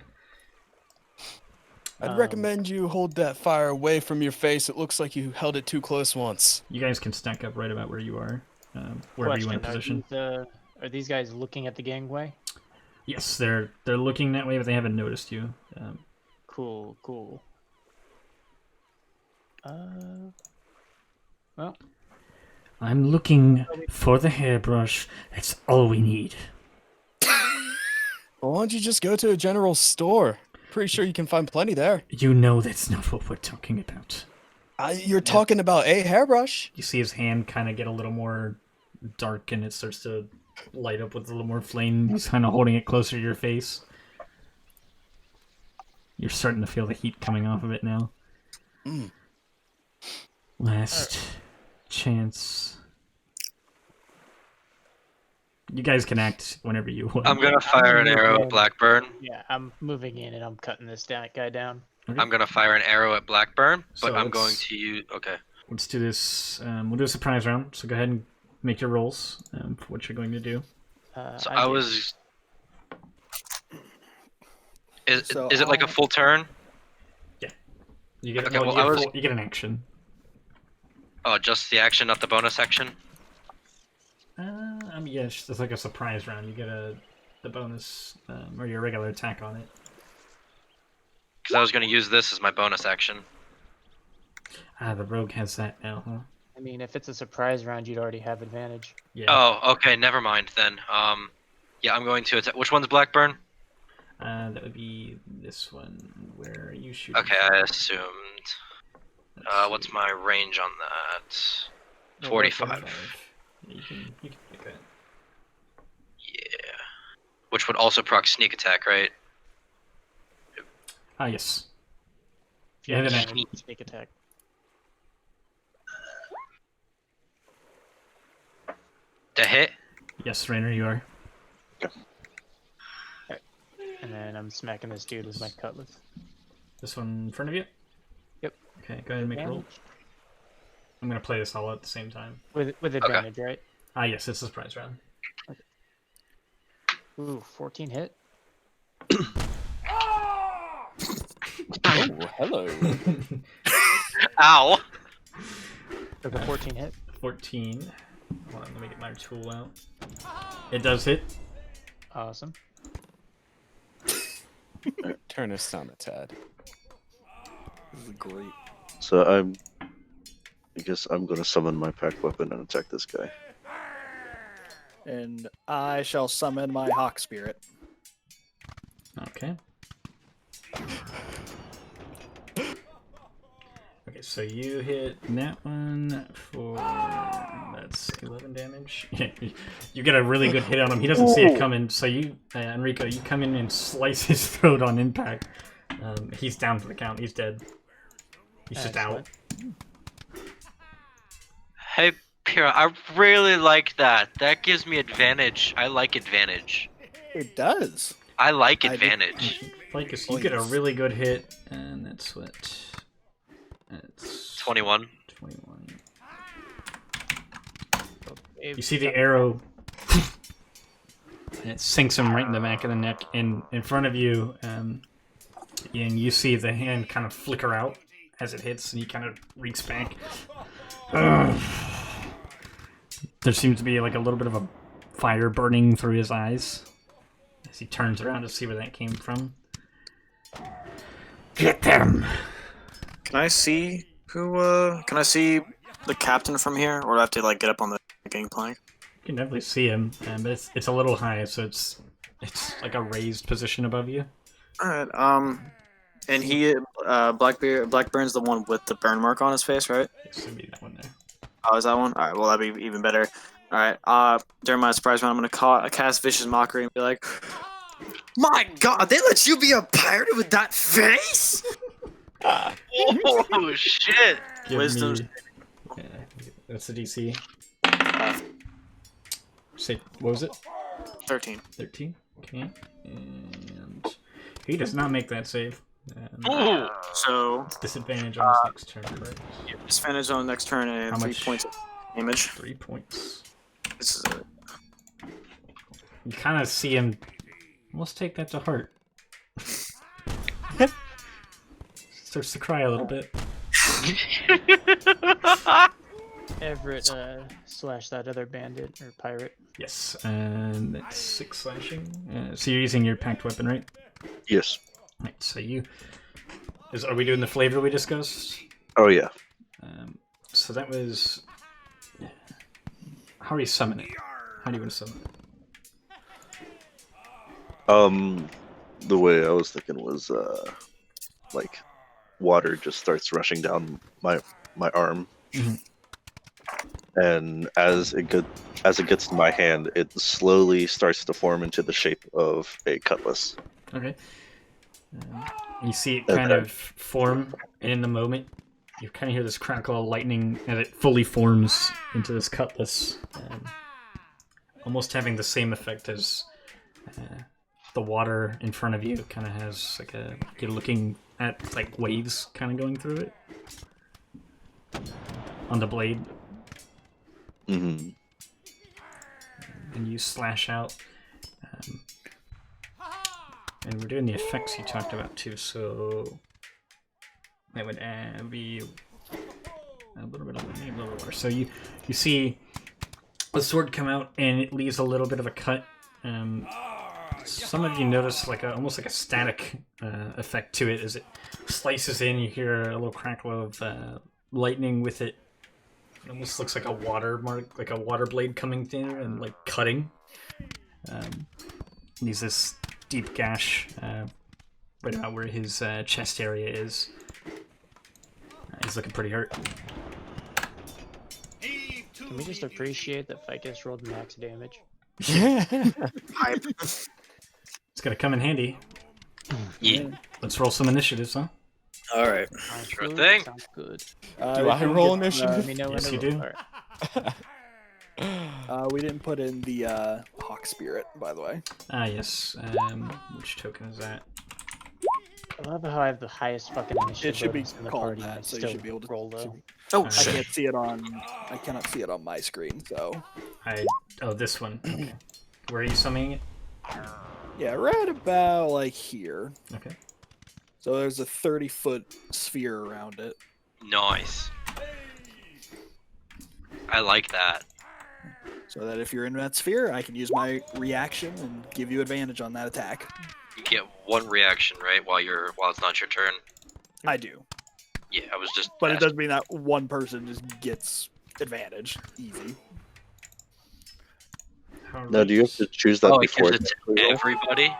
I'd recommend you hold that fire away from your face. It looks like you held it too close once. You guys can stack up right about where you are, wherever you want to position. Are these guys looking at the gangway? Yes, they're looking that way, but they haven't noticed you. Cool. Well, I'm looking for the hairbrush. That's all we need. Well, why don't you just go to a general store? Pretty sure you can find plenty there. You know that's not what we're talking about. You're talking about a hairbrush. You see his hand kind of get a little more dark, and it starts to light up with a little more flame. He's kind of holding it closer to your face. You're starting to feel the heat coming off of it now. Last chance. You guys can act whenever you want. I'm gonna fire an arrow at Blackburn. yeah, I'm moving in and I'm cutting this guy down. Okay. I'm gonna fire an arrow at Blackburn, but So I'm going let's- to use. Okay. Let's do this. We'll do a surprise round. So go ahead and make your rolls for what you're going to do. So I was. Is So it like a full turn? You get, Okay, well, well, you get an action. Oh, just the action, not the bonus action. Yes, it's like a surprise round. You get the bonus or your regular attack on it. Because I was gonna use this as my bonus action. The rogue has that now, huh? I mean, if it's a surprise round, you'd already have advantage. Yeah. Oh, okay, never mind then. Yeah, I'm going to attack. Which one's Blackburn? That would be this one. Where are you shooting? Okay, I assumed. What's my range on that? 45. Yeah, you can pick that. Yeah. Which would also proc sneak attack, right? Yes. If you Yeah, have then advantage, sneak attack. To hit? Yes, Rainer, you are. And then I'm smacking this dude with my cutlass. This one in front of you? Yep. Okay, go ahead and make a roll. I'm gonna play this all at the same time. With advantage, right? Yes, it's a surprise round. Ooh, 14 hit. Oh, hello. Ow! Took a 14 hit. 14. Hold on, let me get my tool out. It does hit. Awesome. Turn us down a tad. This is great. So I guess I'm gonna summon my pack weapon and attack this guy. And I shall summon my hawk spirit. Okay. Okay, so you hit that one for that's 11 damage. You get a really good hit on him. He doesn't see it coming. So you, Enrico, you come in and slice his throat on impact. He's down for the count. He's dead. He's just out. Hey, Pira, I really like that. That gives me advantage. I like advantage. It does. I like advantage. Lycus, you get a really good hit, and that's what. That's 21. 21. Okay, You see the arrow, and it sinks him right in the back of the neck. And in front of you, and you see the hand kind of flicker out as it hits, and he kind of reeks back. There seems to be like a little bit of a fire burning through his eyes as he turns around to see where that came from. Get them! Can I see who? Can I see the captain from here, or do I have to like get up on the gangplank? You can definitely see him, but it's a little high, so it's like a raised position above you. All right. And he, Blackburn's the one with the burn mark on his face, right? Yes, it'd be that one there. Oh, is that one? All right. Well, that'd be even better. All right. During my surprise round, I'm gonna cast vicious mockery and be like, "My God, they let you be a pirate with that face?" Oh shit! Give Wisdom's- me. Yeah, that's the DC. Say, what was it? 13. 13. Okay. And he does not make that save. Ooh! So Disadvantage on his next turn, correct? disadvantage on the next turn and How 3 much? points of damage. 3 points. This is it. You kind of see him. Let's take that to heart. Starts to cry a little bit. Everett slash that other bandit or pirate. Yes, and it's 6 slashing. So you're using your packed weapon, right? Yes. Right. So you. Are we doing the flavor we discussed? Oh yeah. So that was. How do you summon it? How do you want to summon it? The way I was thinking was like water just starts rushing down my arm, and as it gets to my hand, it slowly starts to form into the shape of a cutlass. Okay. You see it kind of form, and in the moment, you kind of hear this crackle of lightning as it fully forms into this cutlass, almost having the same effect as the water in front of you. Kind of has like you're looking at like waves kind of going through it on the blade. Mm-hmm. And you slash out. And we're doing the effects you talked about too, so that would be a little bit of a little water. So you see the sword come out, and it leaves a little bit of a cut. Some of you notice like almost like a static effect to it as it slices in. You hear a little crackle of lightning with it. It almost looks like a water mark, like a water blade coming through and like cutting. Leaves this deep gash right about where his chest area is. He's looking pretty hurt. Can we just appreciate that Ficus rolled max damage? It's gonna come in handy. Yeah. Let's roll some initiatives, huh? All right. Sure thing. Sounds good. Do I roll initiative? Let me know when Yes, to you roll. do. Alright. We didn't put in the Hawk Spirit, by the way. Ah, yes. Which token is that? I love how I have the highest fucking initiative It should be bonus in the called party and I that, so you still should be able to roll low. Oh, I Sure. can't see it on. I cannot see it on my screen. So Oh, this one. Okay. Where are you summoning it? yeah, right about like here. Okay. So there's a 30-foot sphere around it. Nice. I like that. So that if you're in that sphere, I can use my reaction and give you advantage on that attack. You get one reaction, right, while it's not your turn. I do. Yeah, I was just. But it asking. doesn't mean that one person just gets advantage. Easy. Now, do you have to choose that Oh, it before? gives it to everybody.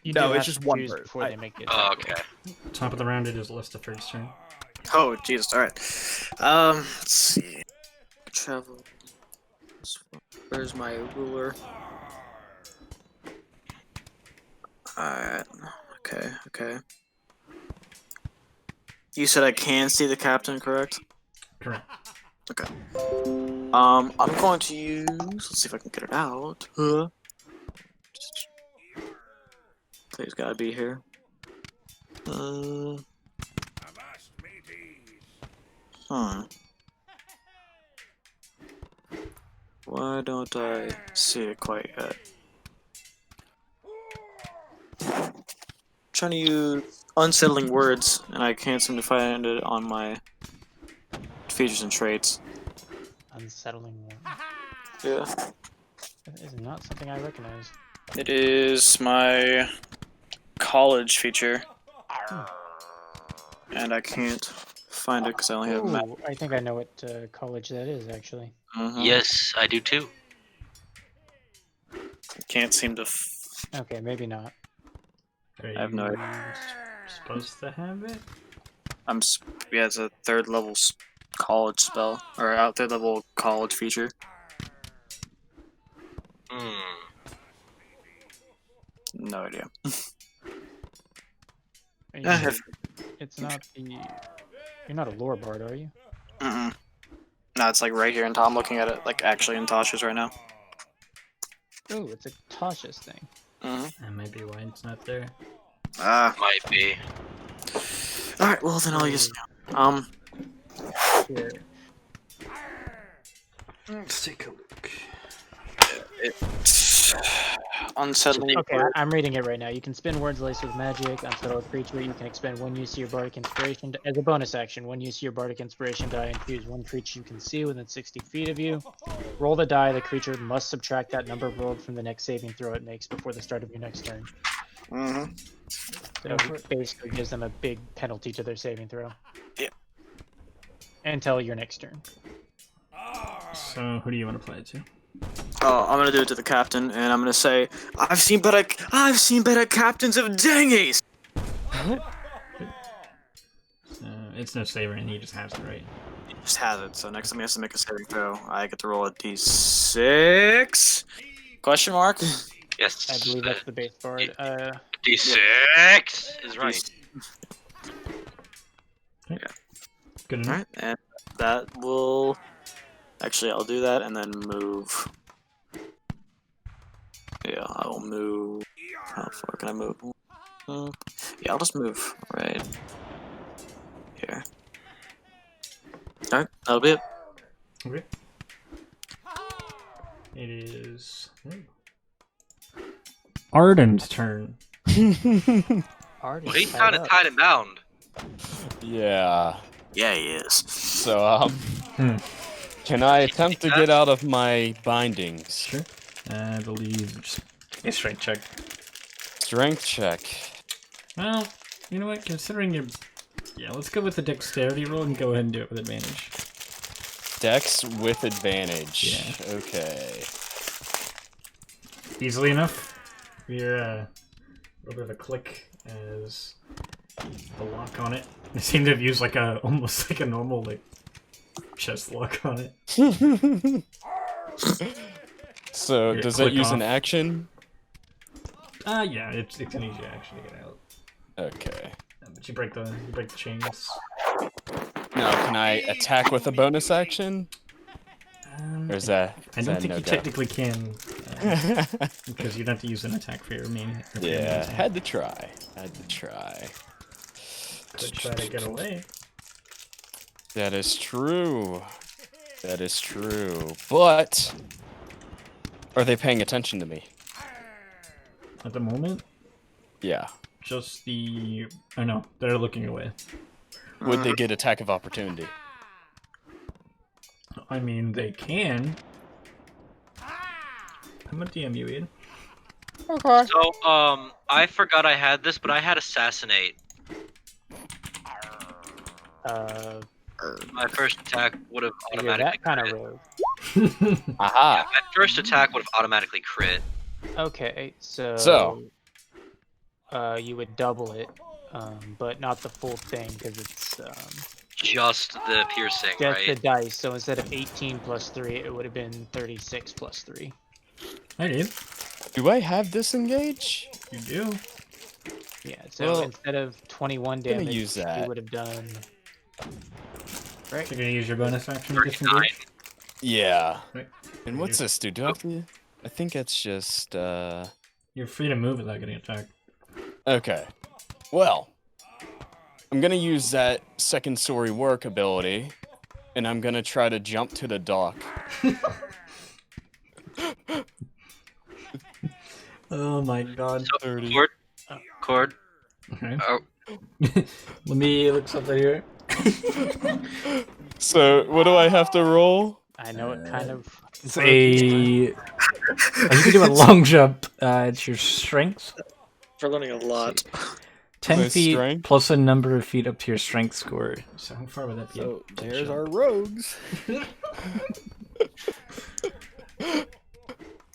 You No, do it's have just to one choose bird. before they make the Oh, attack roll. okay. Top of the round, it is Lucifer's turn. Oh, Jesus. All right. Let's see. Travel. Where's my ruler? Alright. Okay. You said I can see the captain, correct? Correct. Okay. I'm going to use. Let's see if I can get it out. Please, gotta be here. Why don't I see it quite yet? Trying to use unsettling words, and I can't seem to find it on my features and traits. Unsettling one. Yeah. That is not something I recognize. It is my college feature. And I can't find it because I only have map. Ooh, I think I know what college that is, actually. Yes, I do too. Can't seem to. Okay, maybe not. Are I have no you supposed to have it? Yeah, it's a third level college spell. Or out third level college feature. No idea. Are you sure it's not the... You're not a lore bard, are you? No, it's like right here in I'm looking at it like actually in Tasha's right now. Oh, it's a Tasha's thing. That might be why it's not there. Might be. All right. Well, then I'll use. Here. Let's take a look. It's unsettling. Okay, I'm reading it right now. You can spin words laced with magic, unsettle a creature. You can expend 1 use of your bardic inspiration as a bonus action. 1 use of your bardic inspiration die and choose 1 creature you can see within 60 feet of you. Roll the die. The creature must subtract that number rolled from the next saving throw it makes before the start of your next turn. Mm-hmm. So it basically gives them a big penalty to their saving throw. Yeah. Until your next turn. So who do you want to play it to? Oh, I'm gonna do it to the captain, and I'm gonna say, I've seen better captains of dinghies. It's no saver, and he just has it, right? He just has it. So next time he has to make a saving throw, I get to roll a d6. Question mark? Yes. I believe that's the base board. D6 is right. Good enough. Alright, and that will... Actually, I'll do that and then move. Yeah, I will move. How far can I move? Yeah, I'll just move right here. Alright, that'll be it. Okay. It is Arden's turn. Well, he's kind of tied and bound. Yeah. Yeah, he is. So, can I attempt to get out of my bindings? Sure. I believe just a strength check. Strength check. Well, you know what? Considering your... Yeah, let's go with the dexterity roll and go ahead and do it with advantage. Dex with advantage. Yeah. Okay. Easily enough. We're a little bit of a click as the lock on it. I seem to have used like almost like a normal like chest lock on it. So Here, does it click use an off. action? Yeah, it's an easy action to get out. Okay. But you break the chains. Now, can I attack with a bonus action? Or is that? I don't think you technically can, because you'd have to use an attack for your main. Yeah, had to try. Could try to get away. That is true. But are they paying attention to me? At the moment, Yeah. just the... I know, they're looking away. Would they get attack of opportunity? I mean, they can. I'm gonna DM you, Ian. Okay. So, I forgot I had this, but I had assassinate. My first attack would have You're automatically that kind of crit. rogue. Aha. My first attack would have automatically crit. Okay, so you would double it, but not the full thing because it's Just the piercing, just right? the dice. So instead of 18 plus 3, it would have been 36 plus 3. I did. Do I have disengage? You do. Yeah, so Well, instead of 21 gonna damage, use that. you would have done. Right. You're gonna use your bonus action to 39. disengage. Yeah. Right. And what's this do? Do I have to... I think it's just, You're free to move without getting attacked. Okay. Well, I'm gonna use that second story work ability, and I'm gonna try to jump to the dock. Oh my god. So, 30. Cord. Okay. Oh, Let me look something here. So, what do I have to roll? I know it kind of. It's you can do a long jump. It's your strength. We're learning a lot. 10 My feet strength? plus a number of feet up to your strength score. So how far would that be? So up to there's jump? our rogues.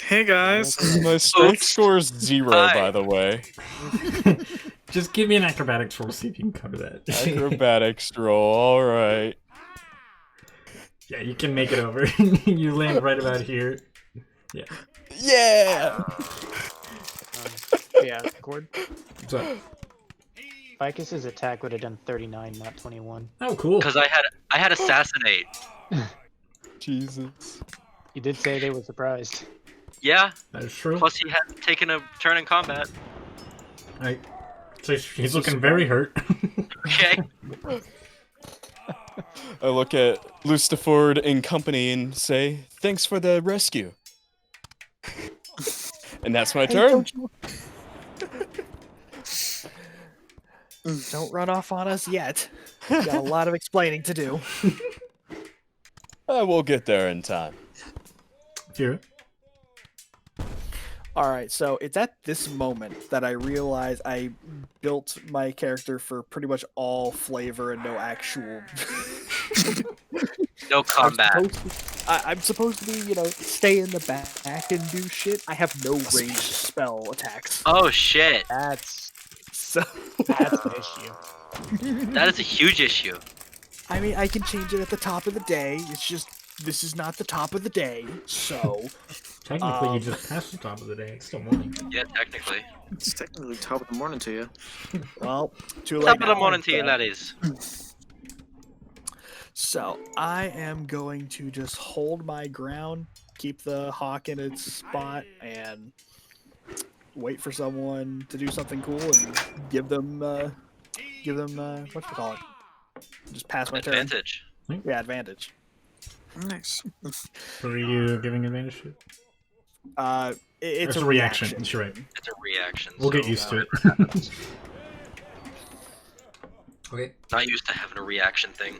Hey guys. My strength Oops. score is 0, Hi. by the way. Just give me an acrobatics roll, see if you can cover that. Acrobatics roll, alright. Yeah, you can make it over. You land right about here. Yeah. Yeah! Yeah, Cord. So, Ficus's attack would have done 39, not 21. oh, cool. because I had assassinate. Jesus. You did say they were surprised. Yeah. That is true. Plus he had taken a turn in combat. Alright. So he's looking very hurt. Okay. I look at Lustaford and company and say, "Thanks for the rescue." And that's my turn. Don't run off on us yet. We got a lot of explaining to do. I will get there in time. Here. All right, so it's at this moment that I realize I built my character for pretty much all flavor and no actual. No combat. I'm supposed to be, stay in the back and do shit. I have no ranged spell attacks. Oh shit. That's So an issue. That is a huge issue. I mean, I can change it at the top of the day. It's just this is not the top of the day, so. Technically, you just passed the top of the day. It's still morning. Yeah, technically. It's technically top of the morning to you. Well, too late. Top of the now, morning to you, but- laddies. So I am going to just hold my ground, keep the hawk in its spot, and wait for someone to do something cool and give them what you call it? Just pass my turn. Advantage. Yeah, advantage. Nice. What are you giving advantage to? It's a reaction. That's right. It's a reaction. We'll so get used to it. Okay. Not used to having a reaction thing.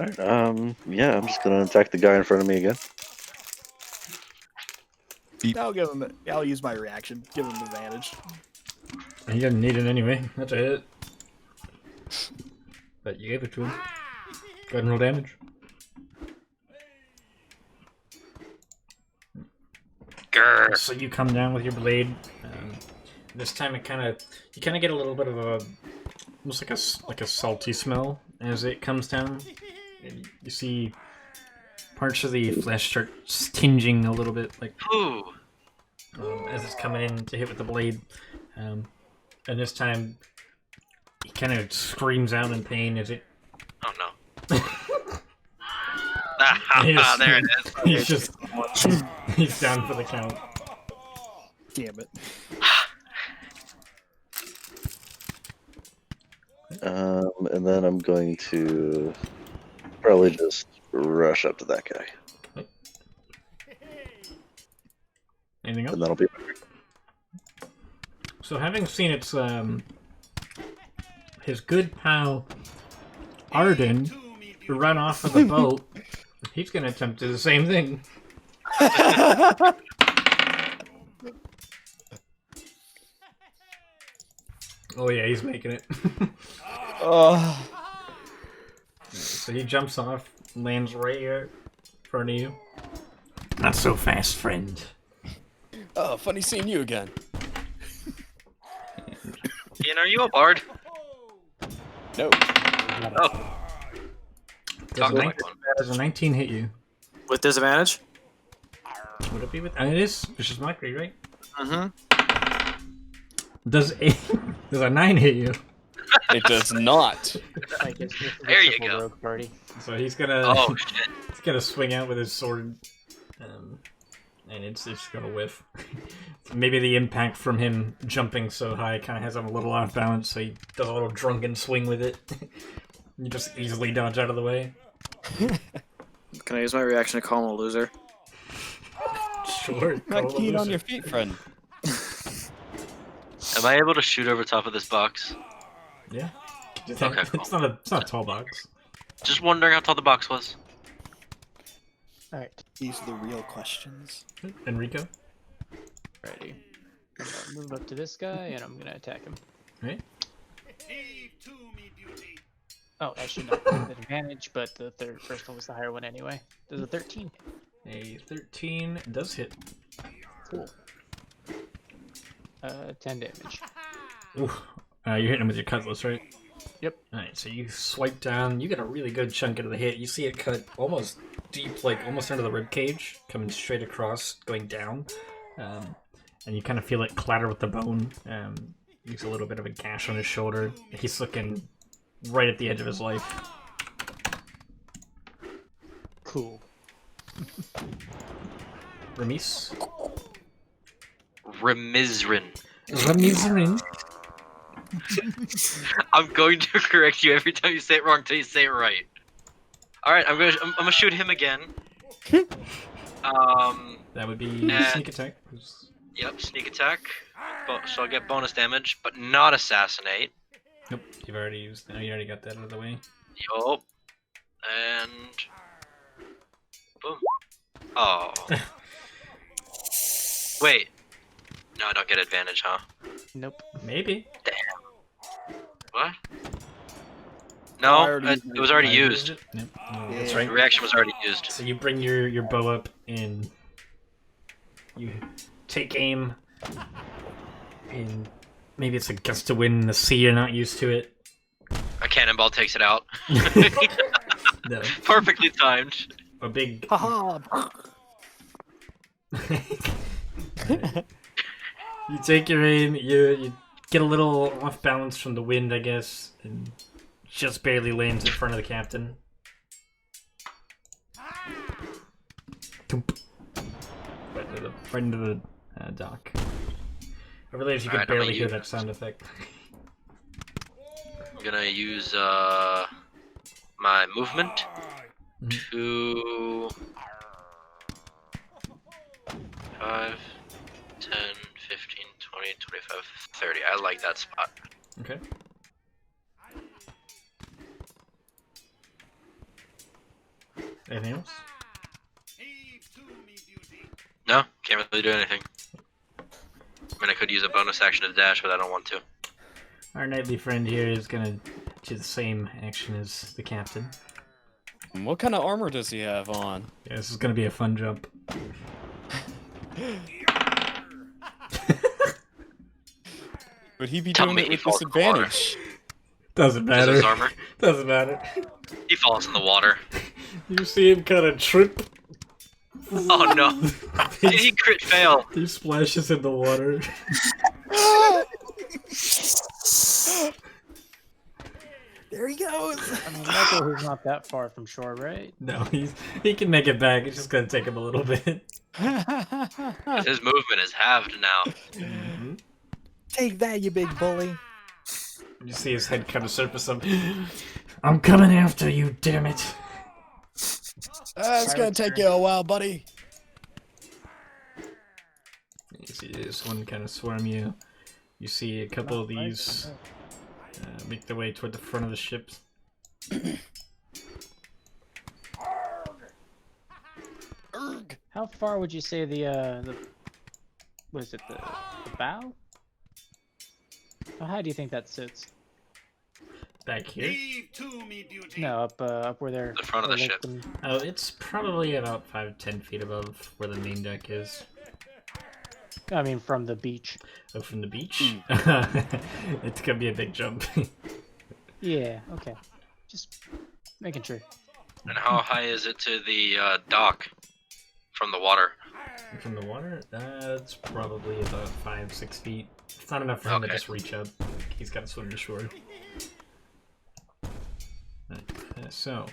Alright, yeah, I'm just gonna attack the guy in front of me again. I'll use my reaction. Give him advantage. He doesn't need it anyway. That's a hit. But you gave it to him. Go ahead and roll damage. Grr. So you come down with your blade. This time you kind of get a little bit of a almost like a salty smell as it comes down. And you see parts of the flesh start tinging a little bit, like Ooh. as it's coming in to hit with the blade. And this time he kind of screams out in pain as it. Oh no. Ah, there it is. He's down for the count. Damn it. And then I'm going to probably just rush up to that guy. Anything else? And that'll be So having seen its his good pal Arden run off of the boat, he's gonna attempt to do the same thing. Oh yeah, he's making it. So he jumps off, lands right here in front of you. Not so fast, friend. Oh, funny seeing you again. Ian, are you a bard? No. Oh. Does Talk like one. a 19 hit you? With disadvantage? Would it be with? And it is Vicious Mockery, right? Mm-hmm. Does a 9 hit you? It does not. Like, it's just a There you triple go. rogue party. So he's gonna Oh shit. he's gonna swing out with his sword, and it's gonna whiff. Maybe the impact from him jumping so high kind of has him a little off balance, so he does a little drunken swing with it. You just easily dodge out of the way. Can I use my reaction to call him a loser? Sure. Not call it a keen on loser. your feet, friend. Am I able to shoot over top of this box? Yeah. Okay, It's not a tall box. Just wondering how tall the box was. Alright, These are the real questions. Enrico. ready. I'm gonna move up to this guy and I'm gonna attack him. Right. Oh, actually not with advantage, but the first one was the higher one anyway. There's a 13. A 13 does hit. Cool. 10 damage. Ooh. You're hitting him with your cutlass, right? Yep. Alright, so you swipe down, you get a really good chunk into the hit. You see it cut almost deep, like almost under the rib cage, coming straight across, going down. And you kind of feel it clatter with the bone. He's a little bit of a gash on his shoulder. He's looking right at the edge of his life. Cool. Remis? Remizrin. Rub me the ring. I'm going to correct you every time you say it wrong until you say it right. Alright, I'm gonna shoot him again. That would be And- sneak attack. Yep, sneak attack. So I'll get bonus damage, but not assassinate. Nope, you've already used. No, you already got that out of the way. Yup. And boom. Oh. Wait. No, I don't get advantage, huh? Nope. Maybe. What? I No, already it used was already I used. it? Nope. No, Yeah. that's The right. reaction was already used. So you bring your bow up and you take aim, and maybe it's a gust of wind in the sea. You're not used to it. A cannonball takes it out. No, Perfectly timed. a big. Haha. You take your aim. You get a little off balance from the wind, I guess, and just barely lands in front of the captain. Thump. Right into the dock. I realize you could Alright, I'm gonna barely hear use- that sound effect. I'm gonna use my movement to 5, 10, 15, 20, 25, 30. I like that spot. Okay. Anything else? No, can't really do anything. I mean, I could use a bonus action to dash, but I don't want to. Our knightly friend here is gonna do the same action as the captain. What kind of armor does he have on? Yeah, this is gonna be a fun jump. Would he be Tell doing me it he with falls in the water. disadvantage? Doesn't Does matter. his armor? Doesn't matter. He falls in the water. You see him kind of trip. Oh no! Did he crit fail? He splashes in the water. There he goes. I mean, luckily he's not that far from shore, right? No, he can make it back. It's just gonna take him a little bit. His movement is halved now. Take that, you big bully. You see his head kind of surface up. I'm coming after you, damn it! It's gonna take you a while, buddy. You see this one kind of swarm you. You see a couple of these make their way toward the front of the ship. How far would you say the what is it, the bow? How high do you think that sits? Back here. No, up where they're. The front of the where ship. they can- Oh, it's probably about 5-10 feet above where the main deck is. I mean, from the beach. Oh, from the beach? It's gonna be a big jump. Yeah. Okay. Just making sure. And how high is it to the dock from the water? From the water? It's probably about 5-6 feet. It's not enough for him to Okay. just reach up. He's got to swim to shore. Right, so,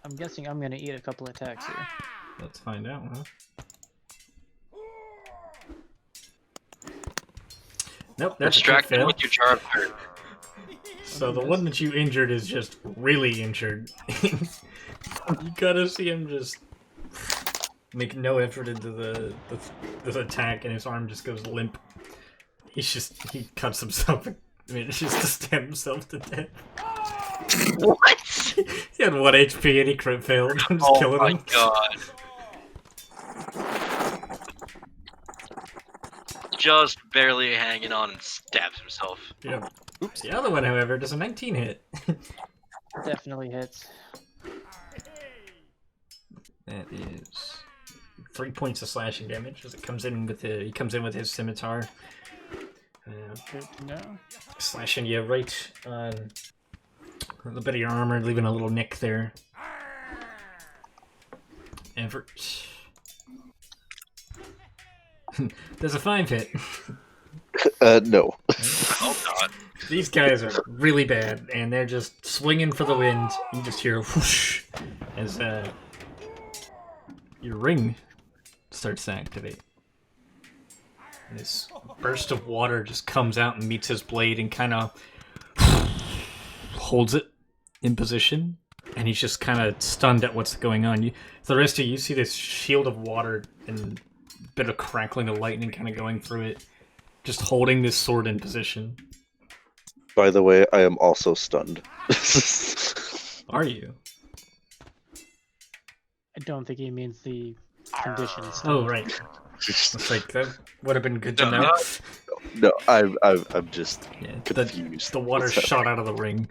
I'm guessing I'm gonna eat a couple attacks here. let's find out, huh? Nope, that's a crit Distract him fail. with your charm bird. So the one that you injured is just really injured. You gotta see him just make no effort into the attack, and his arm just goes limp. He cuts himself. I mean, it's just to stab himself to death. What? He had 1 HP and he crit failed. I'm just Oh killing my him. god. Just barely hanging on and stabs himself. Yeah. Oops. The other one, however, does a 19 hit. Definitely hits. That is 3 points of slashing damage as it comes in with he comes in with his scimitar, Good to know. slashing you right on the bit of your armor, leaving a little nick there. Effort. There's a 5 hit. No. Oh god. These guys are really bad, and they're just swinging for the wind. You just hear whoosh as your ring starts to activate. And this burst of water just comes out and meets his blade and kind of holds it in position. And he's just kind of stunned at what's going on. The rest of you see this shield of water and a bit of crackling of lightning kind of going through it, just holding this sword in position. By the way, I am also stunned. Are you? I don't think he means the conditions. Oh, right. It's like, that would have been good to know. No, I'm just confused. The water shot out of the ring.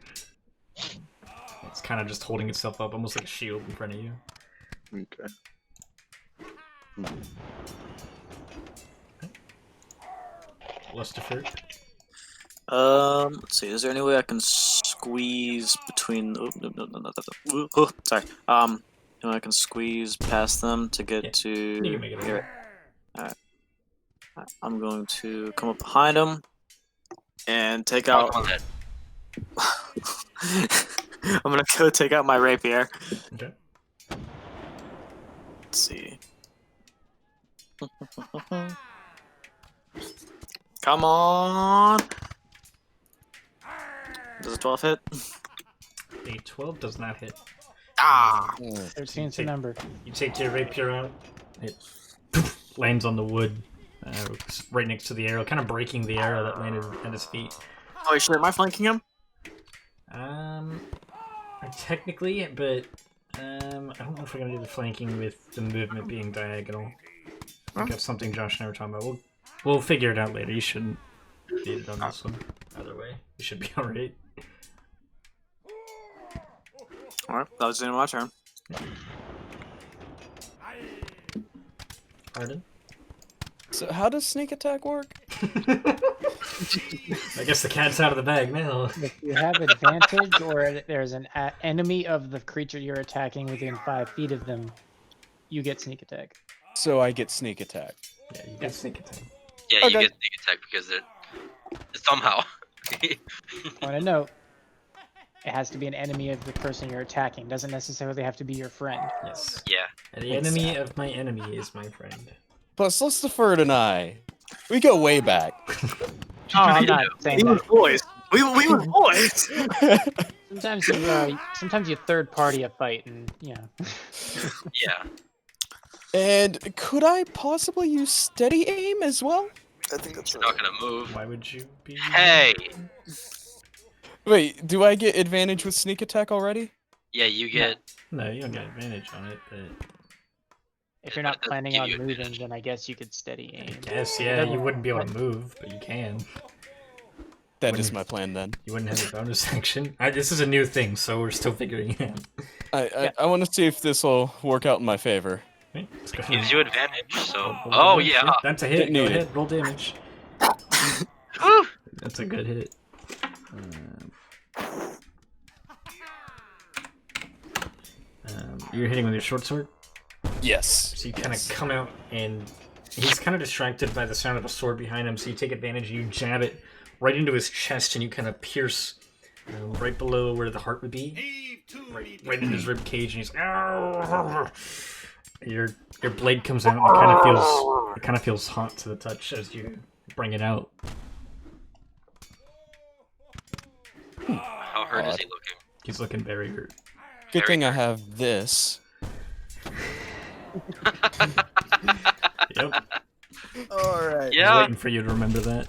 It's kind of just holding itself up, almost like a shield in front of you. Okay. Lustifer. Let's see. Is there any way I can squeeze between? Oh, no. Oh, sorry. I can squeeze past them to get to You can make it here. Alright. I'm going to come up behind them and take out. Oh, come on, I'm gonna go take out my rapier. Okay. Let's see. Come on. Does a 12 hit? A 12 does not hit. Ah! 13's the number. You take your rapier out, it lands on the wood right next to the arrow, kind of breaking the arrow that landed at his feet. Oh, shit, am I flanking him? Technically, but I don't know if we're gonna do the flanking with the movement being diagonal. I think that's something Josh and I were talking about. We'll figure it out later. You shouldn't beat it on this one. Either way, you should be alright. Alright, that was the end of my turn. Pardon? So how does sneak attack work? I guess the cat's out of the bag now. If you have advantage or there's an enemy of the creature you're attacking within 5 feet of them, you get sneak attack. So I get sneak attack. Yeah, you get sneak attack. Yeah, Okay. you get sneak attack because it somehow. On a note, it has to be an enemy of the person you're attacking. Doesn't necessarily have to be your friend. Yes. Yeah. And the enemy of my enemy is my friend. Plus, Lustifer and I, we go way back. Oh, I'm not saying We were that. boys. We were boys. Sometimes you third party a fight, and Yeah. And could I possibly use steady aim as well? I think that's You're not gonna move. Why would you be? Hey. Wait, do I get advantage with sneak attack already? Yeah, you get. No, you don't get advantage on it, but if you're not That doesn't planning give on you moving, advantage. then I guess you could steady aim. yes, yeah, you wouldn't be able to move, but you can. That is my plan then. You wouldn't have a bonus action. This is a new thing, so we're still figuring it out. I want to see if this will work out in my favor. Right, let's go It ahead. gives you advantage. So. Roll Oh damage. yeah. That's a hit. Didn't Go need it. ahead, roll damage. Woo! That's a good hit. You're hitting with your short sword? Yes. So you kind of come out, and he's kind of distracted by the sound of a sword behind him, so you take advantage, you jab it right into his chest, and you kind of pierce right below where the heart would be. Right in his rib cage, and he's... Your blade comes out, and it kind of feels hot to the touch as you bring it out. How hurt is he looking? He's looking very hurt. Good thing I have this. Yep. Alright. I was Yeah. waiting for you to remember that.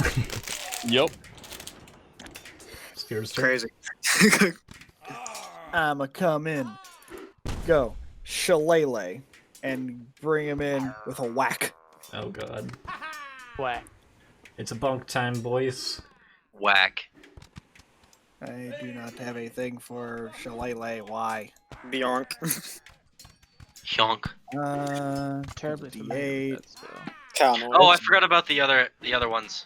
Yep. Spear's turn. Crazy. I'ma come in, go, shillelagh, and bring him in with a whack. Oh god. Whack. It's a bonk time, boys. Whack. I do not have anything for shillelagh. Why? Bjork. Hyonk. Terribly familiar D8. with that spell. Cow Oh, I forgot about the other ones.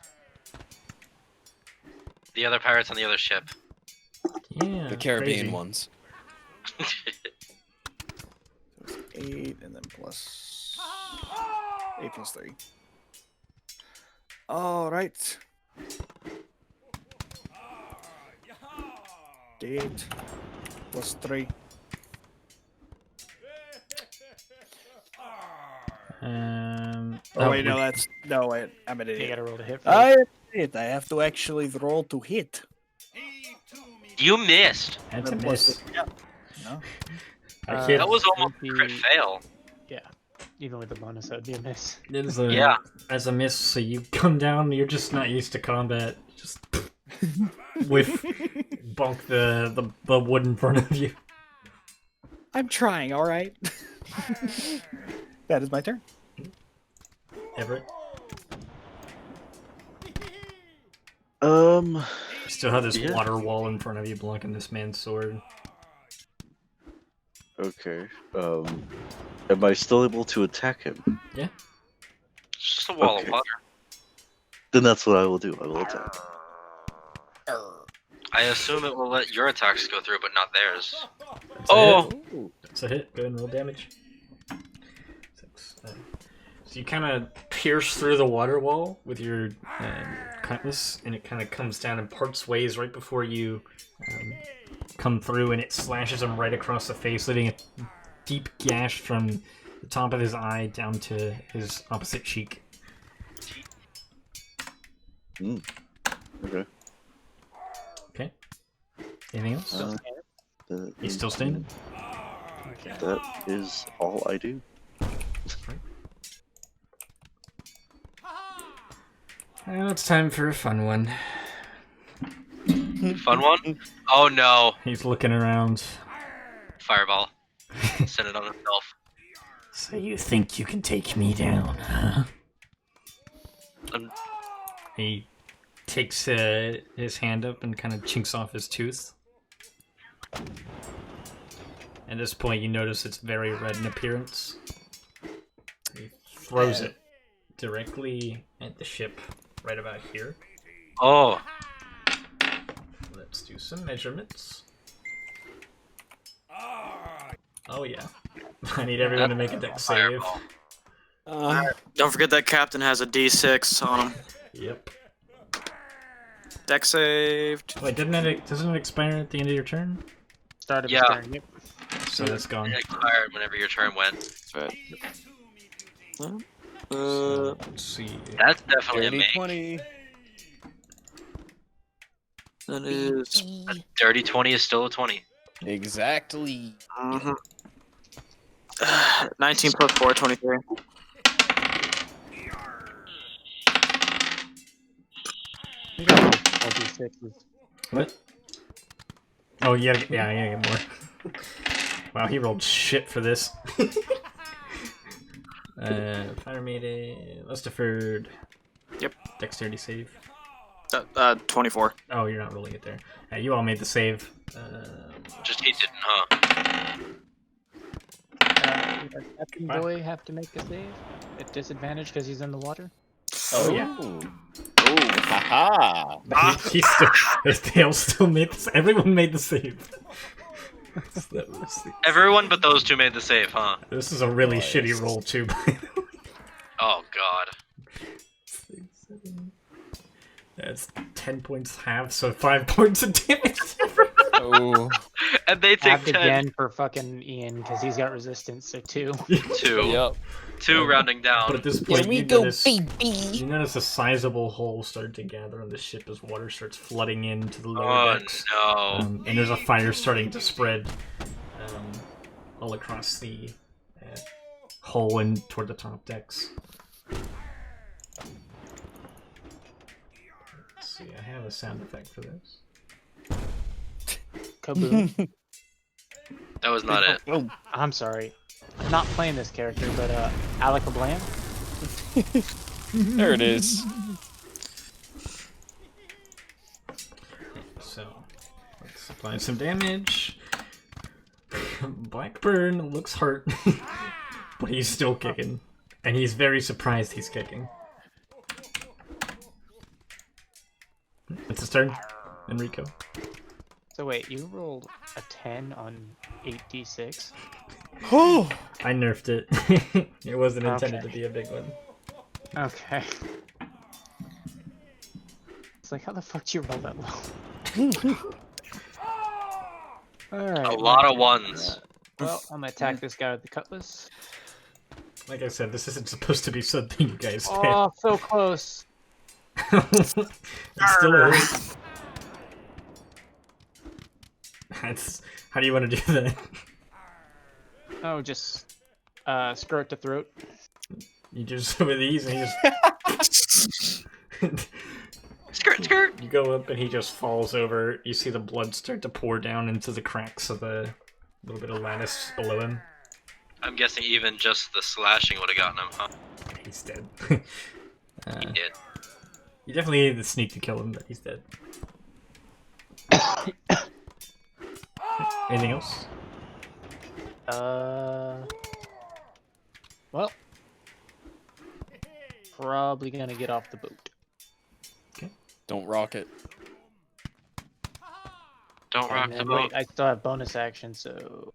The other pirates on the other ship. Yeah. The Caribbean crazy. ones. 8 and then plus 8 plus 3. All right. D8 plus 3. Oh wait, no, that's no wait. I'm an You idiot. gotta roll to hit. I First. am an idiot. I have to actually roll to hit. You missed. That's a Then plus miss. yeah. No. I hit. That was almost a would crit be- fail. Yeah, even with the bonus, that would be a miss. It is Yeah. as a miss, so you come down, you're just not used to combat. Just whiff, bonk the wood in front of you. I'm trying. All right. That is my turn. Everett. Um, Still have this Yeah. water wall in front of you blocking this man's sword. okay. Am I still able to attack him? It's just a wall Okay. of water. Then that's what I will do. I will attack. I assume it will let your attacks go through, but not theirs. That's a Oh! hit. That's a hit. Go ahead and roll damage. 6. So you kind of pierce through the water wall with your cutlass, and it kind of comes down and parts ways right before you come through, and it slashes him right across the face, leaving a deep gash from the top of his eye down to his opposite cheek. Okay. Okay. Anything else? He's still standing? That is all I do. Now it's time for a fun one. Fun one? Oh no. He's looking around. Fireball. Send it on himself. So you think you can take me down, huh? Um, He takes his hand up and kind of chinks off his tooth. At this point, you notice it's very red in appearance. He throws it directly at the ship, right about here. Oh. Let's do some measurements. Oh yeah. I need everyone to make a dex save. Fireball. Don't forget that captain has a D6 on him. Yep. Deck saved. Wait, doesn't it expire at the end of your turn? Start of Yeah. his turn. Yep. So that's gone. It expired whenever your turn went. That's right. So, let's see. That's definitely a Dirty make. 20. That is. A dirty 20 is still a 20. Exactly. 19 plus 4, 23. You got all D6s. What? Oh, yeah, I gotta get more. Wow, he rolled shit for this. Fire maiden, less deferred. Yep. Dexterity save. 24. Oh, you're not rolling it there. You all made the save. Just he didn't, huh? Does Captain Boy have to make a save at disadvantage because he's in the water? Oh yeah. Haha. He still, they all still made this. Everyone made the save. Everyone but those two made the save, huh? This is a really shitty roll too. By the way. Oh god. That's 10 points half, so 5 points of damage. Oh. And they take Halved 10. again for fucking Ian because he's got resistance, so 2. 2. Yep. 2 rounding down. But at this point, you notice a sizable hole start to gather on the ship as water starts flooding into the lower Oh decks. no. And there's a fire starting to spread all across the hole and toward the top decks. Let's see, I have a sound effect for this. Kaboom. That was not it. I'm sorry. I'm not playing this character, but Alakablam. There it is. So, let's apply some damage. Blackburn looks hurt, but he's still kicking. And he's very surprised he's kicking. It's his turn, Enrico. So wait, you rolled a 10 on 8d6? Oh. I nerfed it. It wasn't intended Okay. to be a big one. Okay. It's like, how the fuck do you roll that low? Alright. A lot of ones. Well, I'm gonna attack this guy with the cutlass. Like I said, this isn't supposed to be something you guys did. Oh, so close. It still hurts. That's how do you want to do that? Oh, just skirt to throat. You just with these, and he just Skirt. you go up, and he just falls over. You see the blood start to pour down into the cracks of the little bit of lattice below him. I'm guessing even just the slashing would have gotten him, huh? He's dead. He did. You definitely needed the sneak to kill him, but he's dead. Anything else? Well, probably gonna get off the boat. Don't rock it. Don't rock And the then, boat. wait, I still have bonus action, so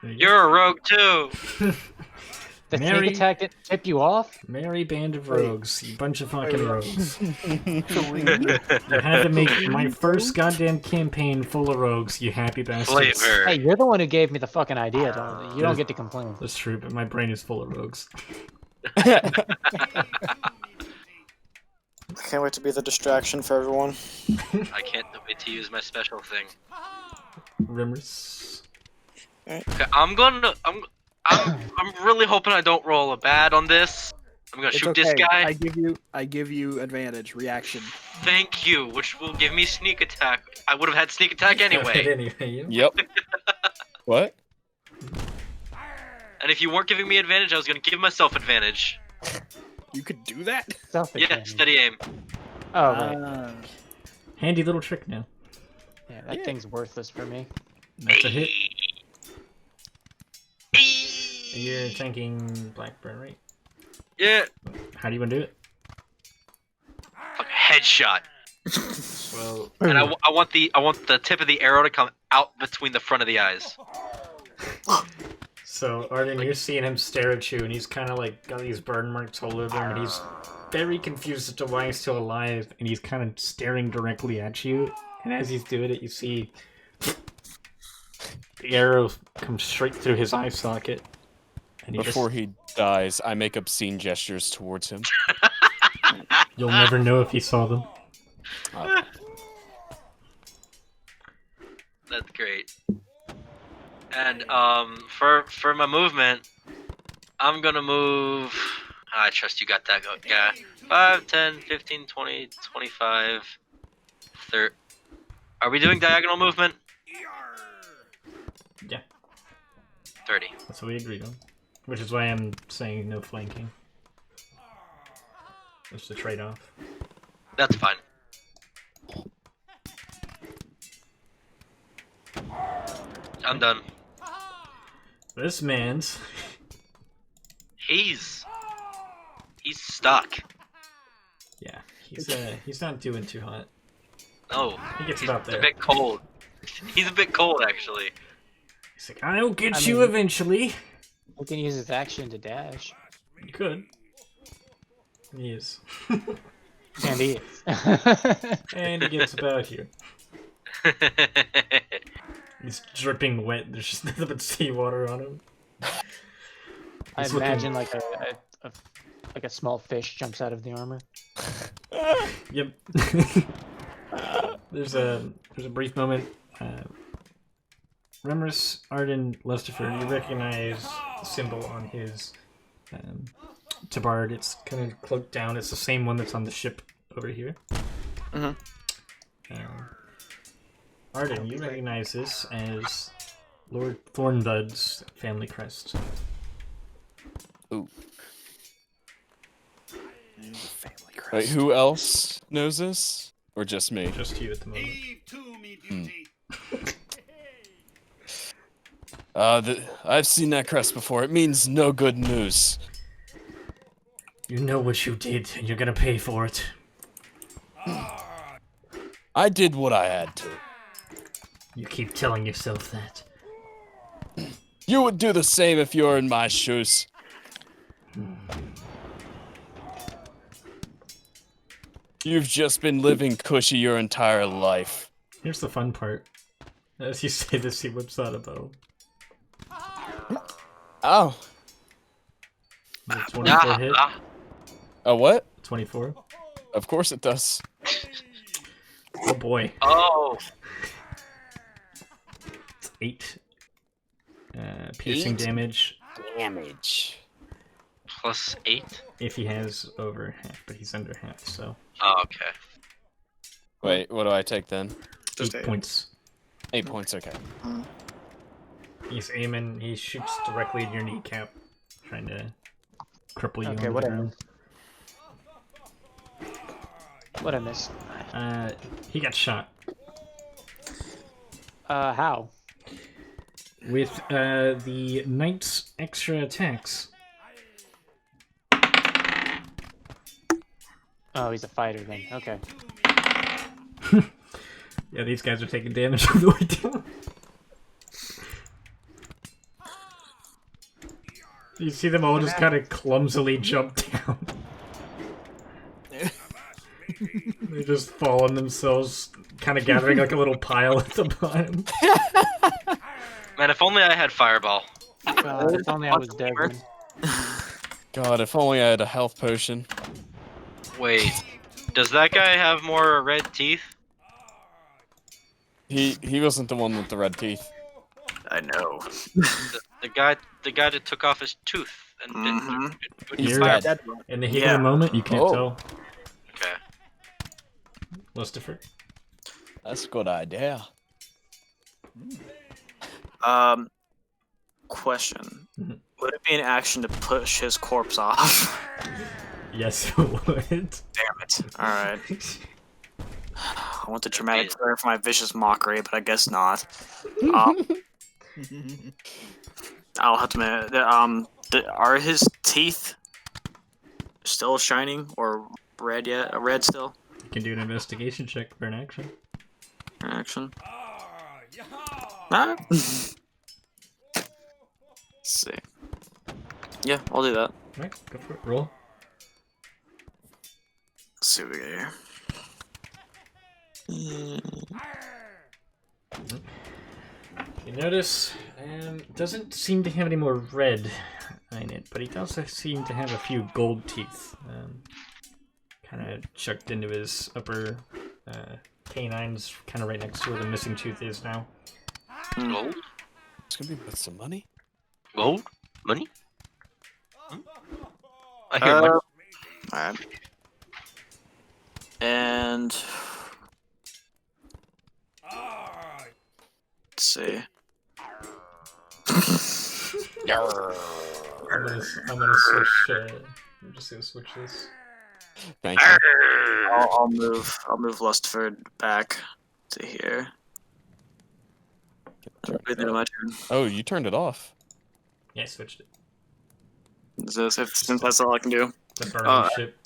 You're a rogue too. the Mary- sneak attack didn't tip you off. Merry band of rogues, you bunch of fucking rogues. You had to make my first goddamn campaign full of rogues, you happy bastards. Flavor. Hey, you're the one who gave me the fucking idea, don't you? Don't get to complain. That's true, but my brain is full of rogues. I can't wait to be the distraction for everyone. I can't wait to use my special thing. Rimmer's. Okay, I'm really hoping I don't roll a bad on this. I'm gonna It's shoot okay. this guy. I give you advantage reaction. Thank you, which will give me sneak attack. I would have had sneak attack anyway. Anyway, Yep. What? And if you weren't giving me advantage, I was gonna give myself advantage. You could do that? Yeah, steady aim. Oh, right. handy little trick now. Yeah, that thing's worthless for me. That's a hit. You're tanking Blackburn, right? Yeah. How do you want to do it? Fucking headshot. Well, And I want the tip of the arrow to come out between the front of the eyes. So, Arden, you're seeing him stare at you, and he's kind of like got these burn marks all over him, and he's very confused as to why he's still alive, and he's kind of staring directly at you. And as he's doing it, you see the arrow come straight through his eye socket. And Before he dies, I make obscene gestures towards him. You'll never know if he saw them. That's great. And for my movement, I'm gonna move. I trust you got that guy. 5, 10, 15, 20, 25, 30. Are we doing diagonal movement? Yeah. 30. That's what we agreed on. Which is why I'm saying no flanking. That's the trade-off. That's fine. I'm done. This man's... He's stuck. Yeah, he's not doing too hot. No. He gets he's about there. a bit cold. He's a bit cold, actually. He's like, I'll get you eventually. We can use his action to dash. You could. He is. And he is. And he gets about here. He's dripping wet. There's just nothing but seawater on him. I He's imagine like a small fish jumps out of the armor. Yep. There's a brief moment. Remorse, Arden, Lustifer, you recognize the symbol on his tabard. It's kind of cloaked down. It's the same one that's on the ship over here. Arden, you recognize this as Lord Thornbud's family crest. Ooh. Family crest. Wait, who else knows this? Or just me? Just you at the moment. I've seen that crest before. It means no good news. You know what you did, and you're gonna pay for it. I did what I had to. You keep telling yourself that. You would do the same if you were in my shoes. You've just been living cushy your entire life. Here's the fun part. As you say this, he whips out a bow. Oh. Does a 24 hit? A what? 24. Of course it does. Oh boy. Oh. It's 8. Piercing 8 damage. Damage. Plus 8? If he has over half, but he's under half, so. Oh, okay. Wait, what do I take then? Just 8 8. points. 8 points, okay. He's aiming, he shoots directly in your kneecap, trying to cripple you Okay, on the what I ground. What I miss? He got shot. How? With the knight's extra attacks. Oh, he's a fighter then. Okay. Yeah, these guys are taking damage all the way down. You see them all just kind of clumsily jump down. They just fall on themselves, kind of gathering like a little pile at the bottom. Man, if only I had Fireball. If only I was Desmond. God, if only I had a health potion. Wait, does that guy have more red teeth? He wasn't the one with the red teeth. I know. The guy that took off his tooth and didn't. He's You're dead. Dead. in the heat Yeah. of the moment, you can't Oh. tell. Okay. Lucifer. That's a good idea. Question. Mhm. Would it be an action to push his corpse off? Yes, it would. Damn it. Alright. I want the dramatic flair for my vicious mockery, but I guess not. I'll have to are his teeth still shining or red yet? Red still? You can do an investigation check for an action. Action. Ah. Let's see. Yeah, I'll do that. Alright, go for it. Roll. Let's see what we got here. You notice, doesn't seem to have any more red in it, but he does seem to have a few gold teeth. Kind of chucked into his upper canines, kind of right next to where the missing tooth is now. Gold? It's gonna be worth some money. Gold? Money? I hear money. Alright. And let's see. I'm gonna switch. I'm just gonna switch this. Thank you. I'll move Lustford back to here. Wait, then my turn. Oh, you turned it off. Yeah, I switched it. Since that's all I can do. The burning ship.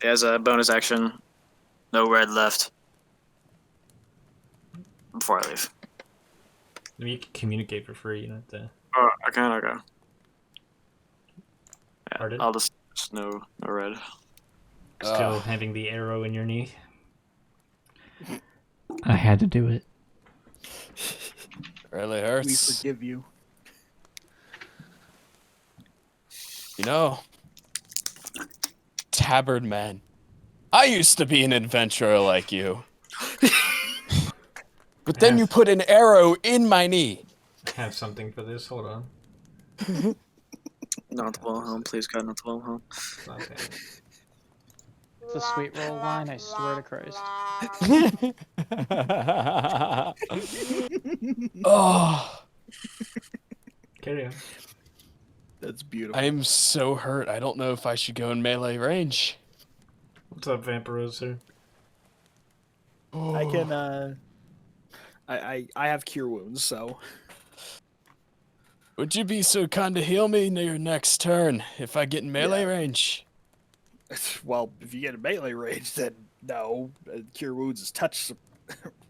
As a bonus action, no red left. Before I leave. I mean, you can communicate for free, you don't have to. Oh, I can. Okay. Yeah, Pardon? I'll just no red. Still having the arrow in your knee. I had to do it. Really We hurts. forgive you. You know, tabard man. I used to be an adventurer like you. But then you put an arrow in my knee. I have something for this. Hold on. Not the Wilhelm, please God, not the Wilhelm. Okay. It's a sweet roll line, I swear to Christ. Oh, Carry on. That's beautiful. I'm so hurt. I don't know if I should go in melee range. What's up, Vampiroser? I can. I have cure wounds, so Would you be so kind to heal me near your next turn if I get in melee range? well, if you get a melee range, then no. Cure wounds is touch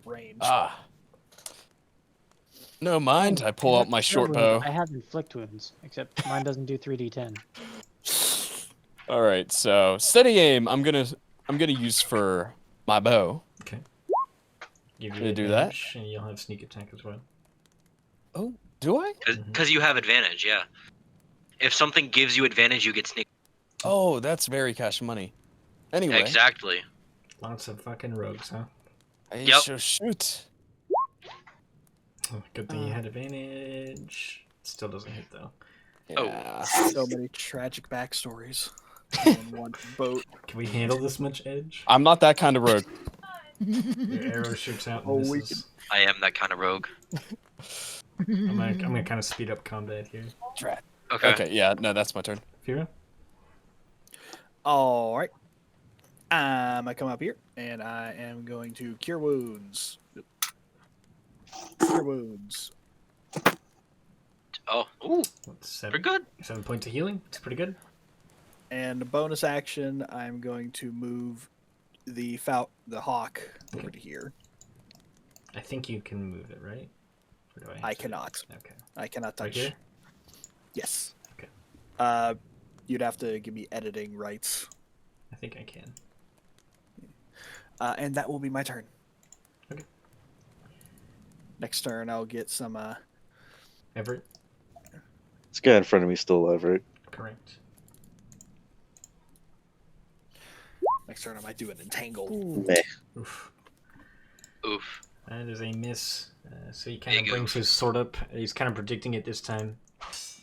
range. Ah. No mind. I pull out my short bow. I have inflict wounds, except mine doesn't do 3d10. All right, so steady aim. I'm gonna use for my bow. Okay. Give Gonna do that? advantage, and you'll have sneak attack as well. Oh, do I? Because you have advantage, yeah. If something gives you advantage, you get sneak. Oh, that's very cash money. Anyway. Exactly. Lots of fucking rogues, huh? I Yep. shall shoot. Oh, good thing you had advantage. Still doesn't hit though. Yeah. So many tragic backstories in one boat. Can we handle this much edge? I'm not that kind of rogue. Your arrow shoots out and Oh, we misses. I am that kind of rogue. I'm gonna kind of speed up combat here. Drat. Okay. Okay, yeah, no, that's my turn. Fira? All right. I come up here and I am going to cure wounds. Cure wounds. Oh, ooh, What's 7? pretty good. 7 points of healing. It's pretty good. And a bonus action, I'm going to move the hawk over to here. I think you can move it, right? Or do I have to? cannot. Okay. I cannot Right touch. here? Yes. Okay. You'd have to give me editing rights. I think I can. And that will be my turn. Okay. Next turn, I'll get some. Everett? This guy in front of me still alive, right? Correct. Next turn, I might do an entangle. Meh. Oof. Oof. That is a miss. So he kind of Big brings oof. his sword up. He's kind of predicting it this time.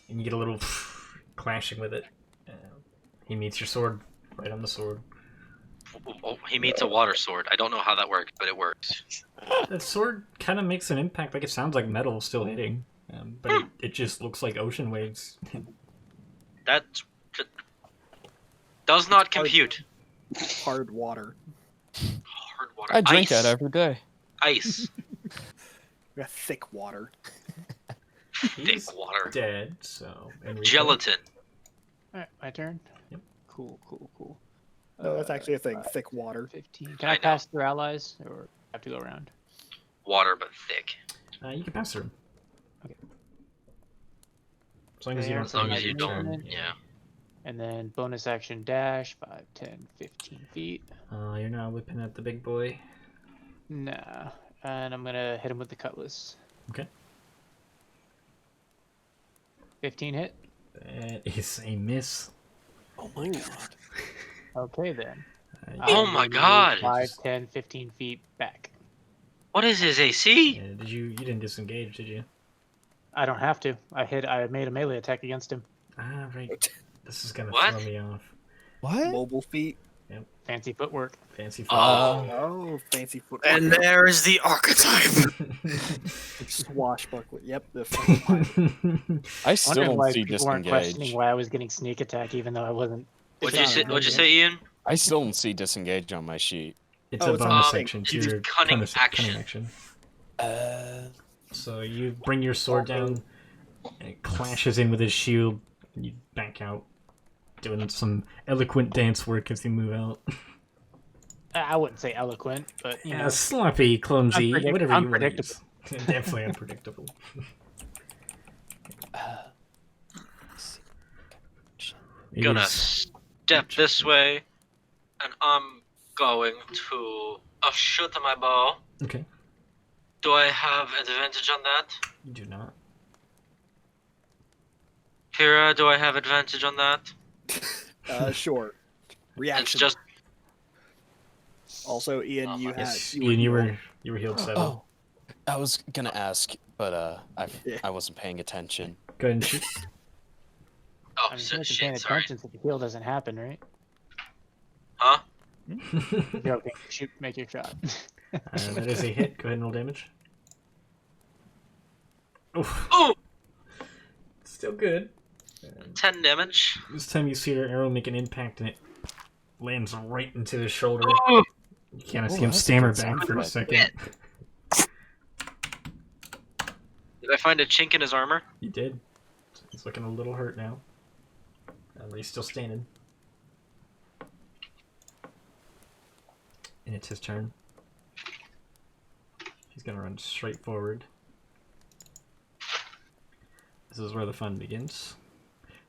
And you get a little clashing with it. He meets your sword right on the sword. Oh, he meets a water sword. I don't know how that works, but it works. That sword kind of makes an impact. Like it sounds like metal still hitting. But it just looks like ocean waves. That does not compute. Hard water. Hard water. I drink Ice. that every day. Ice. We got thick water. He's Thick water. dead, so... Enrico. Gelatin. Alright, my turn. Yep. Cool. No, that's actually a thing. Thick water. 15. Can I I know. pass through allies, or have to go around? Water, but thick. You can pass through. Okay. As long as you There, don't As long my as you don't. movement. Yeah. And then bonus action dash, 5, 10, 15 feet. You're not whipping at the big boy. Nah. And I'm gonna hit him with the cutlass. Okay. 15 hit? That is a miss. Oh my god. Okay then. Oh my god! 5, 10, 15 feet back. What is his AC? Did you didn't disengage, did you? I don't have to. I made a melee attack against him. Ah, right. This is gonna What? throw me off. What? Mobile feet. Fancy footwork. Fancy Oh, fancy foot. And there is the archetype. Swashbuckler. Yep. The fucking I still Wondered don't why see people weren't questioning disengage. why I was getting sneak attack, even though I wasn't. What'd you say, Ian? I still don't see disengage on my sheet. It's Oh, a it's on bonus the action. it's It's your cunning action. action. Uh, So you bring your sword down, and it clashes in with his shield, and you back out, doing some eloquent dance work as you move out. I wouldn't say eloquent, but you know. Sloppy, clumsy, whatever you want to use. Unpredictable. Definitely unpredictable. It Gonna is- step this way, and I'm going to shoot my bow. Okay, Do I have advantage on that? you do not. Kira, do I have advantage on that? Sure. It's Reaction. just Also, Ian, Oh, you my- had. Yes, Ian, you were healed 7. oh, I was gonna ask, but Yeah. I wasn't paying attention. Go ahead and shoot. oh I mean, you shit, paying sorry. attention so the heal doesn't happen, right? Huh? Joking. Shoot, make your shot. That is a hit. Go ahead and roll damage. Oof. Oh, Still good. 10 damage. This time you see your arrow make an impact and it lands right into his shoulder. Oh, You kind of Oh, see him that's a stammer good sound back for a effect. second. did I find a chink in his armor? You did. He's looking a little hurt now. But he's still standing. And it's his turn. He's gonna run straight forward. This is where the fun begins.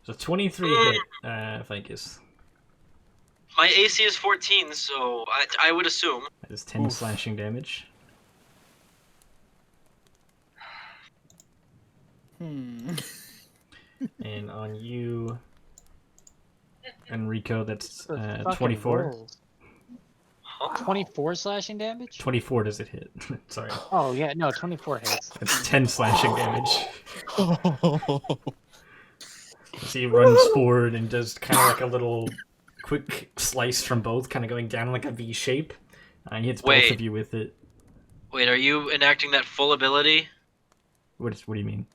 So 23 hit, if I guess. My AC is 14, so I would assume. That is 10 slashing damage. Hmm. And on you, Enrico, that's Fucking 24. rolls. 24 slashing damage? 24 does it hit? Sorry. Oh, yeah, no, 24 hits. That's 10 slashing damage. So he runs forward and does kind of like a little quick slice from both, kind of going down like a V shape. He hits both of you with it. Wait, are you enacting that full ability? What do you mean?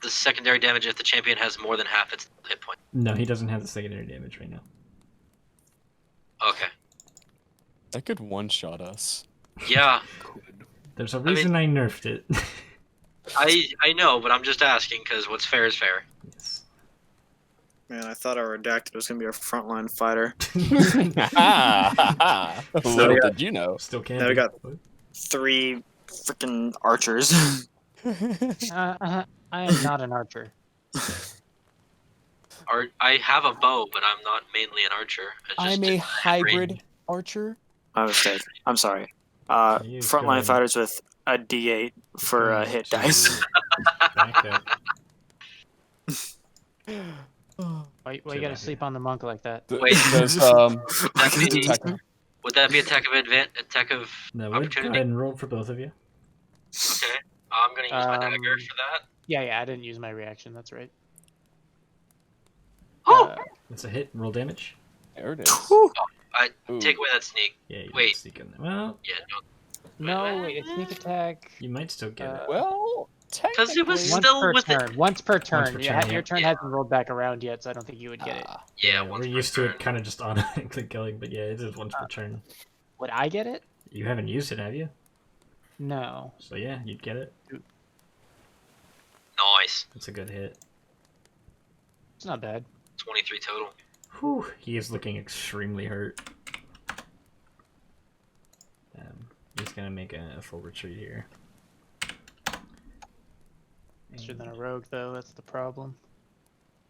The secondary damage if the champion has more than half its hit point. No, he doesn't have the secondary damage right now. Okay. That could one-shot us. Yeah. There's a reason I nerfed it. I know, but I'm just asking because what's fair is fair. Yes. Man, I thought our redacted was gonna be our frontline fighter. Little did you know. Still can't. Now we be. got 3 freaking archers. I am not an archer. I have a bow, but I'm not mainly an archer. I'm a hybrid archer. My mistake. I'm sorry. You Frontline could- fighters with a D8 for hit dice. Back up. Why you gotta sleep on the monk like that? Wait. Does, Would that be attack of No, we'll go opportunity? ahead and roll for both of you. Okay. I'm gonna use my dagger for that. Yeah, I didn't use my reaction, that's right. Oh! It's a hit. Roll damage. there it is. Take away that sneak. Yeah, you Wait. Sneak in there. Well, Yeah, No, wait, a sneak attack. you might still get it. Well, because it was Once still per with turn. Once per turn. per Yeah, turn, your yeah. turn hasn't rolled back around yet, so I don't think you would get it. Yeah, We're once per used to turn. it kind of just automatically going, but yeah, it is once per turn. Would I get it? You haven't used it, have you? No. So yeah, you'd get it. Nice. It's a good hit. It's not bad. 23 total. Whew, he is looking extremely hurt. He's gonna make a full retreat here. Faster than a rogue, though, that's the problem.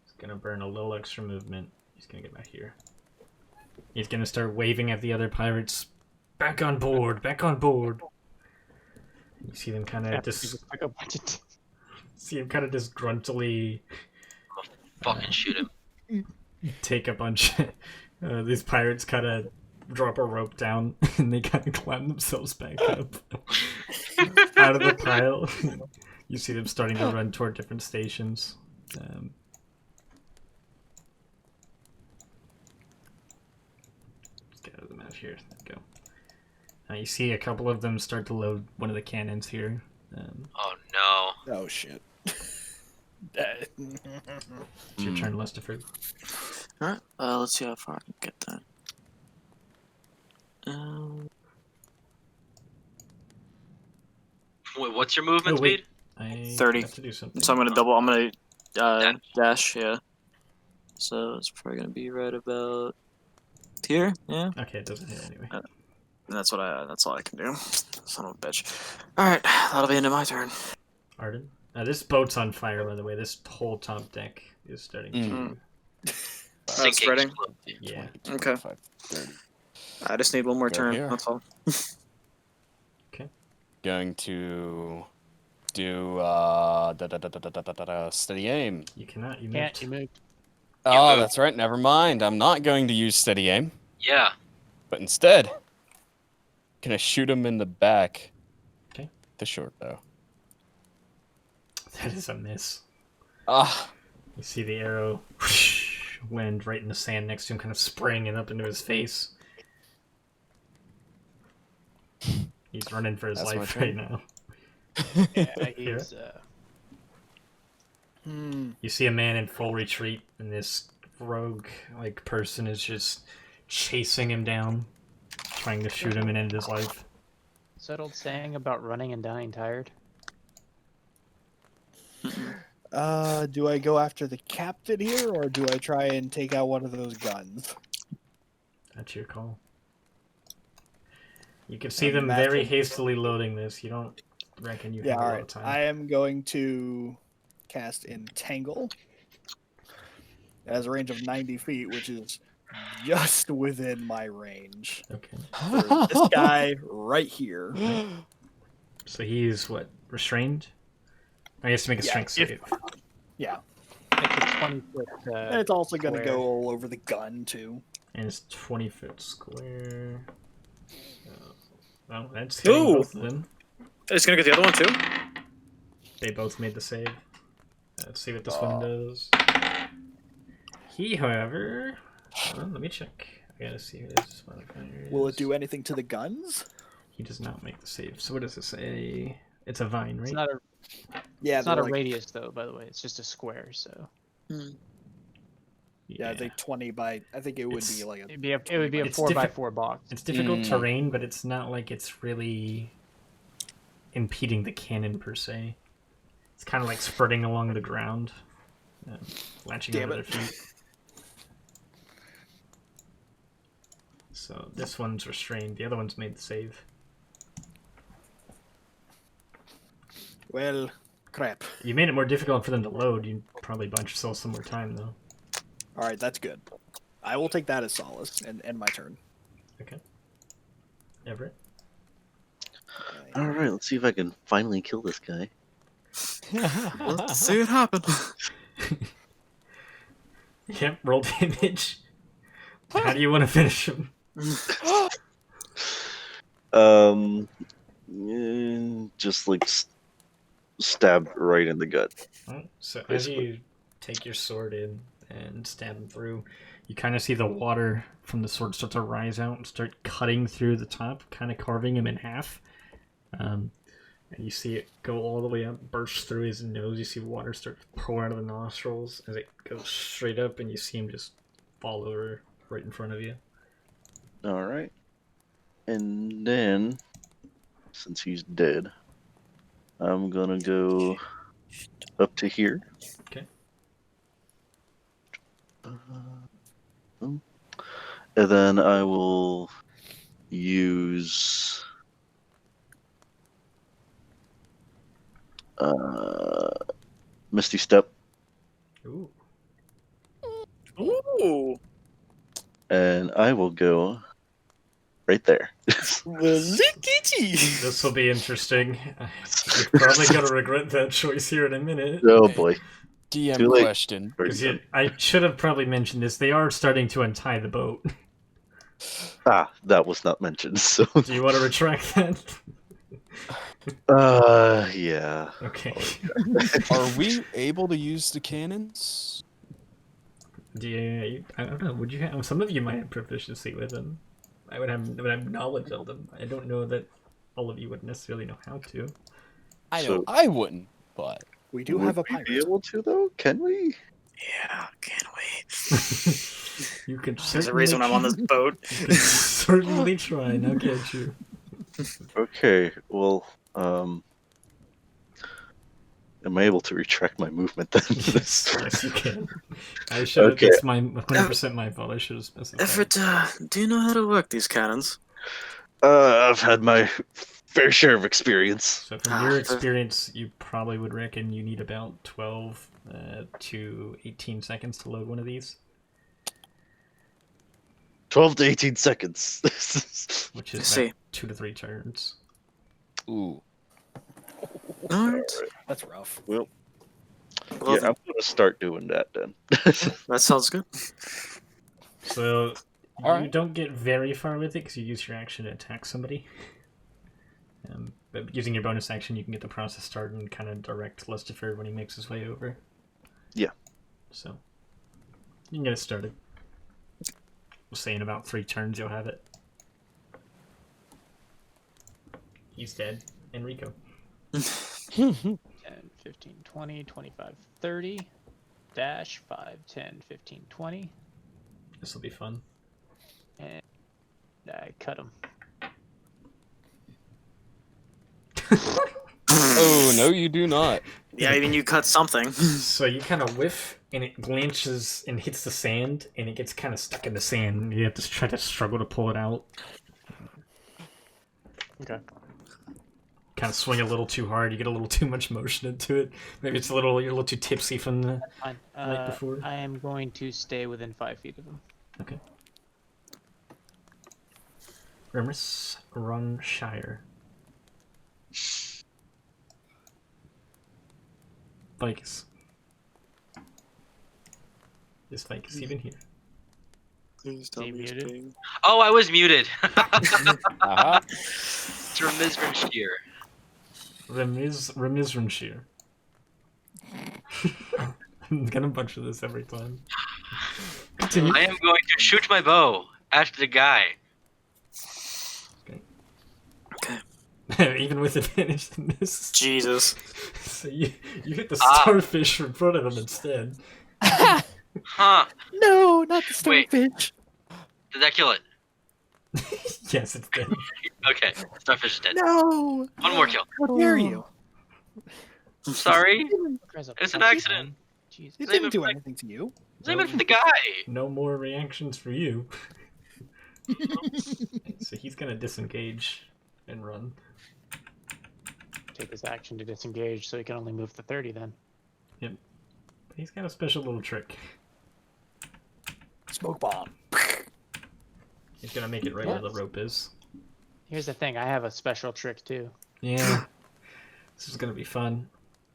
He's gonna burn a little extra movement. He's gonna get back here. He's gonna start waving at the other pirates. Back on board! Back on board! You see them kind of see him kind of disgruntledly Fucking shoot him. take a bunch. These pirates kind of drop a rope down and they kind of climb themselves back up out of the pile. You see them starting to run toward different stations. Let's get out of the map here. There we go. You see a couple of them start to load one of the cannons here. Oh no. Oh shit. It's your turn, Lusterford. Alright, let's see how far I can get that. Wait, what's your movement Oh, wait. speed? I 30. have to do something. So I'm gonna dash, yeah. So it's probably gonna be right about here, yeah. Okay, it doesn't hit anyway. And that's all I can do. Son of a bitch. Alright, that'll be the end of my turn. Arden? This boat's on fire, by the way. This whole top deck is starting to... Sinking spreading? explosive. Yeah. Okay. 30. I just need one more Go turn, here. that's all. Going to do steady aim. You cannot. You Can't, moved. you moved. Oh, moved. that's right. Never mind. I'm not going to use steady aim, Yeah. but instead, gonna shoot him in the back. Okay. The short bow. That is a miss. Ah. You see the arrow whoosh, land right in the sand next to him, kind of spraying up into his face. He's running for his That's my life turn. right now. Yeah, he's, You see a man in full retreat, and this rogue like person is just chasing him down, trying to shoot him and end his life. What's that old saying about running and dying tired? Do I go after the captain here, or do I try and take out one of those guns? That's your call. You can see them very hastily loading this. You don't reckon you Yeah, have a lot alright. of time. I am going to cast Entangle. It has a range of 90 feet, which is just within my range. Okay. For this guy right here. So he's what? Restrained? I guess to make a Yeah, strength if- save. Yeah. It's a 20-foot. And it's also going to square. go all over the gun, too. And it's 20-foot square. Well, that's hitting Ooh. both of them. It's gonna get the other one too. They both made the save. Let's see what this one does. He, however... Hold on, let me check. I gotta see who this modifier is. Will it do anything to the guns? He does not make the save. So what does it say? It's a vine, right? It's not a. Yeah, It's not a they're like, radius though. By the way, it's just a square. So yeah, I think 20 by. I think it would It's- be like a. it would be a It's 4x4 box. It's difficult terrain, but it's not like it's really impeding the cannon per se. It's kind of like spreading along the ground, latching Damn onto it. their feet. So this one's restrained. The other one's made the save. Well, crap. You made it more difficult for them to load. You probably bought yourself some more time though. All right, that's good. I will take that as solace and end my turn. Okay. Everett. All right, let's see if I can finally kill this guy. Let's see it happen. Yep. Roll damage. How do you want to finish him? Just like stabbed right in the gut. Alright, so as you take your sword in and stab him through, you kind of see the water from the sword start to rise out and start cutting through the top, kind of carving him in half. And you see it go all the way up, burst through his nose. You see water start to pour out of the nostrils as it goes straight up, and you see him just fall over right in front of you. All right, and then since he's dead, I'm gonna go up to here. Okay. And then I will use Misty Step, Ooh. Ooh. and I will go right there. This will be interesting. You're probably going to regret that choice here in a minute. Oh boy. DM Too late. question. Because I should have probably mentioned this. They are starting to untie the boat. That was not mentioned. So. Do you want to retract that? Yeah. Okay. Are we able to use the cannons? Yeah, I don't know. Would you have? Some of you might have proficiency with them. I would have knowledge of them. I don't know that all of you would necessarily know how to. I know I wouldn't, but We do Would have a we pirate. be able to though? Can we? Yeah, can we? You can. There's a reason I'm on this boat. You can certainly try. Now can't you? Okay. Well, am I able to retract my movement then? Yes, you can. I should. Okay. It's my 100% my fault. I should have specified. Everett, do you know how to work these cannons? I've had my fair share of experience. So from your experience, you probably would reckon you need about 12 to 18 seconds to load one of these. 12 to 18 seconds. Which I is see. about 2 to 3 turns. ooh. Alright. That's rough. Well, Well, yeah, I'm gonna start doing that then. that sounds good. So you Alright. don't get very far with it because you use your action to attack somebody. But using your bonus action, you can get the process started and kind of direct Lustifer when he makes his way over. Yeah. So you can get it started. We'll say in about 3 turns you'll have it. He's dead. Enrico. 10, 15, 20, 25, 30. Dash 5, 10, 15, 20. This will be fun. And I cut him. Oh no, you do not. Yeah, I mean you cut something. So you kind of whiff, and it glances and hits the sand, and it gets kind of stuck in the sand. You have to try to struggle to pull it out. Okay. Kind of swing a little too hard. You get a little too much motion into it. Maybe it's you're a little too tipsy from the Fine. night before. I am going to stay within 5 feet of him. Okay. Remus Runshire. Vikes. Is Mike even here? Please tell Is he me he's muted? being- Oh, I was muted. Uh-huh. It's Remizrenshir. Remizrenshir. I'm gonna butcher this every time. Continue. I am going to shoot my bow at the guy. Even with advantage in this. Jesus. So you hit the Ah. starfish in front of him instead. Huh. No, not the Wait. starfish. Did that kill it? Yes, it's dead. Okay. Starfish is dead. No. One more kill. How dare you? I'm sorry. Cries up It's an fucking accident. man. Jesus. It Same didn't do effect. anything to you. It's aiming for the guy. No more reactions for you. So he's gonna disengage and run. Take his action to disengage, so he can only move to 30 then. Yep. He's got a special little trick. Smoke bomb. He's gonna make it right where the rope is. Here's the thing, I have a special trick too. Yeah. This is gonna be fun.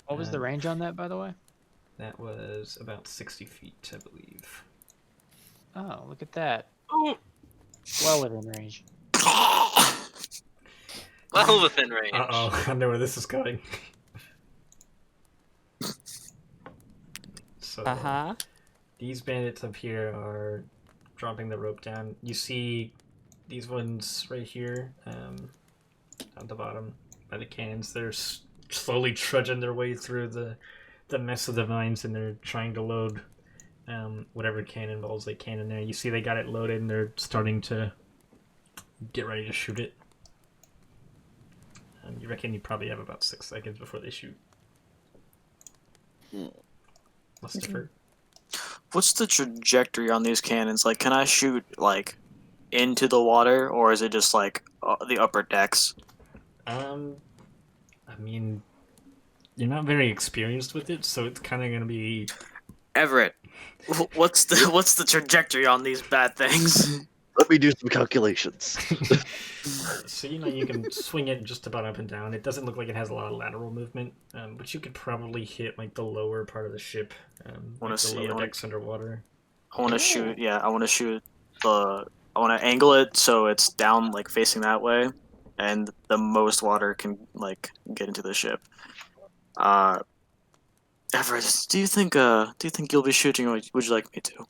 What was the range on that, by the way? That was about 60 feet, I believe. Oh, look at that. Ooh. Well within range. Well within range. Uh-oh, I know where this is going. So, these bandits up here are dropping the rope down. You see these ones right here, at the bottom by the cannons. They're slowly trudging their way through the mess of the vines, and they're trying to load whatever cannonballs they can in there. You see they got it loaded, and they're starting to get ready to shoot it. You reckon you probably have about 6 seconds before they shoot. Let's defer. What's the trajectory on these cannons? Like, can I shoot like into the water, or is it just like the upper decks? I mean, you're not very experienced with it, so it's kind of gonna be. Everett, what's the trajectory on these bad things? Let me do some calculations. So you can swing it just about up and down. It doesn't look like it has a lot of lateral movement, but you could probably hit like the lower part of the ship, like the lower decks underwater. I want to shoot. Yeah, I want to shoot the. I want to angle it so it's down, like facing that way, and the most water can like get into the ship. Everett, do you think you'll be shooting, or would you like me to?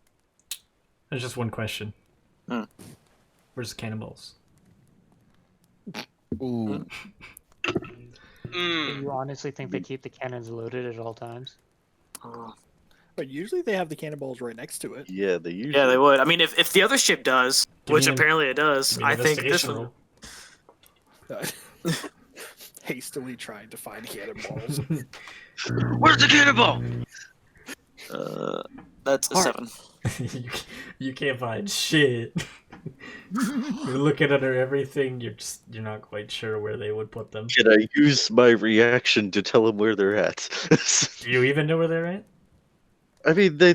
There's just one question. Hmm. Where's the cannonballs? Ooh. You honestly think they keep the cannons loaded at all times? But usually they have the cannonballs right next to it. Yeah, they usually. Yeah, they would. I mean, if the other ship does, Give which me an- apparently it does, Give me an I think this investigation one. roll. Hastily trying to find cannonballs. Where's the cannonball? That's a 7. you can't find shit. You're looking under everything. You're not quite sure where they would put them. Can I use my reaction to tell them where they're at? Do you even know where they're at? I mean, they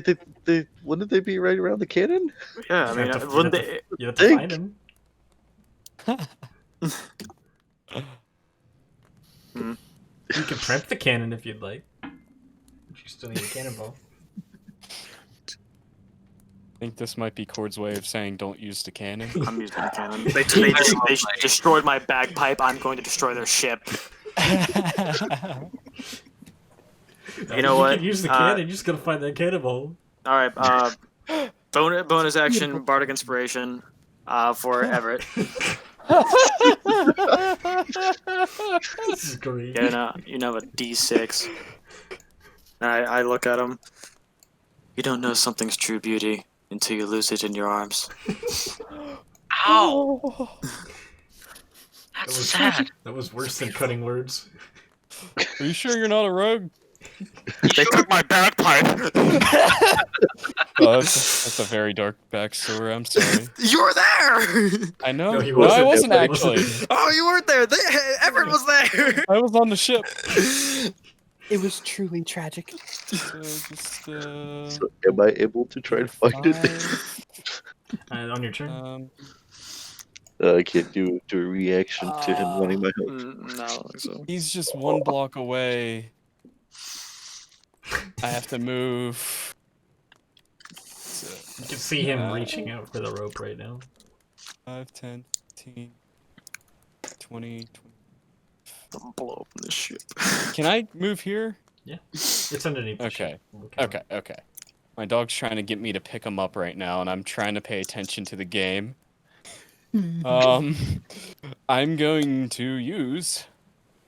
wouldn't they be right around the cannon? Yeah, I mean, You have to- wouldn't they? You have to Think. find them. You can prep the cannon if you'd like. If you still need a cannonball. I think this might be Cord's way of saying don't use the cannon. I'm using the cannon. They destroyed my bagpipe. I'm going to destroy their ship. You know what? You can use the cannon. You just gotta find that cannonball. All right. Bonus action, bardic inspiration, for Everett. This is great. Yeah, you know a D6. I look at him. You don't know something's true beauty until you lose it in your arms. Ow! That's sad. That was worse than cutting words. Are you sure you're not a rogue? They took my bagpipe. Oh, that's a very dark backstory. I'm sorry. You were there. I know. No, he No, I wasn't He wasn't. actually. Oh, you weren't there. Everett was there. I was on the ship. It was truly tragic. So am I able to try to find it? On your turn. I can't do a reaction to him wanting my help. No, so. He's just one block away. I have to move You can see him reaching out for the rope right now. 5, 10, 15, 20, 20. Don't blow up this ship. Can I move here? Yeah, it's underneath. The Okay. ship. We'll count. Okay. My dog's trying to get me to pick him up right now, and I'm trying to pay attention to the game. I'm going to use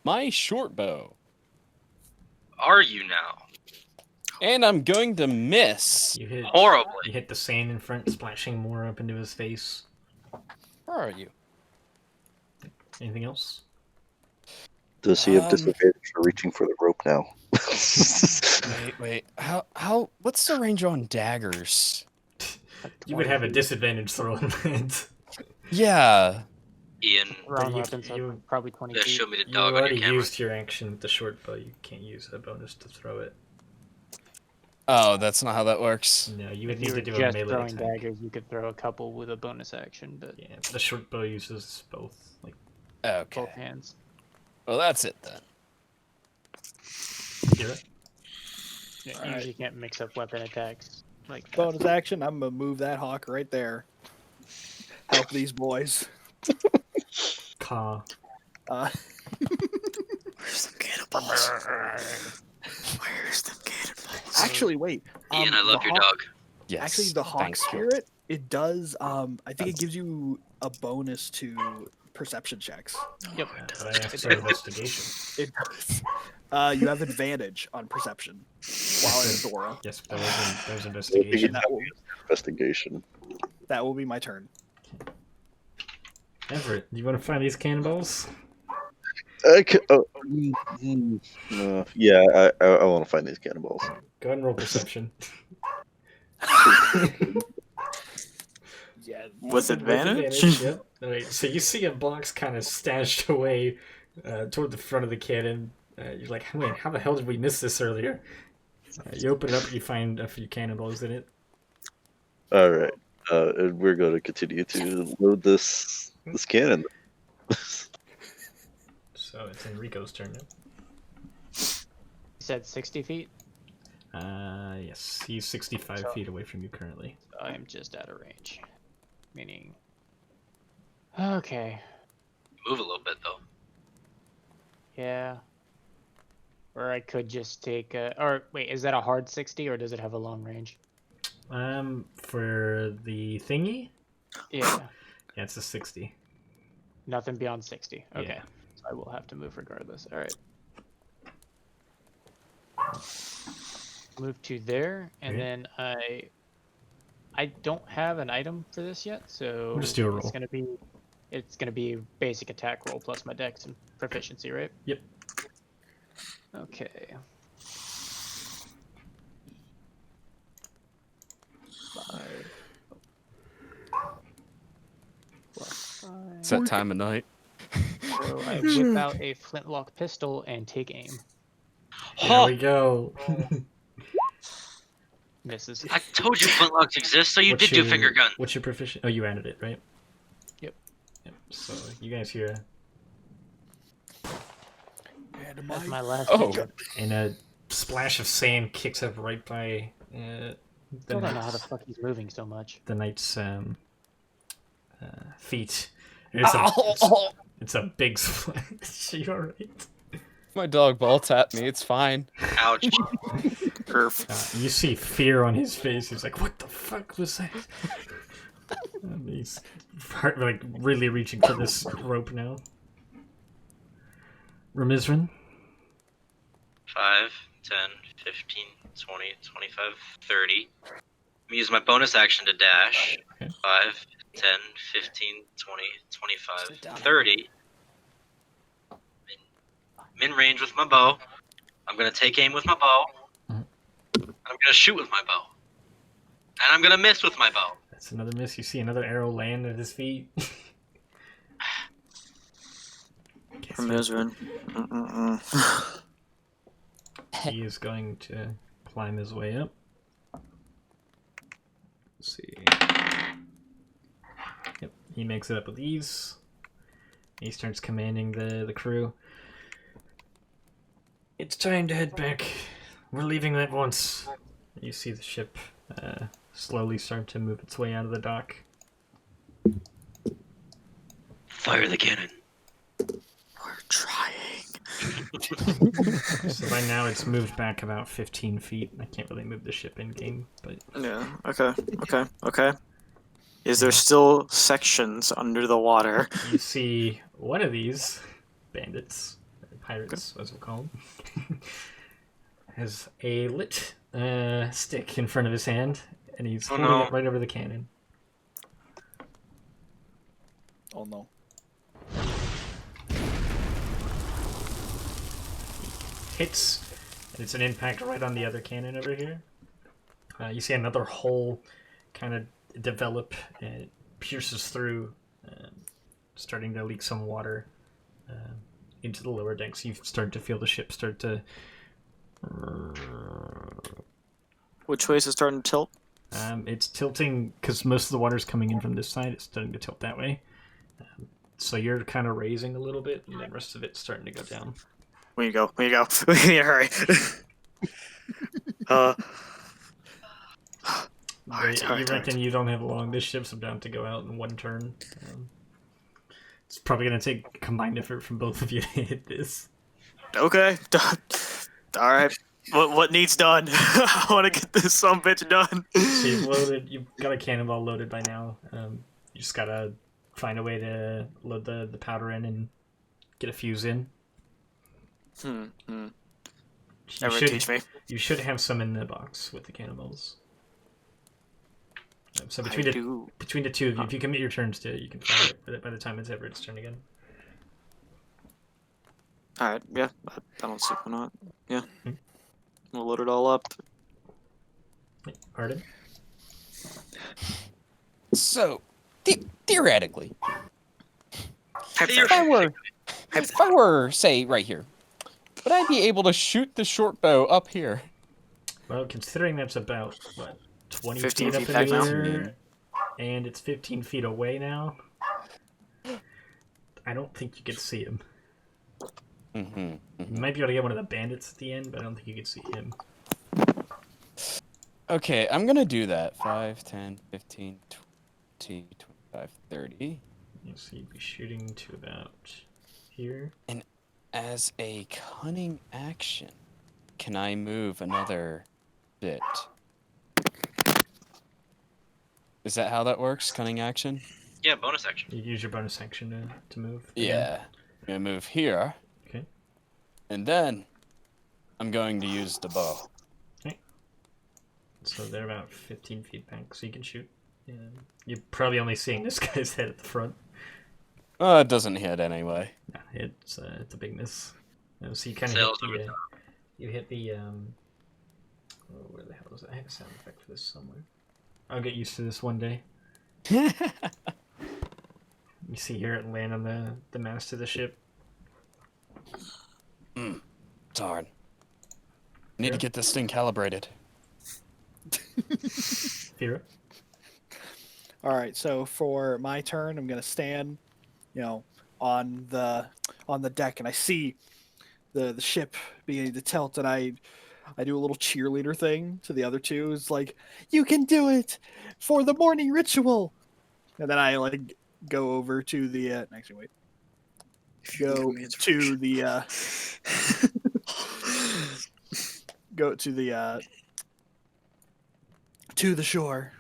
my short bow. Are you now? And I'm going to miss. You hit Horribly. You hit the sand in front, splashing more up into his face. Where are you? Anything else? Does he have disadvantage for reaching for the rope now? Wait. How? What's the range on daggers? You would have a disadvantage throwing that. Yeah. Ian, Wrong you- weapon, so you- probably 20 just feet. show me the You dog on already your camera. used your action with the short bow. You can't use a bonus to throw it. Oh, that's not how that works. No, you would If need you to were do a just melee throwing attack. daggers, you could throw a couple with a bonus action, but Yeah, the short bow uses both. Like, Okay. both hands. Well, that's it then. hear it? Yeah, All you right. usually can't mix up weapon attacks like that. Bonus action. I'm gonna move that hawk right there. Help these boys. Caw. Where's the cannonballs? Where's the cannonballs? Actually, wait. Ian, I the love your hawk- dog. Yes. Actually, the hawk thank you. spirit, it does. I think it gives you a bonus to perception checks. Yep. But I asked for investigation. It does. You have advantage on perception while in Dora. Yes, but that was I think investigation. it's investigation. That will be my turn. Everett, do you want to find these cannonballs? Yeah, I want to find these cannonballs. Go ahead and roll perception. Yeah. With advantage? Yep. Alright, so you see a box kind of stashed away toward the front of the cannon. You're like, wait, how the hell did we miss this earlier? You open it up, you find a few cannonballs in it. All right, and we're going to continue to load this cannon. So it's Enrico's turn now. You said 60 feet? Yes, he's 65 feet away from you currently. So I am just out of range. Meaning... Okay. Move a little bit though. Yeah. Or I could just take a... Or, wait, is that a hard 60 or does it have a long range? For the thingy? Yeah. Yeah, it's a 60. Nothing beyond 60. Okay. Yeah. So I will have to move regardless. Alright. Move to there, and Okay. then I don't have an item for this yet, so We'll just do a roll. it's gonna be basic attack roll plus my dex and proficiency, right? Yep. Okay. 5 plus 5. It's that time of night. So I whip out a flintlock pistol and take aim. There we go. Misses. I told you flintlocks exist, so you did do finger gun. What's your proficiency? Oh, you added it, right? Yep. Yep. So you guys hear That's my last. Oh. hit. and a splash of sand kicks up right by the Still don't know how the knight's, fuck he's moving so much. feet. And it's a big splash. You alright? My dog ball tapped me. It's fine. Ouch. You see fear on his face. He's like, "What the fuck was that?" And he's like really reaching for this rope now. Ramizran, 5, 10, 15, 20, 25, 30. I'm gonna use my bonus action to dash. Okay. 5, 10, 15, 20, 25, 30. I'm in range with my bow. I'm gonna take aim with my bow. Mhm. I'm gonna shoot with my bow. And I'm gonna miss with my bow. that's another miss. You see another arrow land at his feet. From Ezrin. He is going to climb his way up. Let's see. Yep, he makes it up with ease. He starts commanding the crew. It's time to head back. We're leaving at once. You see the ship slowly start to move its way out of the dock. Fire the cannon. We're trying. So by now it's moved back about 15 feet. I can't really move the ship in game, but Yeah. Okay. Is there still sections under the water? you see one of these bandits, or pirates, as we'll call them, has a lit stick in front of his hand, and he's holding it right over the cannon. Oh no. Hits, and it's an impact right on the other cannon over here. You see another hole kind of develop, and it pierces through, starting to leak some water into the lower decks. You start to feel the ship start to... Which way is it starting to tilt? It's tilting, because most of the water's coming in from this side. It's starting to tilt that way. So you're kind of raising a little bit, and the rest of it's starting to go down. Where you go? We need to hurry. You reckon you don't have long. This ship's about to go out in one turn. It's probably going to take a combined effort from both of you to hit this. Okay. All right. What needs done? I want to get this son of a bitch done. So you've got a cannonball loaded by now. You just got to find a way to load the powder in and get a fuse in. Never teach me. You should have some in the box with the cannonballs. So between the two of you, if you commit your turns to it, you can fire it by the time it's Everett's turn again. Alright, yeah. I don't see why not. Yeah. We'll load it all up. Arden? So, theoretically, Hypothetically. if I were, say, right here, would I be able to shoot the short bow up here? Well, considering that's about, 20 15 feet up feet in back the now? air, and it's 15 feet away now, I don't think you could see him. You might be able to get one of the bandits at the end, but I don't think you could see him. Okay, I'm gonna do that. 5, 10, 15, 20, 25, 30. So you'd be shooting to about here. And as a cunning action, can I move another bit? Is that how that works? Cunning action? Yeah, bonus action. You use your bonus action to move. Yeah. I'm gonna move here. Okay. And then I'm going to use the bow. Okay. So they're about 15 feet back, so you can shoot. You're probably only seeing this guy's head at the front. It doesn't hit anyway. Nah, it's a big miss. So you kind of hit the where the hell is it? I have a sound effect for this somewhere. I'll get used to this one day. You see here it land on the mast of the ship. Darn. Need to get this thing calibrated. Fira? Alright, so for my turn, I'm gonna stand, on the deck, and I see the ship beginning to tilt, and I do a little cheerleader thing to the other two. It's like, you can do it for the morning ritual. And then I go over to the actually wait. Go to the go to the to the shore.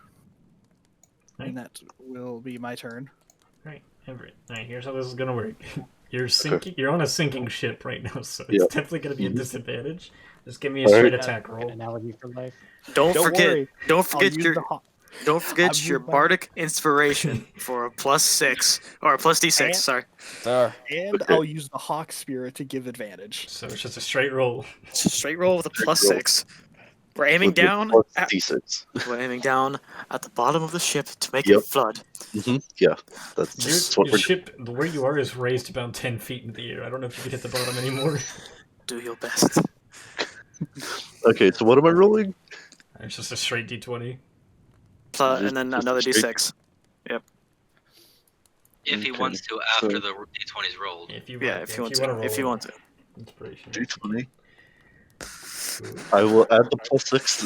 Right. And that will be my turn. Right, Everett. Alright, here's how this is gonna work. You're sinking. You're on a sinking ship right now, so it's definitely gonna be a disadvantage. Just give me a straight attack roll. Analogy for life. Don't forget worry. don't forget I'll your use the don't forget your bardic inspiration for a +6 or a +d6, And- sorry. There. And I'll use the hawk spirit to give advantage. So it's just a straight roll. It's a straight roll with a +6. We're aiming With the down plus at, D6. we're aiming down at the bottom of the ship to make Yep. it flood. Yeah, that's what Your we're ship, where you are, is raised about 10 feet in the air. I don't know if you can hit the bottom anymore. Do your best. Okay, so what am I rolling? It's just a straight d20. And then another d6. If he Okay, wants to after so- the d20's rolled. If you Yeah, want, if you want wanna to. If roll you want to. Inspiration. D20. I will add the +6.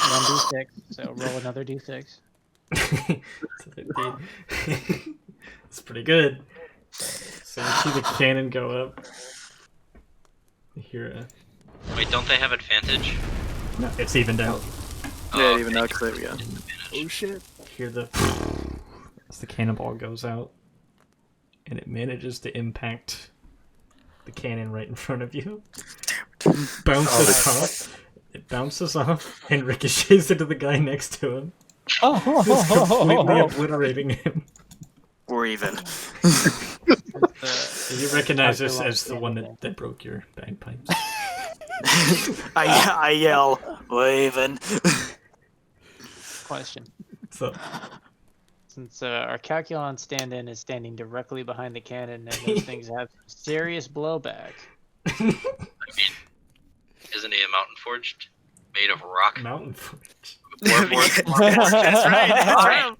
1d6. So roll another d6. It's pretty good. So you see the cannon go up. You hear a... Wait, don't they have advantage? No, it's evened out. Yeah, even now, clear, yeah. Oh shit. You hear the... as the cannonball goes out. And it manages to impact the cannon right in front of you. Bounces off. It bounces off and ricochets into the guy next to him. Just completely obliterating him. We're even. You recognize this as the one that broke your bagpipes. I yell, we're even. Question. So, Since our Calculon stand-in is standing directly behind the cannon, and those things have serious blowback. I mean, isn't he a mountain forged? Made of rock? Mountain Forge. That's right.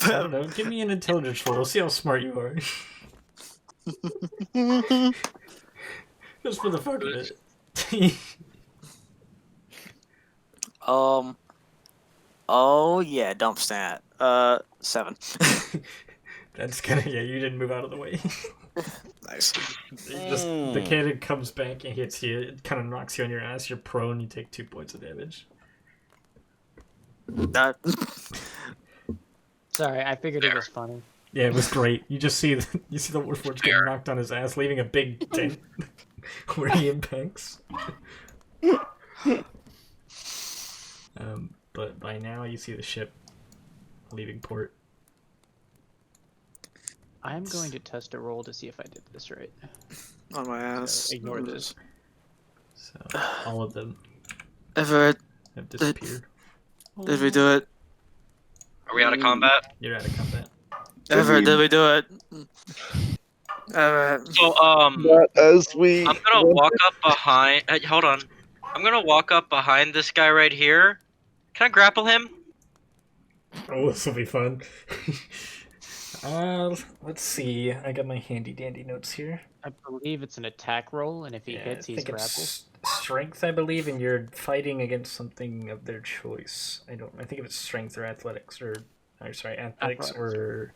I don't know. Give me an intelligence roll. We'll see how smart you are. Just for the fuck of it. Oh yeah, dump stat. 7. That's kind of, yeah, you didn't move out of the way. Nice. The cannon comes back and hits you. It kind of knocks you on your ass. You're prone. You take 2 points of damage. That. Sorry, I figured it was funny. Yeah, it was great. You just see the Warforged get knocked on his ass, leaving a big dent where he impacts. But by now you see the ship leaving port. I'm going to test a roll to see if I did this right. On my ass. So ignore this. So all of them Everett, have disappeared. did we do it? Are we out of combat? You're out of combat. Everett, did we do it? Everett. So, Not as we. I'm gonna walk up behind. Hold on. I'm gonna walk up behind this guy right here. Can I grapple him? Oh, this will be fun. Let's see. I got my handy dandy notes here. I believe it's an attack roll, and if he hits, he's grappled. It's strength, I believe, and you're fighting against something of their choice. I think if it's strength or athletics, or athletics or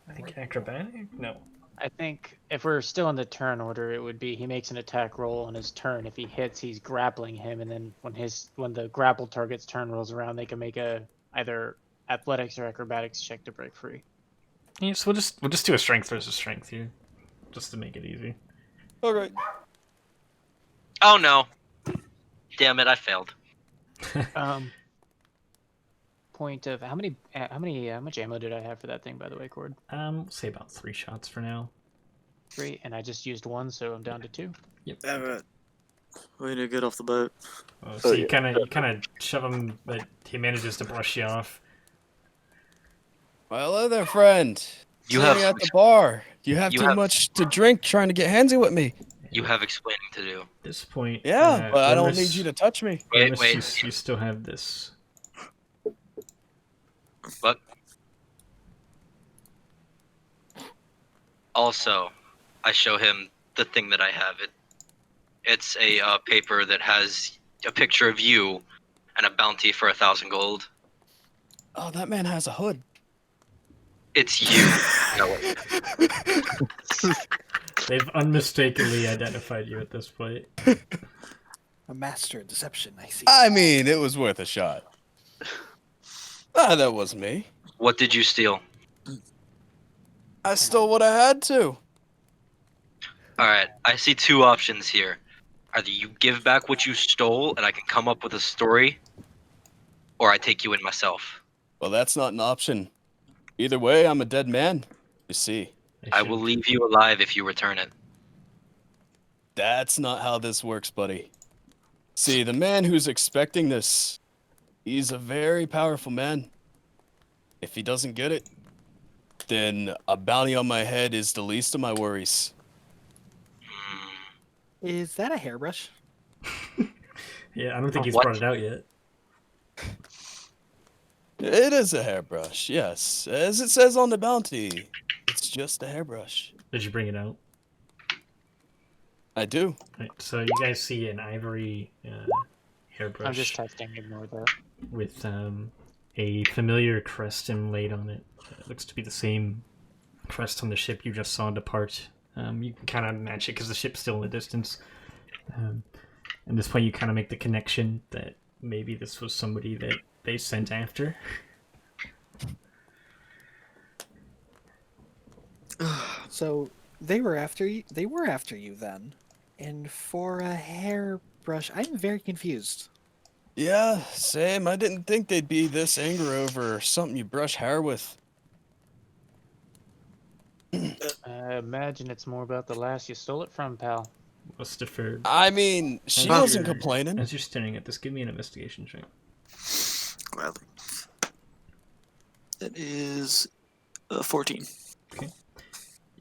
I think acrobatic. No. I think if we're still in the turn order, it would be he makes an attack roll on his turn. If he hits, he's grappling him, and then when the grapple target's turn rolls around, they can make a either athletics or acrobatics check to break free. Yeah, so we'll just do a strength versus strength here, just to make it easy. All right. Oh no! Damn it! I failed. Point of how much ammo did I have for that thing, by the way, Cord? We'll say about 3 shots for now. 3, and I just used 1, so I'm down to 2. Yep. Everett. We need to get off the boat. So you kind of shove him, but he manages to brush you off. Well, hello there, friend. You Sitting have at the bar. You have you too have- much to drink trying to get handsy with me. You have explaining to do. At this point, Yeah, but I don't Remus- need you to touch me. Wait, Remus, wait. You still have this. What? Also, I show him the thing that I have. It's a paper that has a picture of you and a bounty for 1,000 gold. Oh, that man has a hood. It's you. No, They've unmistakably identified you at this point. A master of deception, I see. I mean, it was worth a shot. Ah, that wasn't me. what did you steal? I stole what I had to. Alright, I see 2 options here. Either you give back what you stole and I can come up with a story, or I take you in myself. Well, that's not an option. Either way, I'm a dead man. You see, I will leave you alive if you return it. that's not how this works, buddy. See, the man who's expecting this, he's a very powerful man. If he doesn't get it, then a bounty on my head is the least of my worries. Is that a hairbrush? Yeah, I don't think he's What? brought it out yet. It is a hairbrush, yes. As it says on the bounty, it's just a hairbrush. Did you bring it out? I do. Right, so you guys see an ivory hairbrush. I'm just testing. Ignore that. with a familiar crest inlaid on it. It looks to be the same crest on the ship you just saw depart. You can kind of match it because the ship's still in the distance. At this point, you kind of make the connection that maybe this was somebody that they sent after. So they were after you. They were after you then, and for a hairbrush, I'm very confused. Yeah, same. I didn't think they'd be this angry over something you brush hair with. I imagine it's more about the lass you stole it from, pal. Must defer. I mean, she As wasn't you're- complaining. As you're staring at this, give me an investigation check. Gladly. That is 14.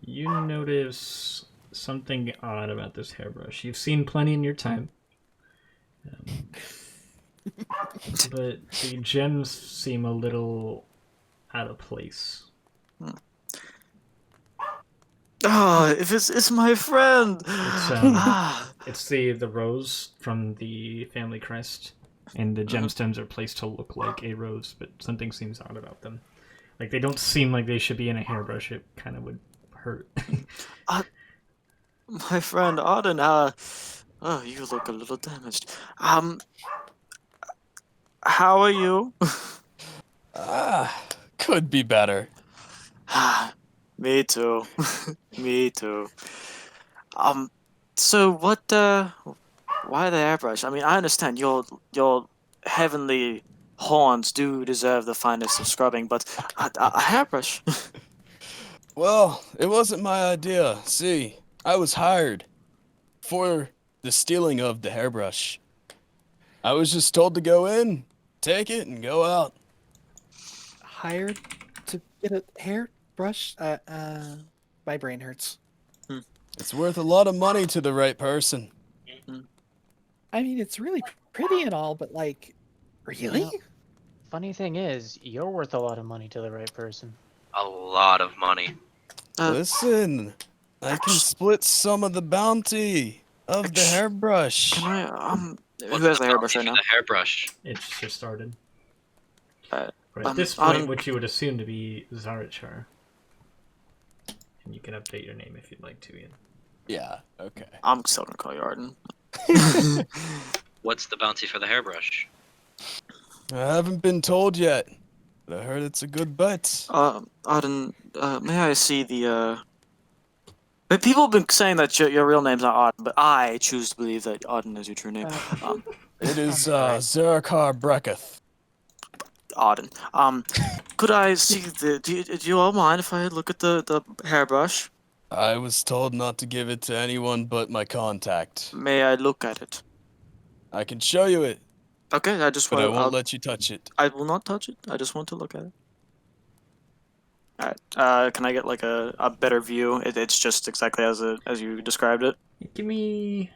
You notice something odd about this hairbrush. You've seen plenty in your time. But the gems seem a little out of place. Ah, if it's my friend. It's the rose from the family crest, and the gemstones are placed to look like a rose, but something seems odd about them. Like, they don't seem like they should be in a hairbrush. It kind of would hurt. My friend Auden, oh, you look a little damaged. How are you? Could be better. Me too. Me too. So what, why the airbrush? I mean, I understand your heavenly horns do deserve the finest of scrubbing, but a hairbrush? Well, it wasn't my idea. See, I was hired for the stealing of the hairbrush. I was just told to go in, take it, and go out. Hired to get a hairbrush? My brain hurts. It's worth a lot of money to the right person. I mean, it's really pretty and all, but like, really? Well, funny thing is, you're worth a lot of money to the right person. A lot of money. Listen, I can split some of the bounty of the hairbrush. Can I, who What's has the the hairbrush bounty right for now? The hairbrush. It's just started. Alright. But at this point, Auden- what you would assume to be Zarachar. And you can update your name if you'd like to, Ian. Yeah, okay. I'm still gonna call you Arden. What's the bounty for the hairbrush? I haven't been told yet, but I heard it's a good bet. Auden, may I see the, but people have been saying that your real name's not Auden, but I choose to believe that Auden is your true name. It is Zarakar Breketh. Auden. Could I see do you all mind if I look at the hairbrush? I was told not to give it to anyone but my contact. May I look at it? I can show you it, Okay, I just but I want. won't let you touch it. I will not touch it. I just want to look at it. Alright. Can I get like a better view? It's just exactly as you described it. Give me...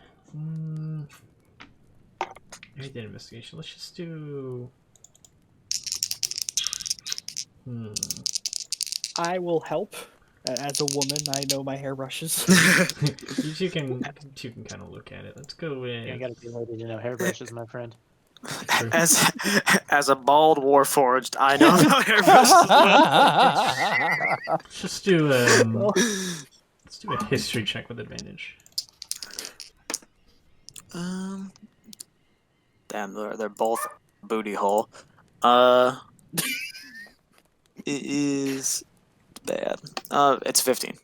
I did investigation. Let's just do... I will help. As a woman, I know my hairbrushes. you can kind of look at it. Let's go with... You gotta be lady to know hairbrushes, my friend. As a bald warforged, I know about hairbrushes. Let's just do let's do a history check with advantage. Damn, they're both booty hole. It is bad. It's 15.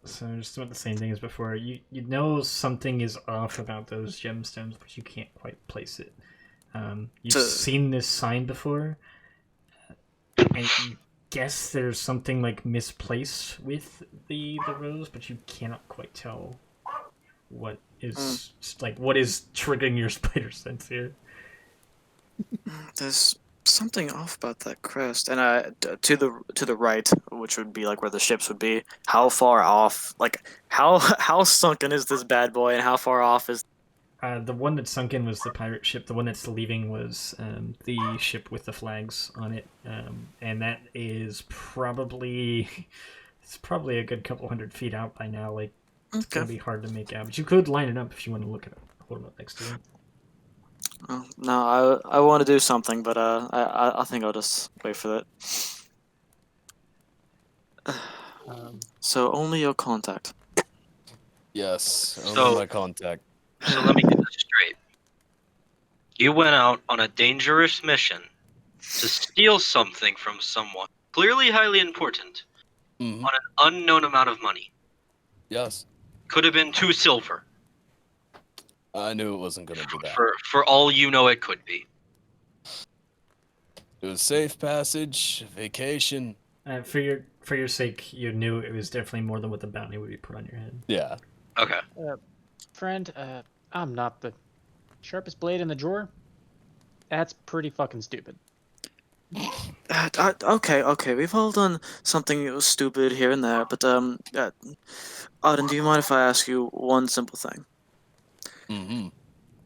So just about the same thing as before. You know something is off about those gemstones, but you can't quite place it. You've seen this sign before, and you guess there's something like misplaced with the rose, but you cannot quite tell what is what is triggering your spider sense here. There's something off about that crest, and to the right, which would be like where the ships would be. How far off? Like how sunken is this bad boy, and how far off is? The one that sunk in was the pirate ship. The one that's leaving was the ship with the flags on it, and that is probably a good couple 100 feet out by now. Like it's gonna be hard to make out, but you could line it up if you want to look at it. Hold it up next to it. No, I want to do something, but I think I'll just wait for that. So only your contact. Yes, only So- my contact. So let me get this straight. You went out on a dangerous mission to steal something from someone, clearly highly important, Mhm. on an unknown amount of money. Yes, Could have been 2 silver. I knew it wasn't gonna be that. For all you know, it could be. It was safe passage, vacation. For your sake, you knew it was definitely more than what the bounty would be put on your head. Yeah. Okay. Friend, I'm not the sharpest blade in the drawer. That's pretty fucking stupid. Okay, we've all done something stupid here and there, but Auden, do you mind if I ask you one simple thing? Mm-hmm.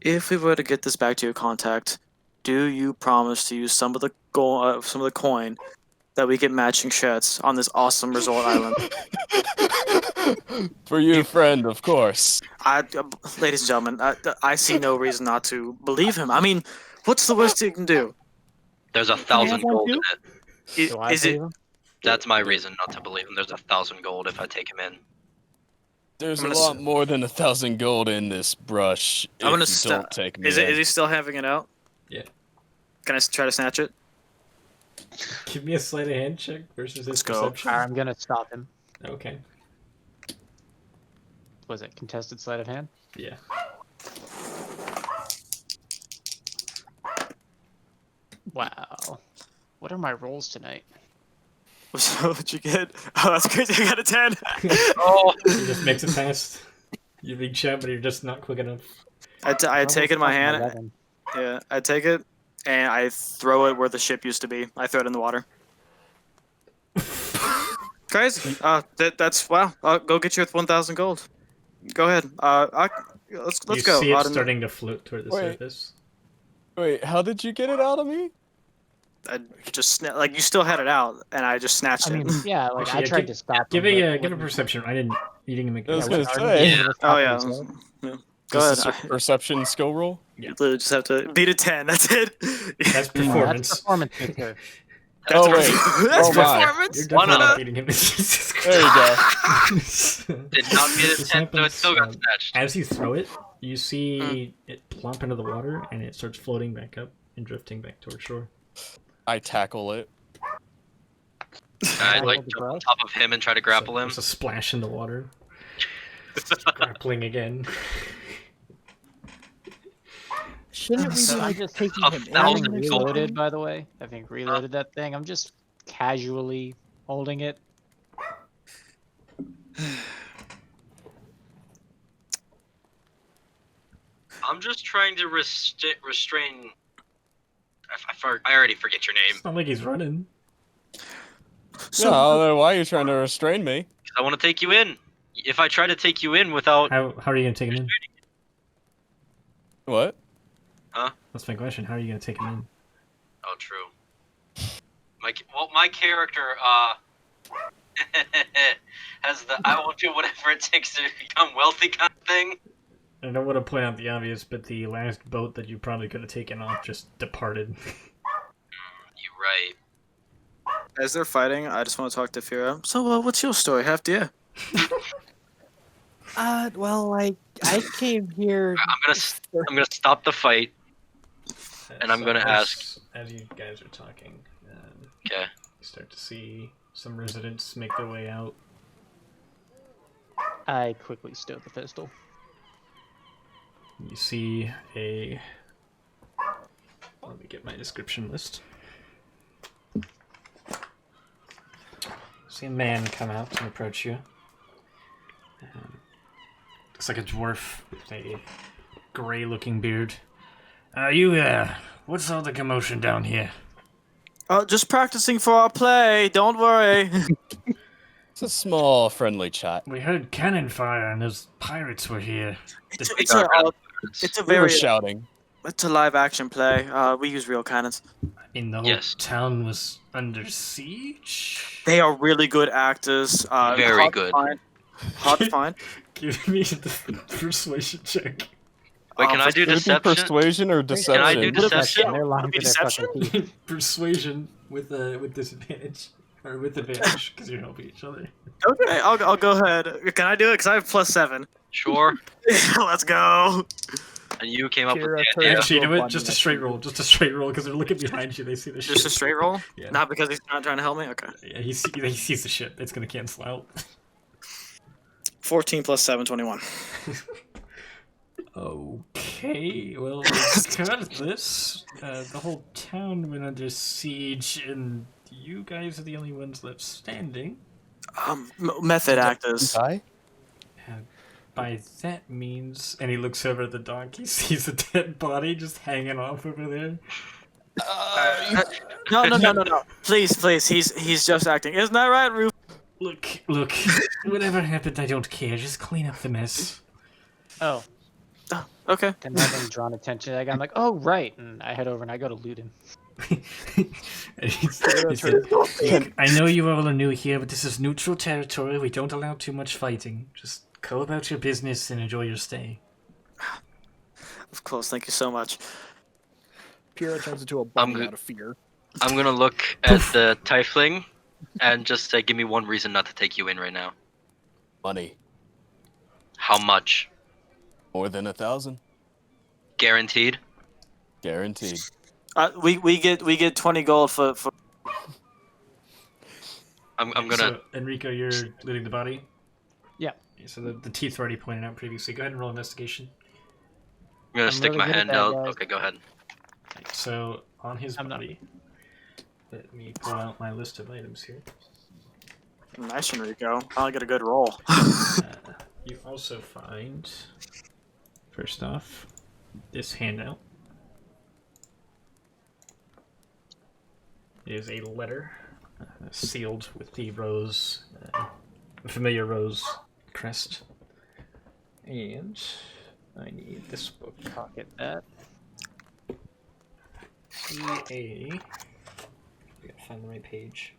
If we were to get this back to your contact, do you promise to use some of the coin that we get matching shirts on this awesome resort island? For you, friend, of course. Ladies and gentlemen, I see no reason not to believe him. I mean, what's the worst he can do? There's I 1,000 have one gold in too? it. Do I Is it? believe him? That's my reason not to believe him. There's 1,000 gold if I take him in. There's I'm a gonna lot more than 1,000 gold in this brush. I'm gonna if you don't take me Is in. he still having it out? Yeah. Can I try to snatch it? Give me a sleight of hand check versus his Let's go. perception. I'm gonna stop him. Okay. Was it contested sleight of hand? Yeah. Wow. What are my rolls tonight? So what'd you get? Oh, that's crazy. I got a 10. Oh, He just makes it past. You big chat, but you're just not quick enough. I take it in my Fucking hand. 11. Yeah, I take it and I throw it where the ship used to be. I throw it in the water. Crazy. That's wow. Go get your 1,000 gold. Go ahead. Let's You go. see it Auden. starting to float toward the Wait. surface. Wait, how did you get it out of me? I just like you still had it out, and I just snatched I mean, it. yeah, like Actually, I tried to stop Give him. a but give a wasn't- perception. You didn't make. I was Yeah, gonna what- say. Yeah. Oh yeah. Himself. Go Just ahead. a perception skill roll? You literally just have to beat a 10. That's it. That's That's performance. performance, good sir. Oh, wait. That's Oh, my. performance. You're Why definitely not? not beating him. Jesus There you go. Christ. did not get a This 10, so it happens, still got snatched. As you throw it, you see it plump into the water, and it starts floating back up and drifting back toward shore. I tackle it. I like Tackle the jump on brush. top of him and try to grapple So him. there's a splash in the water. Grappling again. Shouldn't we be So I'm like just taking a him in? thousand Having gold. reloaded, by the way, having reloaded that thing, I'm just casually holding it. I'm just trying to restrain. I already forget your name. It's not like he's running. No, I don't know why you're trying to restrain me. 'Cause I want to take you in. If I try to take you in without, How are you gonna take him in? What? That's my question. How are you gonna take him in? oh, true. My character has the I will do whatever it takes to become wealthy kind of thing. I don't want to point out the obvious, but the last boat that you probably could have taken off just departed. You're right. As they're fighting, I just want to talk to Fira. So, what's your story, Half dear? Well, I came here. I'm gonna stop the fight. And I'm gonna as you guys are talking. Okay. You start to see some residents make their way out. I quickly stow the pistol. You see a. Let me get my description list. See a man come out and approach you. Looks like a dwarf with a gray-looking beard. What's all the commotion down here? Oh, just practicing for our play. Don't worry. It's a small, friendly chat. We heard cannon fire and those pirates were here. It's a We were very shouting. it's a live action play. We use real cannons. In the whole Yes. town was under siege? They are really good actors. Very hard good. To find. Hard to find. Give me the persuasion check. Wait, can I do Would it be deception? persuasion or deception? Can I do deception? They're lying Would it be for their fucking deception? teeth. Persuasion with disadvantage or with advantage because you're helping each other. Okay, I'll go ahead. Can I do it? Because I have +7. Sure. Let's go. And you came up with Kira the turns idea. Actually, you know what? Abundant Just a as straight you- roll. Just a straight roll because they're looking behind you. They see the ship. Just a straight roll? Yeah. Not because he's not trying to help me? Okay. Yeah, he sees the ship. It's gonna cancel out. 14 + 7, 21. Okay, well, regardless, the whole town went under siege, and you guys are the only ones left standing. Method actors. Die? By that means, and he looks over at the dock, he sees a dead body just hanging off over there. No. Please. He's just acting. Isn't that right, Roof? Look, whatever happened, I don't care. Just clean up the mess. Oh, Okay. then having drawn attention to that guy, I'm like, oh, right. And I head over and I go to loot him. And he said, "Look, I know you all are new here, but this is neutral territory. We don't allow too much fighting. Just go about your business and enjoy your stay." Of course. Thank you so much. Pyrrha turns into a bunny good. out of fear. I'm gonna look at the Tiefling and just say, give me one reason not to take you in right now. Money. How much? More than 1,000. Guaranteed? Guaranteed. We get 20 gold for. I'm gonna... So, Enrico, you're looting the body? Yeah. So the teeth were already pointed out previously. Go ahead and roll investigation. I'm gonna I'm stick really my good at hand that, out. guys. Okay, go ahead. So, on his I'm not- body, let me pull out my list of items here. Nice, Enrico. I'll get a good roll. You also find, first off, this handout. It is a letter sealed with the rose, familiar rose crest. And I need this book. Pocket that. I gotta find the right page.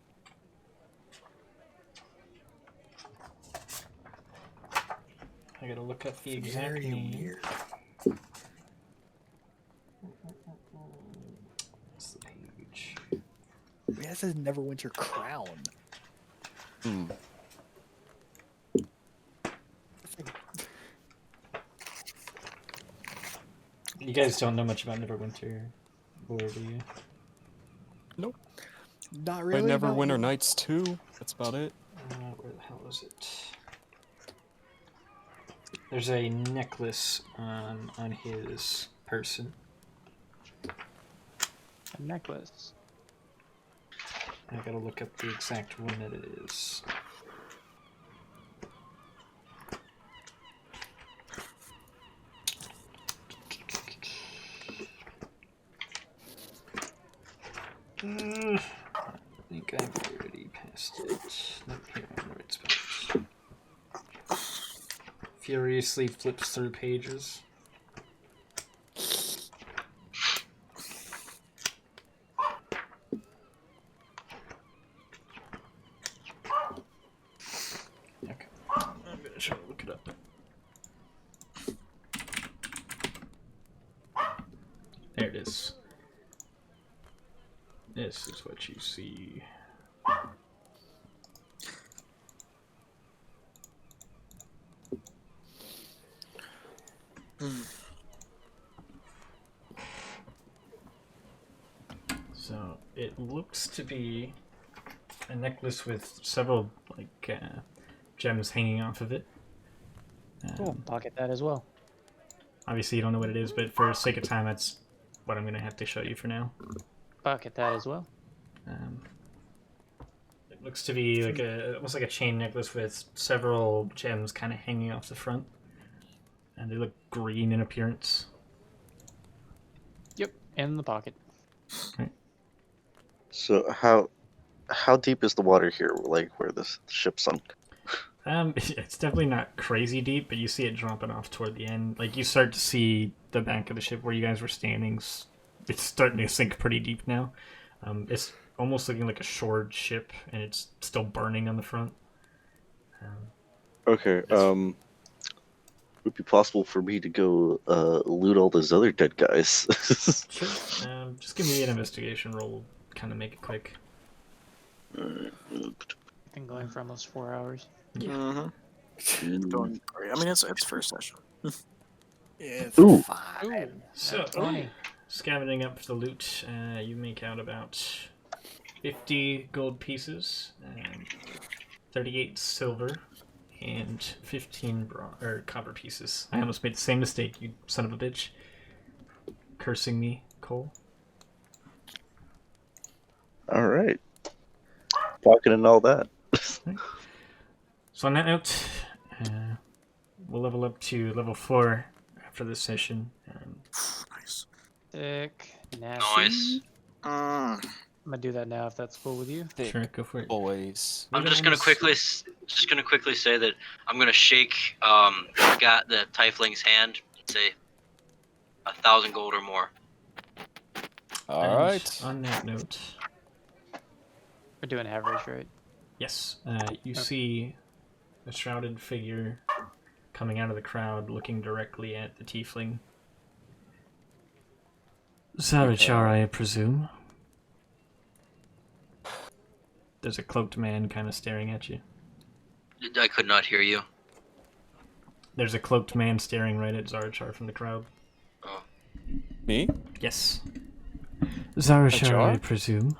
I gotta look up the exact Very name. weird. What's the page? That says Neverwinter Crown. Hmm. You guys don't know much about Neverwinter, or do you? Not really. But no. Neverwinter Nights 2. That's about it. Where the hell is it? There's a necklace on his person. A necklace. I gotta look up the exact one that it is. I think I've already passed it. Nope, here on the right spot. Furiously flips through pages. Okay, I'm gonna try to look it up. There it is. This is what you see. So it looks to be a necklace with several gems hanging off of it. Cool. Pocket that as well. Obviously, you don't know what it is, but for sake of time, that's what I'm gonna have to show you for now. Pocket that as well. It looks to be like almost like a chain necklace with several gems kind of hanging off the front, and they look green in appearance. Yep. In the pocket. So how deep is the water here? Like where this ship sunk? It's definitely not crazy deep, but you see it dropping off toward the end. Like you start to see the back of the ship where you guys were standing. It's starting to sink pretty deep now. It's almost looking like a shored ship, and it's still burning on the front. Okay. would it be possible for me to go loot all those other dead guys? Sure. Just give me an investigation roll. Kind of make it quick. Been going for almost 4 hours. Doing great. I mean, it's first session. It's Ooh. fine. So, 20. scavenging up the loot, you make out about 50 gold pieces, 38 silver, and 15 copper pieces. I almost made the same mistake, you son of a bitch. Cursing me, Cole. All right. Pocketing all that. So on that note, we'll level up to level 4 after this session. Nice. Sick. Nasty. Nice. I'm gonna do that now if that's cool with you. Sure, go for it. Boys. I'm just gonna quickly say that I'm gonna shake the Tiefling's hand and say 1,000 gold or more. All And right. on that note, We're doing average, right? yes, you see a shrouded figure coming out of the crowd, looking directly at the tiefling. Zarachar, I presume. There's a cloaked man kind of staring at you. I could not hear you. There's a cloaked man staring right at Zarachar from the crowd. Oh. Me? Yes. Zarachar, Achar? I presume.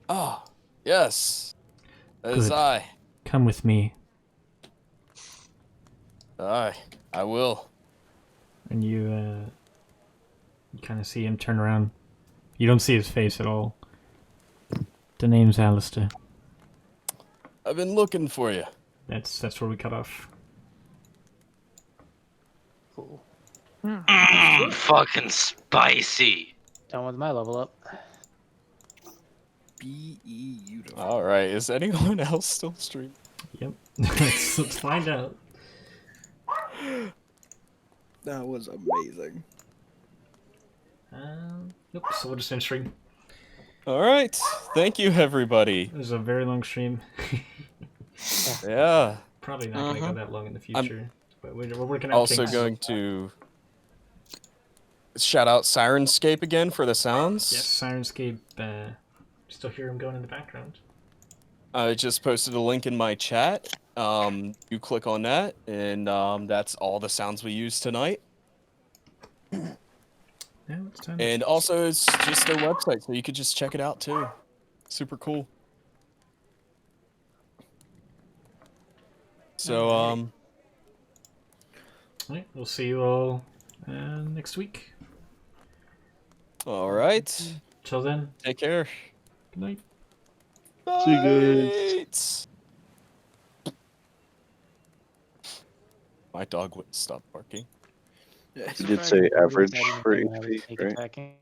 Oh, yes. That is Good. I. Come with me. I will. And you kind of see him turn around. You don't see his face at all. The name's Alistair. I've been looking for you. That's where we cut off. Cool. Fucking spicy. Done with my level up. Beautiful. All right. Is anyone else still streaming? Yep. let's find out. That was amazing. Nope. So we'll just end stream. All right. Thank you, everybody. It was a very long stream. Yeah. Probably not going to go that long in the future. But we're working out Also things. going to shout out Sirenscape again for the sounds. Yes, Sirenscape. Still hear him going in the background. I just posted a link in my chat. You click on that, and that's all the sounds we use tonight. Now it's time. And also, it's just their website, so you could just check it out too. Super cool. So, Alright, we'll see you all next week. all right. Till then, Take care. good night. See you guys. My dog wouldn't stop barking. You did say average for HP, right? Attacking.